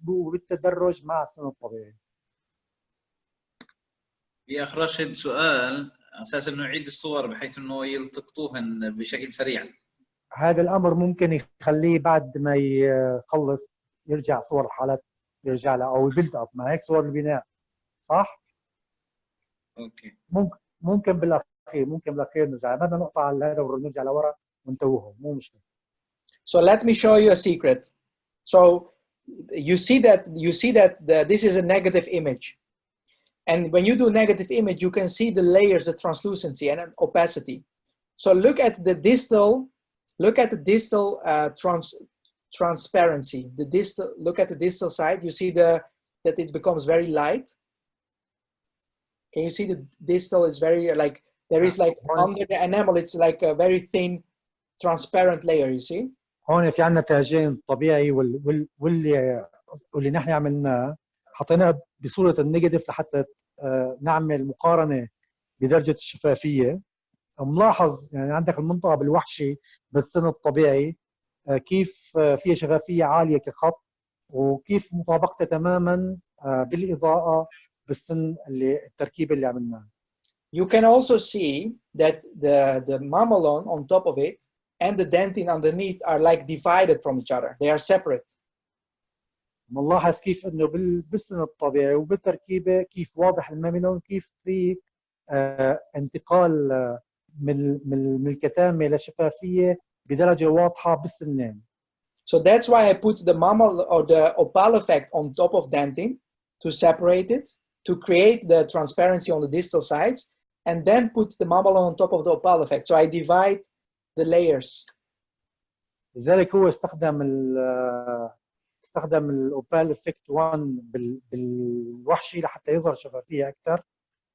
وبالتدرج مع السن الطبيعي. يا أخ راشد، سؤال أساس إنه يعيد الصور بحيث إنه يلتقطوهن بشكل سريع. هذا الأمر ممكن يخليه بعد ما يخلص يرجع صور الحالات يرجع لها أو يبيلد أب، ما هيك صور البناء صح؟ أوكي. ممكن بالأخير نرجع، بدنا نقطع على هذا ونرجع لورا ونتوهه، مو مشكلة. So let me show you a secret. So you see that this is a negative image. And when you do negative image, you can see the layers, the translucency and opacity. So look at the distal transparency. Look at the distal side. You see that it becomes very light. Can you see the distal is very like there is like under the enamel, it's like a very thin, transparent layer. You see? هون في عندنا تاجين طبيعي واللي نحن عملناه حطيناه بصورة النيجاتيف لحتى نعمل مقارنة بدرجة الشفافية. ملاحظ يعني عندك المنطقة بالوحشي بالسن الطبيعي كيف فيها شفافية عالية كخط، وكيف مطابقتها تماما بالإضاءة بالسن التركيبة اللي عملناها. You can also see that the mamelon on top of it and the dentin underneath are like divided from each other. They are separate. ملاحظ كيف انه بالسن الطبيعي وبالتركيبه كيف واضح الماميلون، كيف في انتقال من الكتامه للشفافيه بدرجه واضحه بالسنين. So that's why I put the mammal or the opal effect on top of dentin to separate it, to create the transparency on the distal sides, and then put the mamelon on top of the opal effect. So I divide the layers. لذلك هو استخدم الاوبال افكت 1 بالوحشي لحتى يظهر شفافيه اكثر،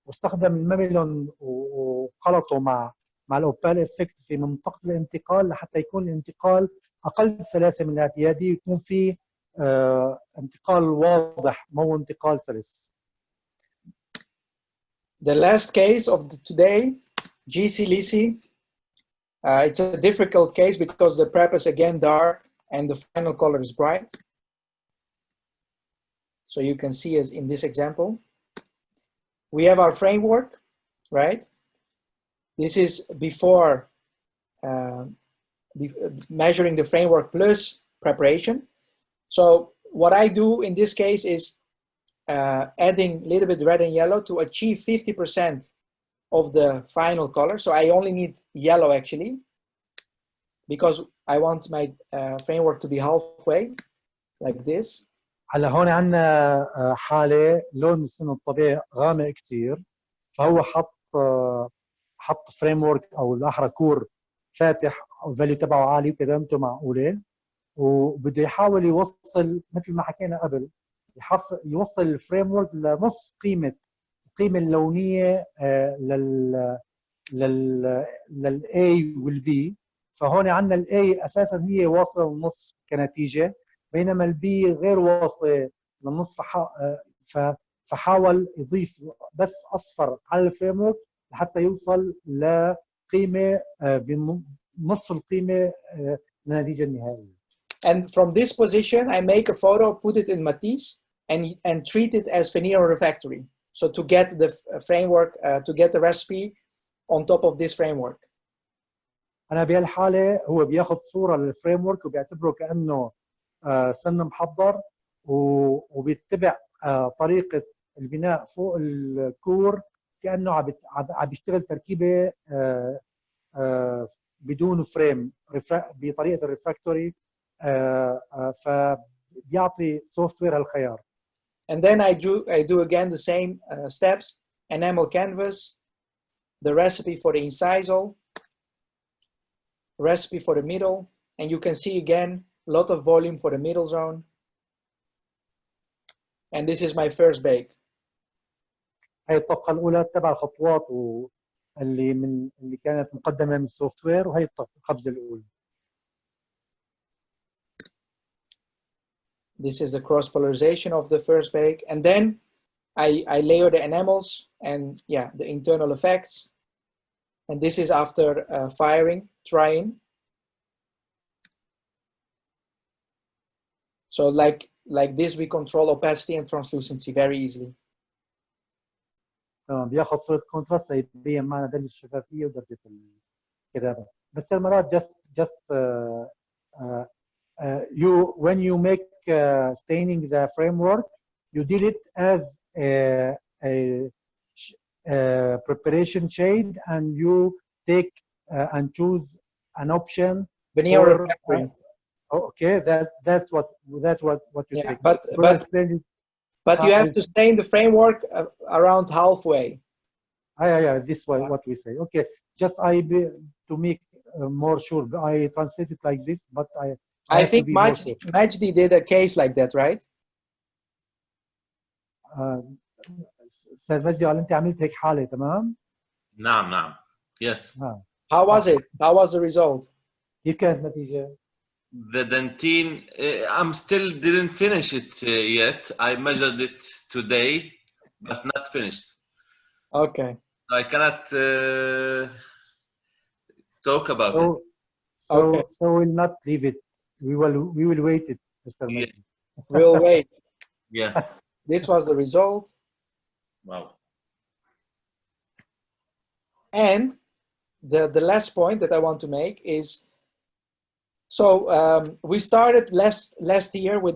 واستخدم الماميلون وخلطه مع الاوبال افكت في منطقه الانتقال لحتى يكون الانتقال اقل سلاسه من الاعتيادي، يكون في انتقال واضح مو انتقال سلس. The last case of today, GC Lisi. It's a difficult case because the prep is again dark and the final color is bright. So you can see as in this example, we have our framework, right? This is before measuring the framework plus preparation. So what I do in this case is adding a little bit red and yellow to achieve 50% of the final color. So I only need yellow actually, because I want my framework to be halfway, like this. هلا هون عندنا حالة لون السن الطبيعي غامق كتير، فهو حط فريم ورك او الاحرى كور فاتح والفاليو تبعه عالي وكدمته معقولة، وبده يحاول يوصل مثل ما حكينا قبل، يوصل الفريم ورك لنص القيمة اللونية للA والB. فهون عندنا الA اساسا هي واصله للنص كنتيجه، بينما الB غير واصله للنص، فحاول يضيف بس اصفر على الفريم ورك لحتى يوصل لقيمه بنصف القيمه للنتيجه النهائيه. And from this position I make a photo, put it in Matisse and treat it as veneer refractory. So to get the framework, to get the recipe on top of this framework. أنا بهالحالة هو بياخذ صورة للفريم ورك وبيعتبره كأنه سن محضر، وبيتبع طريقة البناء فوق الكور كأنه عم بيشتغل تركيبة بدون فريم بطريقة الريفراكتوري، فبيعطي سوفت وير هالخيار. And then I do again the same steps: enamel canvas, the recipe for the incisal, recipe for the middle, and you can see again a lot of volume for the middle zone. And this is my first bake. هاي الطبقة الأولى تبع الخطوات اللي كانت مقدمة من السوفت وير، وهي الخبزة الأولى. This is the cross polarization of the first bake, and then I layer the enamels and the internal effects. And this is after firing, drying. So like this, we control opacity and translucency very easily. بياخذ صورة كونتراست يبين معنا درجة الشفافية ودرجة الكتابة. بس المرات just you when you make staining the framework, you deal it as a preparation shade, and you take and choose an option Veneer for, refractory. Okay, that's what you take. But you have to stain the framework around halfway. Yeah, this is what we say. Okay, just to make more sure, I translate it like this, but I think Majdi did a case like that, right? أستاذ مجدي قال أنت عملت هيك حالة، تمام؟ نعم. Yes. How was it? How was the result? كيف كانت النتيجة؟ The dentine, I'm still didn't finish it yet. I measured it today, but not finished. Okay. I cannot talk about it. So we'll not leave it. We will wait it, Mr. Majdi. We'll wait. Yeah. This was the result. Wow. And the last point that I want to make is, so we started last year with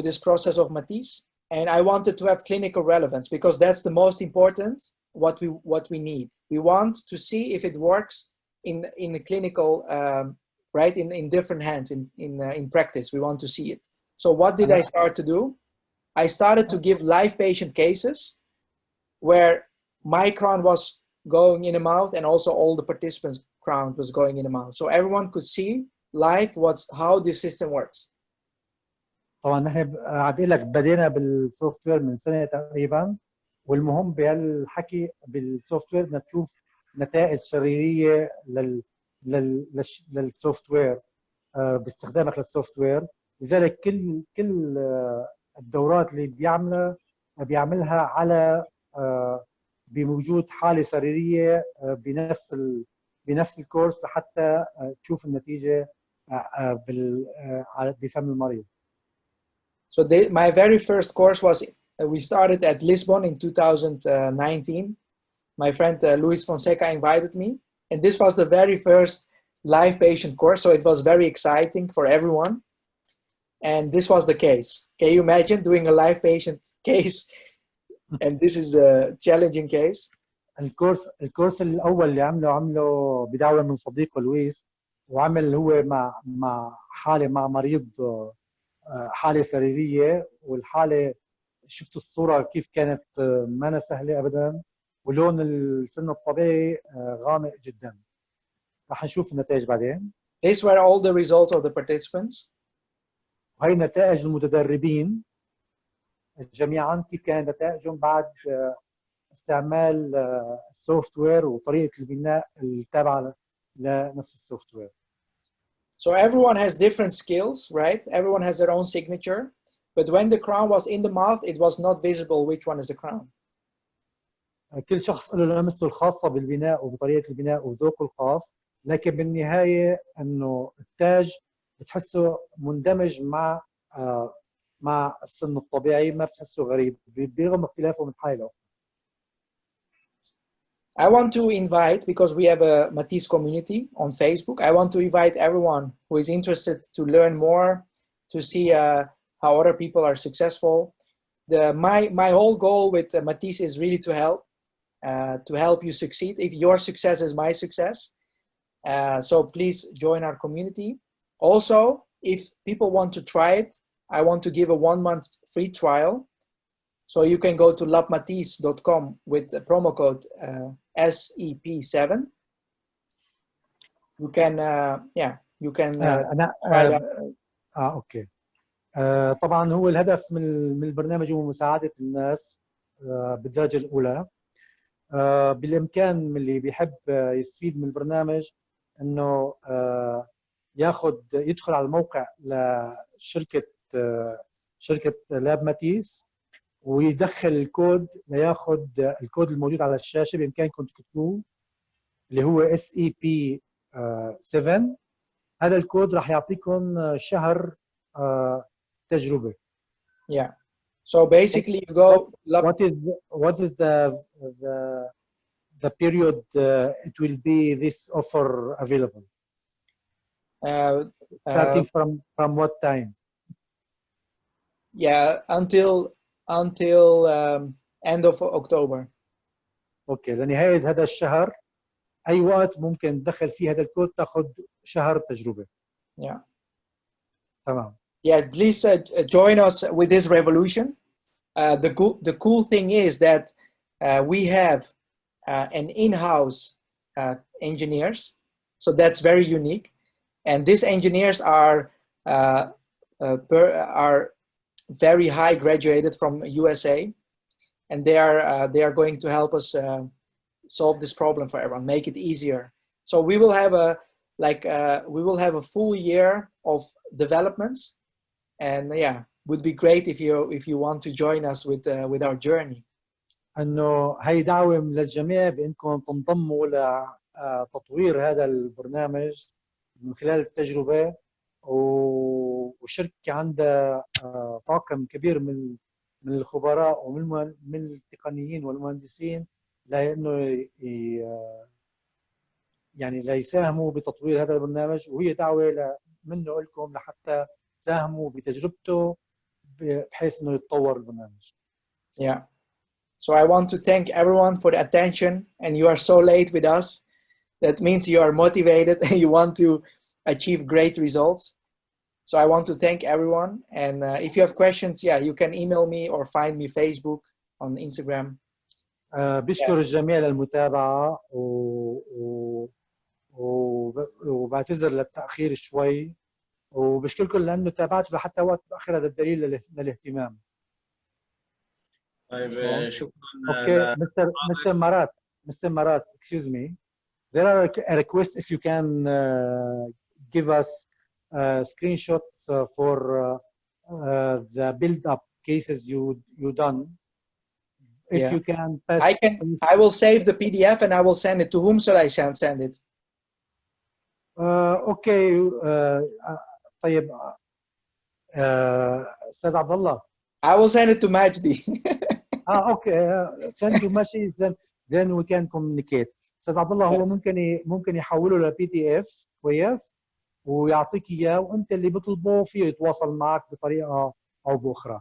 this process of Matisse, and I wanted to have clinical relevance because that's the most important. What we need. We want to see if it works in the clinical, right? In different hands in practice. We want to see it. So what did I start to do? I started to give live patient cases where my crown was going in the mouth and also all the participants' crown was going in the mouth. So everyone could see live how this system works. طبعا نحن عم بقول لك بدينا بالسوفت وير من سنه تقريبا، والمهم بهالحكي بالسوفت وير بدنا نشوف نتائج سريريه للسوفت وير باستخدامك للسوفت وير. لذلك كل الدورات اللي بيعملها على بوجود حاله سريريه بنفس الكورس لحتى تشوف النتيجه بفم المريض. So my very first course was, we started at Lisbon in 2019. My friend Luis Fonseca invited me, and this was the very first live patient course. So it was very exciting for everyone. And this was the case. Can you imagine doing a live patient case? And this is a challenging case. الكورس الاول اللي عمله بدعوه من صديقه لويس، وعمل هو مع حاله مع مريض حاله سريريه، والحاله شفتوا الصوره كيف كانت ما سهله ابدا، ولون السن الطبيعي غامق جدا. راح نشوف النتائج بعدين. These were all the results of the participants. وهي نتائج المتدربين جميعا، كيف كانت نتائجهم بعد استعمال السوفت وير وطريقه البناء التابعه لنفس السوفت وير. So everyone has different skills, right? Everyone has their own signature, but when the crown was in the mouth, it was not visible which one is the crown. كل شخص له لمسته الخاصه بالبناء وبطريقه البناء وذوقه الخاص، لكن بالنهايه انه التاج بتحسه مندمج مع السن الطبيعي، ما بتحسه غريب برغم اختلافه من حاله. I want to invite, because we have a Matisse community on Facebook, I want to invite everyone who is interested to learn more, to see how other people are successful. My whole goal with Matisse is really to help you succeed. If your success is my success, so please join our community. Also, if people want to try it, I want to give a 1-month free trial. So you can go to lapmatisse.com with the promo code SEP7. You can, you can try that. اوكي. طبعا هو الهدف من البرنامج هو مساعدة الناس بالدرجة الأولى. بالإمكان من اللي بيحب يستفيد من البرنامج إنه يدخل على الموقع شركة لاب ماتيس ويدخل الكود لياخذ الكود الموجود على الشاشة، بإمكانكم تكتبوه اللي هو SEP7. هذا الكود راح يعطيكم شهر تجربة. Yeah. So basically you go. What is the period it will be this offer available? Starting from what time? Yeah, until end of October. اوكي، لنهاية هذا الشهر أي وقت ممكن تدخل فيه هذا الكود تاخذ شهر تجربة. Yeah. تمام. Yeah, please join us with this revolution. The cool thing is that we have an in-house engineers, so that's very unique. And these engineers are very high graduated from USA, and they are going to help us solve this problem for everyone, make it easier. So we will have a full year of developments, and yeah, would be great if you want to join us with our journey. انه هي دعوه للجميع بانكم تنضموا لتطوير هذا البرنامج من خلال التجربه، وشركه عندها طاقم كبير من الخبراء ومن التقنيين والمهندسين لانه يعني ليساهموا بتطوير هذا البرنامج، وهي دعوه منه لكم لحتى تساهموا بتجربته بحيث انه يتطور البرنامج. Yeah. So I want to thank everyone for the attention, and you are so late with us. That means you are motivated and you want to achieve great results. So I want to thank everyone, and if you have questions, yeah, you can email me or find me Facebook on Instagram. بشكر الجميع للمتابعة وبعتذر للتأخير شوي، وبشكركم لأنه تابعتوا لحتى وقت متأخر، هذا الدليل للاهتمام. طيب شكرا. Okay, Mr. Marat, excuse me. There are a request if you can give us screenshots for the build-up cases you done. If you can pass. I will save the PDF and I will send it. To whom shall I send it? Okay. طيب. أستاذ عبد الله. I will send it to Majdi. Okay. Send to Majdi, then we can communicate. أستاذ عبد الله هو ممكن يحوله ل PDF كويس ويعطيك اياه، وانت اللي بتطلبه فيه يتواصل معك بطريقه او باخرى.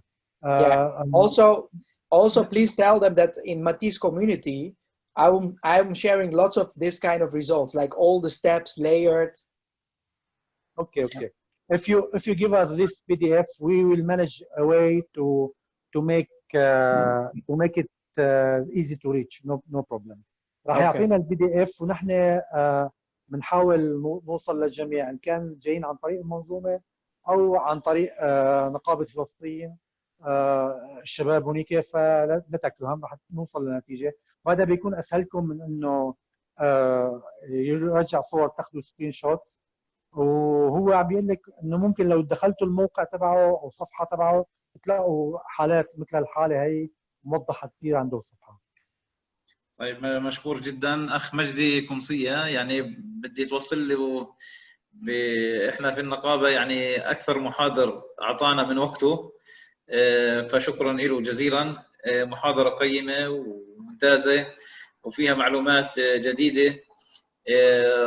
Also please tell them that in Matisse community I'm sharing lots of this kind of results, like all the steps layered. Okay. If you give us this PDF, we will manage a way to make it easy to reach. No problem. راح يعطينا البي دي اف، ونحن بنحاول نوصل للجميع ان كان جايين عن طريق المنظومه او عن طريق نقابه فلسطين الشباب هنيك، فلا تاكلوا هم، رح نوصل لنتيجه. وهذا بيكون اسهلكم من انه يرجع صور تاخذوا سكرين شوت. وهو عم بيقول لك انه ممكن لو دخلتوا الموقع تبعه او الصفحه تبعه تلاقوا حالات مثل الحاله هي موضحه كثير عنده الصفحه. طيب مشكور جدا اخ مجدي قمصيه. يعني بدي توصل لي احنا في النقابه يعني اكثر محاضر اعطانا من وقته، فشكرا له جزيلا. محاضره قيمه وممتازه وفيها معلومات جديده.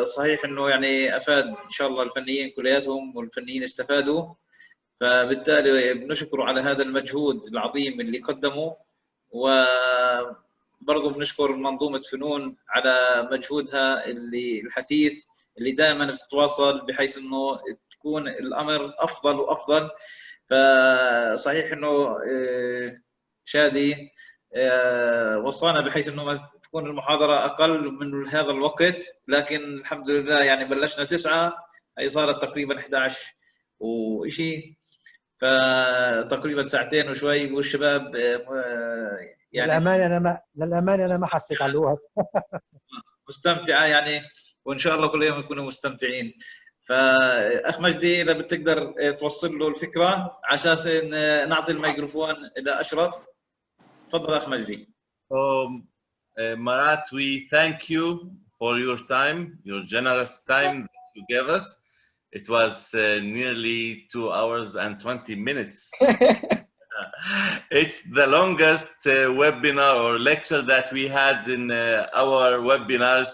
صحيح انه يعني افاد ان شاء الله الفنيين كلياتهم والفنيين استفادوا، فبالتالي بنشكره على هذا المجهود العظيم اللي قدمه. وبرضه بنشكر منظومة فنون على مجهودها اللي الحثيث اللي دائما بتتواصل بحيث انه تكون الامر افضل وافضل. فصحيح انه شادي وصانا بحيث انه ما تكون المحاضرة اقل من هذا الوقت، لكن الحمد لله يعني بلشنا 9، هي صارت تقريبا 11 وشيء، فتقريبا ساعتين وشوي. والشباب يعني للأمانة أنا ما حسيت على الوقت. مستمتعة يعني، وإن شاء الله كل يوم يكونوا مستمتعين. فأخ مجدي إذا بتقدر توصل له الفكرة عشان نعطي الميكروفون إلى أشرف. تفضل أخ مجدي. Marat, we thank you for your time, your generous time that you gave us. It was nearly 2 hours and 20 minutes. It's the longest webinar or lecture that we had in our webinars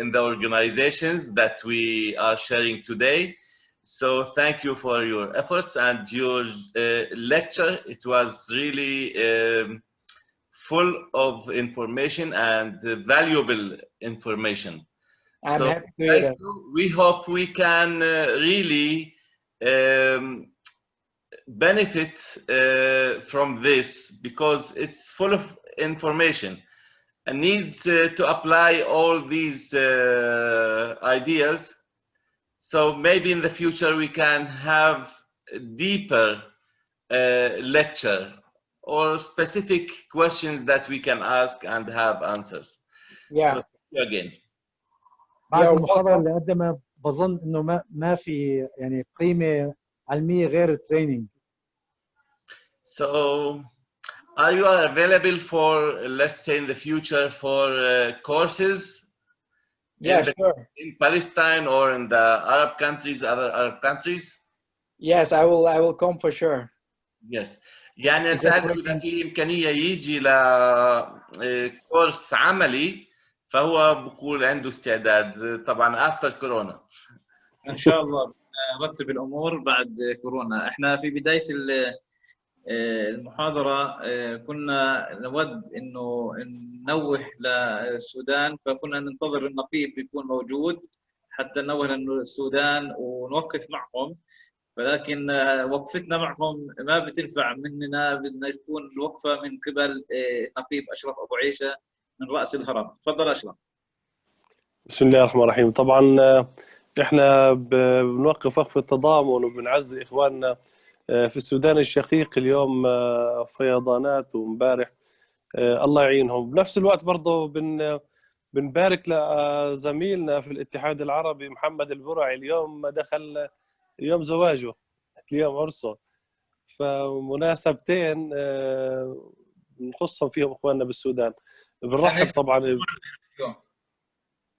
in the organizations that we are sharing today. So thank you for your efforts and your lecture. It was really full of information and valuable information. I'm happy to hear that. We hope we can really benefit from this, because it's full of information and needs to apply all these ideas. So maybe in the future we can have a deeper lecture or specific questions that we can ask and have answers. Yeah. So thank you again. بعد المحاضرة اللي قدمها بظن انه ما في يعني قيمة علمية غير التريننج. So are you available for, let's say in the future, for courses? Yeah, sure. In Palestine or in the Arab countries, other Arab countries? Yes, I will come for sure. Yes. يعني سألته إذا في إمكانية يجي لكورس عملي، فهو بقول عنده استعداد طبعا after كورونا. إن شاء الله نرتب الأمور بعد كورونا. إحنا في بداية المحاضرة كنا نود إنه ننوه للسودان، فكنا ننتظر النقيب يكون موجود حتى ننوه للسودان ونوقف معهم، ولكن وقفتنا معهم ما بتنفع مننا، بدنا تكون الوقفة من قبل نقيب أشرف أبو عيشة من رأس الهرم. تفضل أشرف. بسم الله الرحمن الرحيم. طبعا احنا بنوقف وقفة تضامن وبنعزي إخواننا في السودان الشقيق. اليوم فيضانات ومبارح الله يعينهم. بنفس الوقت برضه بنبارك لزميلنا في الاتحاد العربي محمد البرعي، اليوم دخل اليوم زواجه، اليوم عرسه، فمناسبتين بنخصهم فيهم اخواننا بالسودان. بنرحب طبعا اليوم.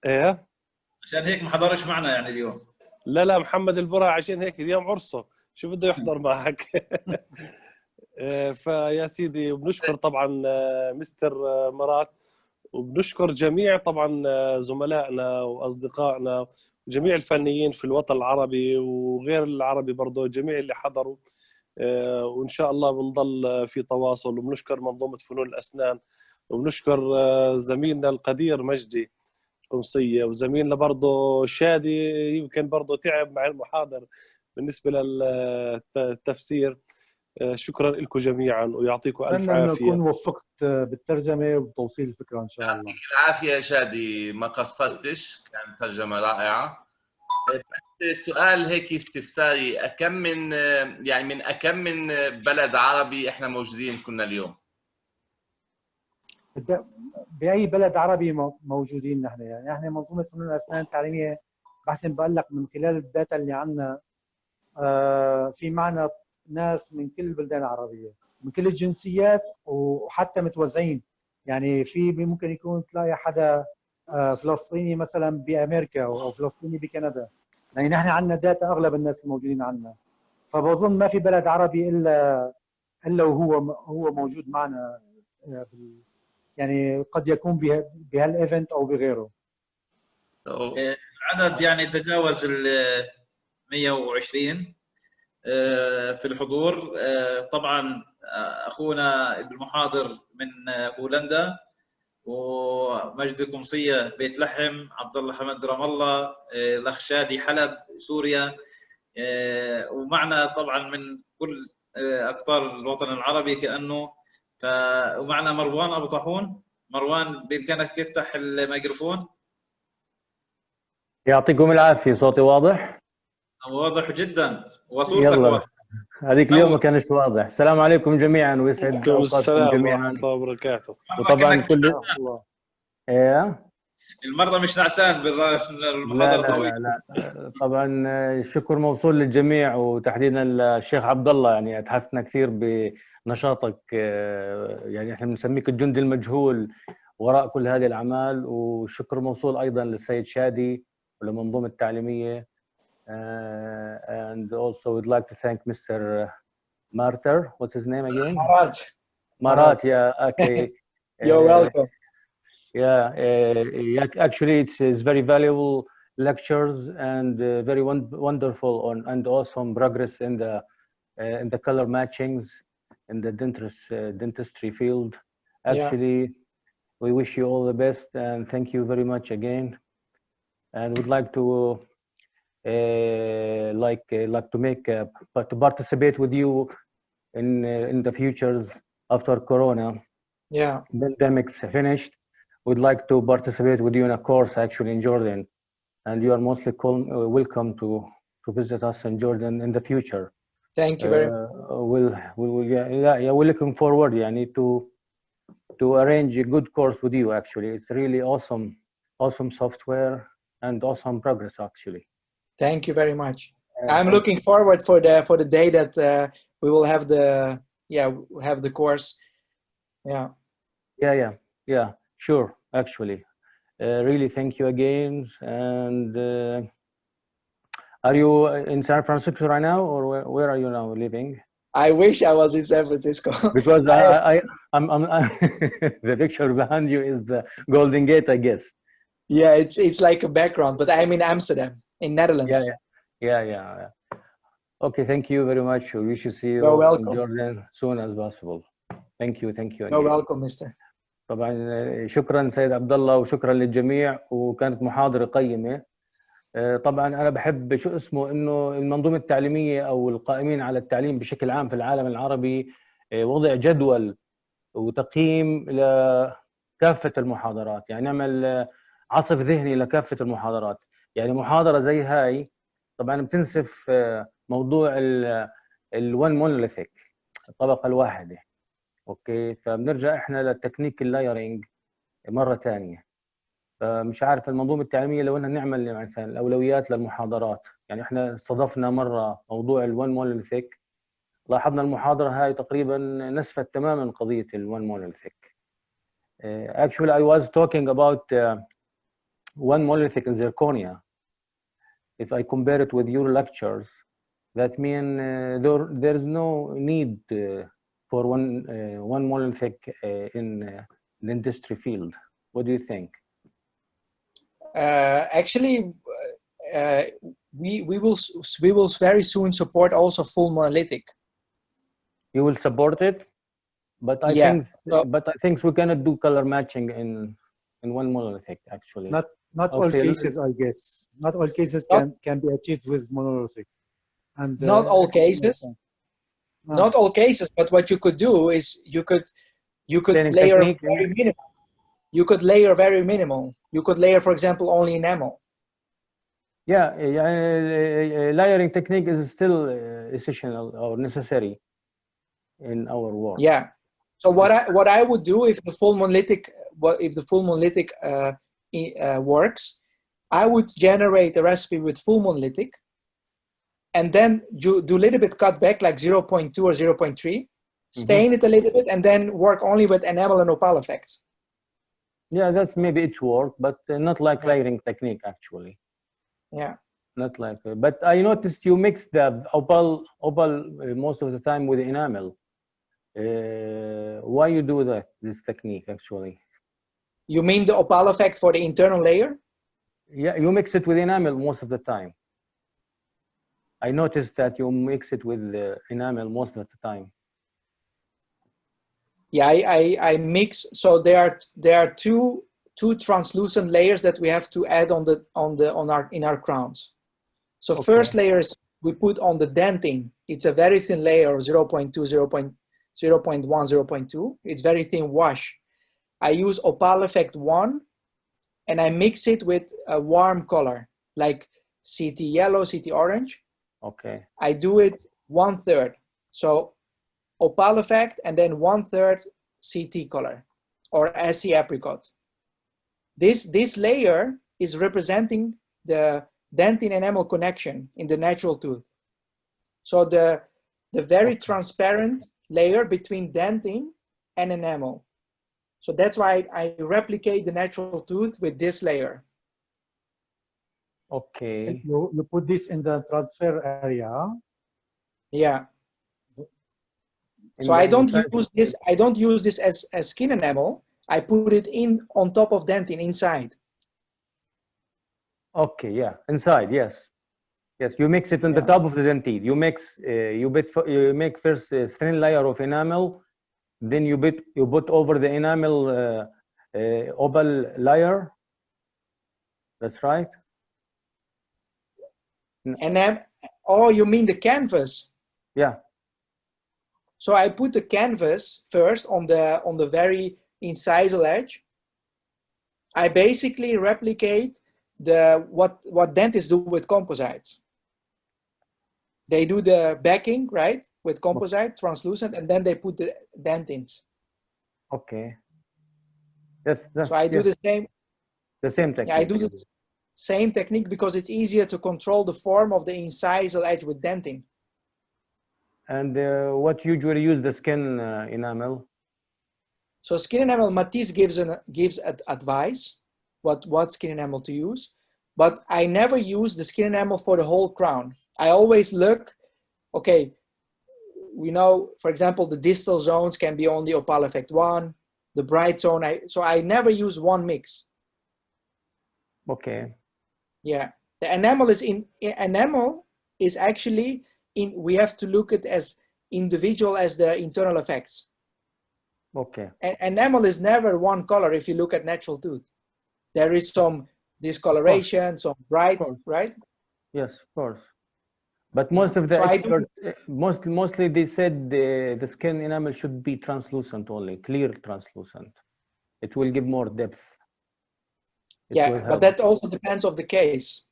ايه عشان هيك ما حضرش معنا يعني اليوم. لا محمد البرعي عشان هيك اليوم عرسه، شو بده يحضر معك. فيا سيدي وبنشكر طبعا مستر مرات، وبنشكر جميع طبعا زملائنا واصدقائنا جميع الفنيين في الوطن العربي وغير العربي برضه، جميع اللي حضروا. وإن شاء الله بنضل في تواصل. وبنشكر منظومة فنون الأسنان، وبنشكر زميلنا القدير مجدي أمسية، وزميلنا برضه شادي يمكن برضه تعب مع المحاضر بالنسبة للتفسير. شكرا لكم جميعا ويعطيكم ألف أتمنى أنه عافية. أكون وفقت بالترجمة وبتوصيل الفكرة إن شاء الله. يعطيك العافية شادي، ما قصرتش، كانت ترجمة رائعة. بس سؤال هيك استفساري، أكم من يعني من أكم من بلد عربي إحنا موجودين كنا اليوم؟ بأي بلد عربي موجودين نحن؟ يعني احنا منظومة فنون الأسنان التعليمية، بحسن بقول لك من خلال الداتا اللي عندنا في معنا ناس من كل البلدان العربية، من كل الجنسيات، وحتى متوزعين. يعني في ممكن يكون تلاقي حدا فلسطيني مثلا بأمريكا أو فلسطيني بكندا. يعني نحن عندنا داتا أغلب الناس الموجودين عندنا، فبظن ما في بلد عربي إلا وهو موجود معنا. يعني قد يكون بهالايفنت او بغيره. العدد يعني تجاوز ال 120 في الحضور. طبعا اخونا المحاضر من هولندا، ومجد قمصية بيت لحم، عبد الله حمد رام الله، الاخ شادي حلب سوريا، ومعنا طبعا من كل اقطار الوطن العربي كانه. ومعنا مروان ابو طاحون. مروان بامكانك تفتح الميكروفون؟ يعطيكم العافية، صوتي واضح؟ واضح جدا وصورتك يلا، واضحة. هذيك اليوم ما كانش واضح. السلام عليكم جميعا ويسعد عليكم اوقاتكم السلام جميعا. ورحمة الله وبركاته. وطبعا كل المرة مش نعسان بالمحاضرة لا طويلة. لا لا طبعا الشكر موصول للجميع، وتحديدا الشيخ عبد الله. يعني اتحفنا كثير بنشاطك، يعني احنا بنسميك الجندي المجهول وراء كل هذه الاعمال. والشكر موصول ايضا للسيد شادي ولمنظومة التعليمية. And also we'd like to thank Mr. Martyr. What's his name again? Marat. Yeah, okay. You're welcome. Yeah, actually it's very valuable lectures and very wonderful and awesome progress in the color matchings in the dentistry field. Actually, we wish you all the best and thank you very much again. And we'd like to to participate with you in the futures after Corona. Yeah. Pandemic's finished. We'd like to participate with you in a course actually in Jordan, and you are mostly welcome to visit us in Jordan in the future. Thank you very much. We're looking forward يعني to arrange a good course with you. Actually, it's really awesome software and awesome progress actually. Thank you very much. I'm looking forward for the day that we will have the course. Yeah. Sure. Actually, really thank you again. And are you in San Francisco right now, or where are you now living? I wish I was in San Francisco. Because I'm the picture behind you is the Golden Gate, I guess. Yeah, it's like a background, but I'm in Amsterdam, in Netherlands. Yeah. Okay, thank you very much. We wish to see you in Jordan soon as possible. Thank you again. You're welcome, Mr. طبعا شكرا سيد عبد الله وشكرا للجميع، وكانت محاضرة قيمة. طبعا أنا بحب شو اسمه إنه المنظومة التعليمية أو القائمين على التعليم بشكل عام في العالم العربي وضع جدول وتقييم لكافة المحاضرات، يعني نعمل عصف ذهني لكافة المحاضرات. يعني محاضرة زي هاي طبعا بتنسف موضوع الون مونوليثيك، الطبقة الواحدة. اوكي، فبنرجع احنا للتكنيك اللايرنج مره ثانيه. فمش عارف المنظومه التعليميه لو انها نعمل مثلا الاولويات للمحاضرات. يعني احنا استضفنا مره موضوع الون مونوليثيك، لاحظنا المحاضره هاي تقريبا نسفت تماما قضيه الون مونوليثيك. Actually I was talking about one monolithic in zirconia. If I compare it with your lectures, that mean there is no need for one monolithic in the industry field. What do you think? Actually, we will very soon support also full monolithic. You will support it, but I think we cannot do color matching in one monolithic actually. Not all cases, I guess. Not all cases can be achieved with monolithic. And not all cases. Not all cases, but what you could do is you could layer very minimal. You could layer very minimal. You could layer, for example, only enamel. Yeah, layering technique is still essential or necessary in our work. Yeah. So what I would do if the full monolithic works, I would generate a recipe with full monolithic, and then do a little bit cut back, like 0.2 or 0.3, stain it a little bit, and then work only with enamel and opal effects. Yeah, that's maybe it work, but not like layering technique actually. Yeah. Not like, but I noticed you mix the opal most of the time with enamel. Why you do that, this technique actually? You mean the opal effect for the internal layer? Yeah, you mix it with enamel most of the time. I noticed that you mix it with the enamel most of the time. Yeah, I mix. So there are two translucent layers that we have to add in our crowns. So first layer is we put on the dentin. It's a very thin layer of 0.2, 0.1, 0.2. It's very thin wash. I use opal effect 1, and I mix it with a warm color like CT yellow, CT orange. Okay. I do it 1/3. So opal effect and then 1/3 CT color or SC apricot. This layer is representing the dentin enamel connection in the natural tooth. So the very transparent layer between dentin and enamel. So that's why I replicate the natural tooth with this layer. Okay. You put this in the transfer area. Yeah. So I don't use this as skin enamel. I put it on top of dentin inside. Okay, yeah, inside, yes. Yes, you mix it on the top of the dentin. You mix, you make first a thin layer of enamel, then you put over the enamel opal layer. That's right. And then, oh, you mean the canvas? Yeah. So I put the canvas first on the very incisal edge. I basically replicate what dentists do with composites. They do the backing, right, with composite, translucent, and then they put the dentins. Okay. Yes. So I do the same. The same technique. Yeah, I do the same technique because it's easier to control the form of the incisal edge with dentin. And what usually use the skin enamel? So skin enamel, Matisse gives advice what skin enamel to use, but I never use the skin enamel for the whole crown. I always look, okay, we know, for example, the distal zones can be only opal effect 1, the bright zone, so I never use one mix. Okay. Yeah, the enamel is actually we have to look at as individual as the internal effects. Okay. And enamel is never one color if you look at natural tooth. There is some discoloration, some bright, right? Yes, of course. But most of the experts, mostly they said the skin enamel should be translucent only, clear translucent. It will give more depth. But that also depends on the case.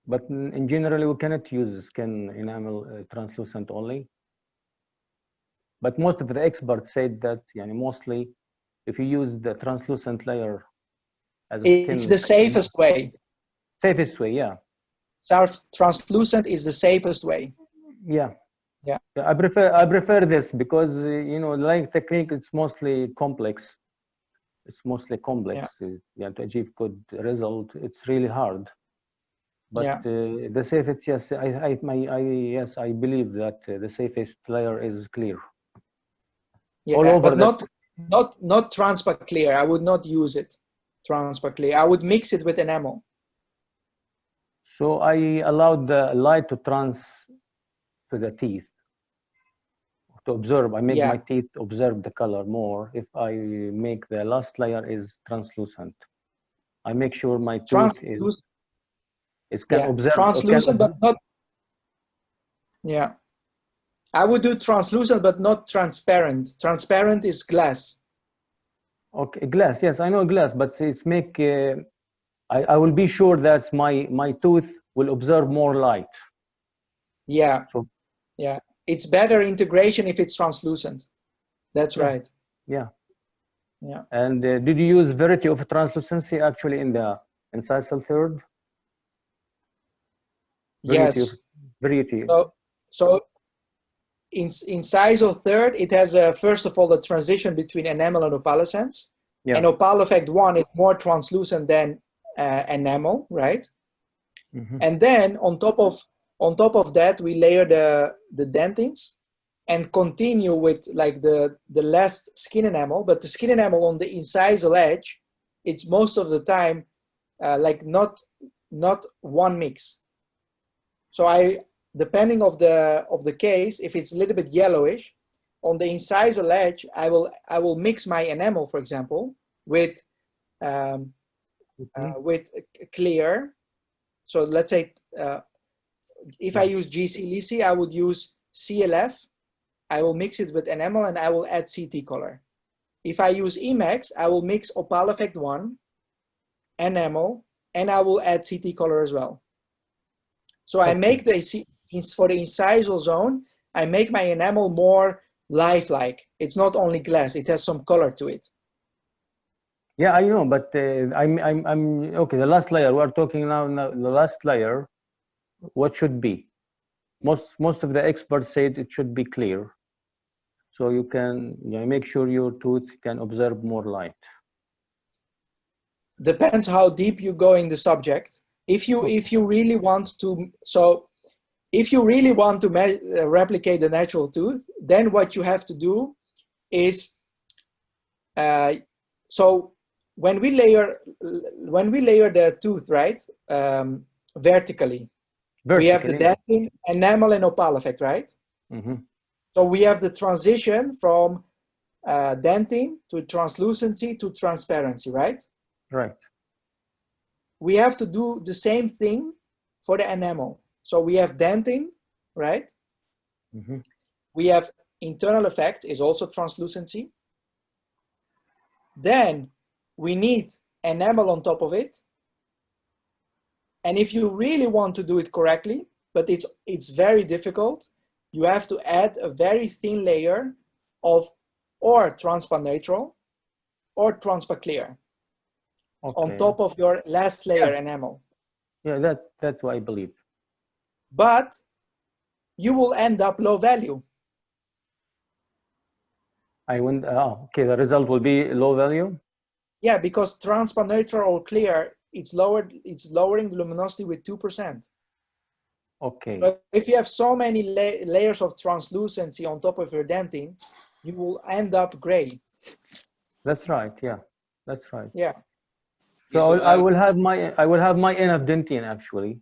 But in general, we cannot use skin enamel translucent only. But most of the experts said that, mostly, if you use the translucent layer as a skin, it's the safest way. Safest way, yeah. Translucent is the safest way. Yeah. Yeah. I prefer this because layering technique it's mostly complex. It's mostly complex. Yeah. To achieve good result, it's really hard. But the safest, yes, I believe that the safest layer is clear. Yeah, all over, but not transparent clear. I would not use it transparent clear. I would mix it with enamel. So I allowed the light to to the teeth, to observe. I make my teeth observe the color more if I make the last layer is translucent. I make sure my tooth is can observe translucent, but not. Yeah, I would do translucent but not transparent. Transparent is glass. Okay, glass. Yes, I know glass, but it's make. I will be sure that my tooth will observe more light. Yeah. So, yeah, it's better integration if it's translucent. That's right. Yeah. Yeah. And did you use variety of translucency actually in the incisal third? Yes. Variety. So in incisal third, it has first of all the transition between enamel and opalescence. Yeah. And opal effect 1 is more translucent than enamel, right? Mm-hmm. And then on top of that, we layer the dentines and continue with like the last skin enamel. But the skin enamel on the incisal edge, it's most of the time like not one mix. So depending of the case, if it's a little bit yellowish, on the incisal edge, I will mix my enamel, for example, with clear. So let's say if I use GC Lisi, I would use CLF. I will mix it with enamel and I will add CT color. If I use Emax, I will mix opal effect 1, enamel, and I will add CT color as well. So I make for the incisal zone, I make my enamel more lifelike. It's not only glass; it has some color to it. Yeah, I know, but I'm okay. The last layer we're talking now. The last layer, what should be? Most of the experts said it should be clear, so you can make sure your tooth can observe more light. Depends how deep you go in the subject. If you really want to, if you really want to replicate the natural tooth, then what you have to do is, so when we layer the tooth, right, vertically, we have the dentin, enamel, and opal effect, right? Mm-hmm. So we have the transition from dentin to translucency to transparency, right? Right. We have to do the same thing for the enamel. So we have dentin, right? Mm-hmm. We have internal effect is also translucency. Then we need enamel on top of it. And if you really want to do it correctly, but it's very difficult, you have to add a very thin layer of or transpa neutral or transpa clear on top of your last layer enamel. Yeah, that's what I believe. But you will end up low value. Okay, the result will be low value? Yeah, because transpa neutral or clear, it's lowering the luminosity with 2%. Okay. But if you have so many layers of translucency on top of your dentin, you will end up gray. That's right. Yeah, that's right. Yeah. So I will have my enough dentin actually.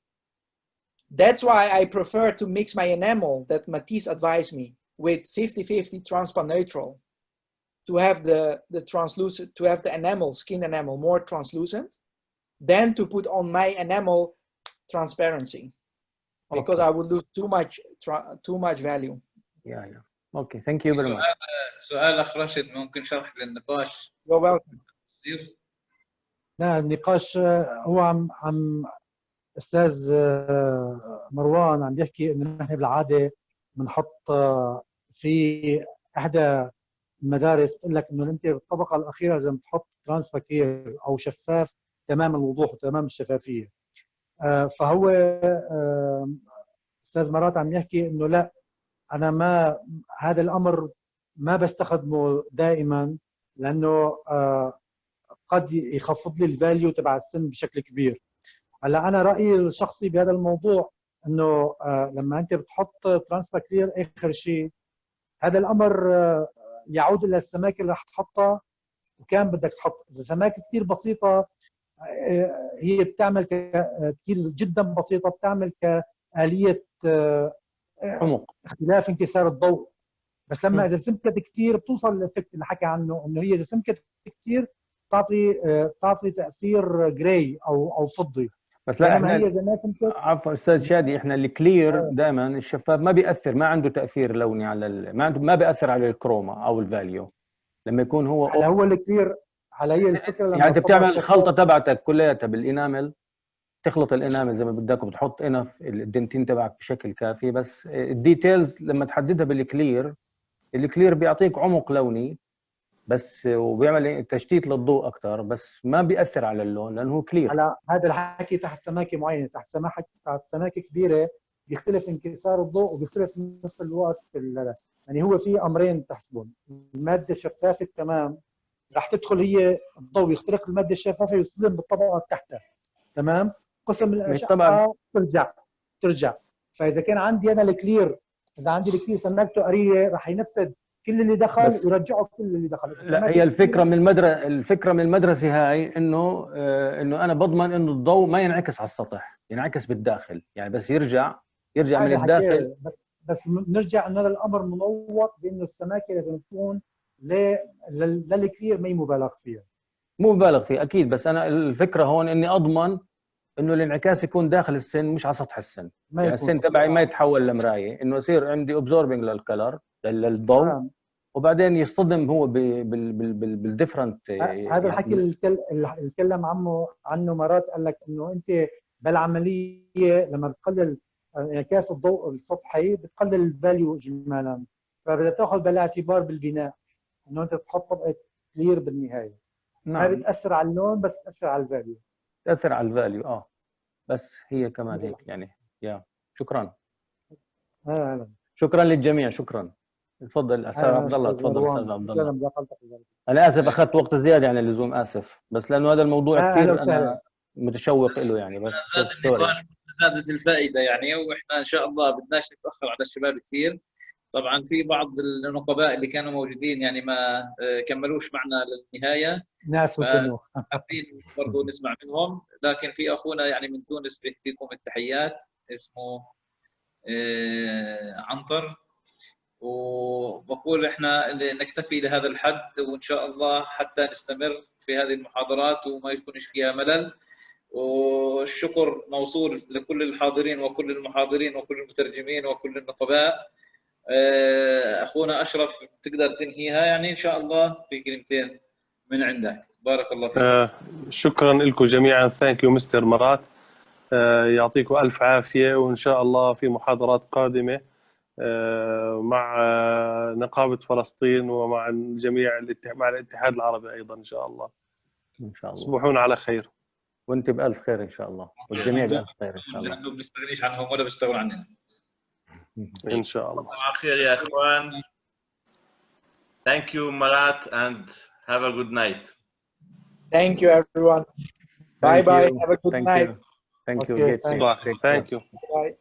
That's why I prefer to mix my enamel that Matisse advised me with 50-50 transpa neutral to have the translucent, to have the enamel, skin enamel more translucent, than to put on my enamel transparency. Because I would lose too much value. Yeah. Okay, thank you very much. سؤال أخ راشد ممكن شرح للنقاش؟ You're welcome. لا النقاش هو عم استاذ مروان عم بيحكي انه نحن بالعاده بنحط في احدى المدارس بتقول لك انه انت بالطبقه الاخيره لازم تحط ترانسفاكير او شفاف تمام الوضوح وتمام الشفافيه. فهو استاذ مرات عم يحكي انه لا انا ما هذا الامر ما بستخدمه دائما لانه قد يخفض لي الفاليو تبع السن بشكل كبير. هلا انا رايي الشخصي بهذا الموضوع انه لما انت بتحط ترانسفا كلير اخر شيء هذا الامر يعود الى السماكه اللي رح تحطها وكان بدك تحط. اذا سماكه كثير بسيطه هي بتعمل كثير جدا بسيطه، بتعمل كآلية عمق اختلاف انكسار الضوء. بس لما اذا سمكت كثير بتوصل للافكت اللي حكى عنه، انه هي اذا سمكت كثير بتعطي تاثير جراي او فضي. بس لا بينما احنا هي اذا ما سمكت، عفوا استاذ شادي، احنا الكلير دائما الشفاف ما بياثر، ما عنده تاثير لوني على ما بياثر على الكروما او الفاليو لما يكون هو هلا هو الكلير. هلا هي الفكره لما يعني انت بتعمل تطبق الخلطه تبعتك كلياتها بالانامل، تخلط الانامل زي ما بدك وبتحط انف الدنتين تبعك بشكل كافي، بس الديتيلز لما تحددها بالكلير، الكلير بيعطيك عمق لوني بس، وبيعمل تشتيت للضوء اكثر، بس ما بياثر على اللون لانه هو كلير. هلا هذا الحكي تحت سماكه معينه، تحت سماكه كبيره بيختلف انكسار الضوء وبيختلف بنفس الوقت يعني هو في امرين تحسبهم. الماده الشفافه تمام رح تدخل هي الضوء يخترق الماده الشفافه ويصطدم بالطبقه تحتها، تمام، قسم الاشعه ترجع. فاذا كان عندي انا الكلير، اذا عندي الكلير سماكته قريه رح ينفذ كل اللي دخل ويرجعه كل اللي دخل. لا هي الفكره من المدرسه هاي انه انا بضمن انه الضوء ما ينعكس على السطح، ينعكس بالداخل، يعني بس يرجع من الداخل. بس بنرجع انه الامر منوط بانه السماكه لازم تكون للكلير ما مبالغ فيها. مو مبالغ فيه اكيد، بس انا الفكره هون اني اضمن انه الانعكاس يكون داخل السن مش على سطح السن، يعني السن تبعي ما يتحول لمرايه، انه يصير عندي اوبزوربنج للكلر للضوء وبعدين يصطدم هو بالديفرنت. هذا الحكي اللي تكلم عنه مرات، قال لك انه انت بالعمليه لما بتقلل انعكاس الضوء السطحي بتقلل الفاليو اجمالا، فبدها تاخذ بالاعتبار بالبناء انه انت تحط طبقه كلير بالنهايه. نعم. ما بتاثر على اللون بس تاثر على الفاليو. تاثر على الفاليو بس هي كمان هيك يعني. شكرا. شكرا للجميع. شكرا. تفضل استاذ عبد الله. تفضل استاذ عبد الله. انا اسف اخذت وقت زياده عن اللزوم، اسف، بس لانه هذا الموضوع كثير انا متشوق له يعني. بس زاد النقاش زادت الفائده يعني، واحنا ان شاء الله بدناش نتاخر على الشباب كثير. طبعا في بعض النقباء اللي كانوا موجودين يعني ما كملوش معنا للنهايه، ناس وكانوا حابين برضه نسمع منهم، لكن في اخونا يعني من تونس بيحكيكم التحيات، اسمه عنتر، وبقول احنا نكتفي لهذا الحد، وان شاء الله حتى نستمر في هذه المحاضرات وما يكونش فيها ملل. والشكر موصول لكل الحاضرين وكل المحاضرين وكل المترجمين وكل النقباء. اخونا اشرف تقدر تنهيها يعني ان شاء الله في كلمتين من عندك. بارك الله فيك. شكرا لكم جميعا. ثانك يو مستر مرات. يعطيكم الف عافيه، وان شاء الله في محاضرات قادمه مع نقابه فلسطين ومع جميع مع الاتحاد العربي ايضا ان شاء الله. ان شاء الله. تصبحون على خير. وانت بالف خير ان شاء الله، والجميع بالف خير ان شاء الله. لانه بنستغنيش عنهم ولا بيستغنوا عننا ان شاء الله. على خير يا اخوان. Thank you Marat and have a good night. Thank you everyone. Bye bye. Have a good night. Thank you. Okay, Thank you. bye.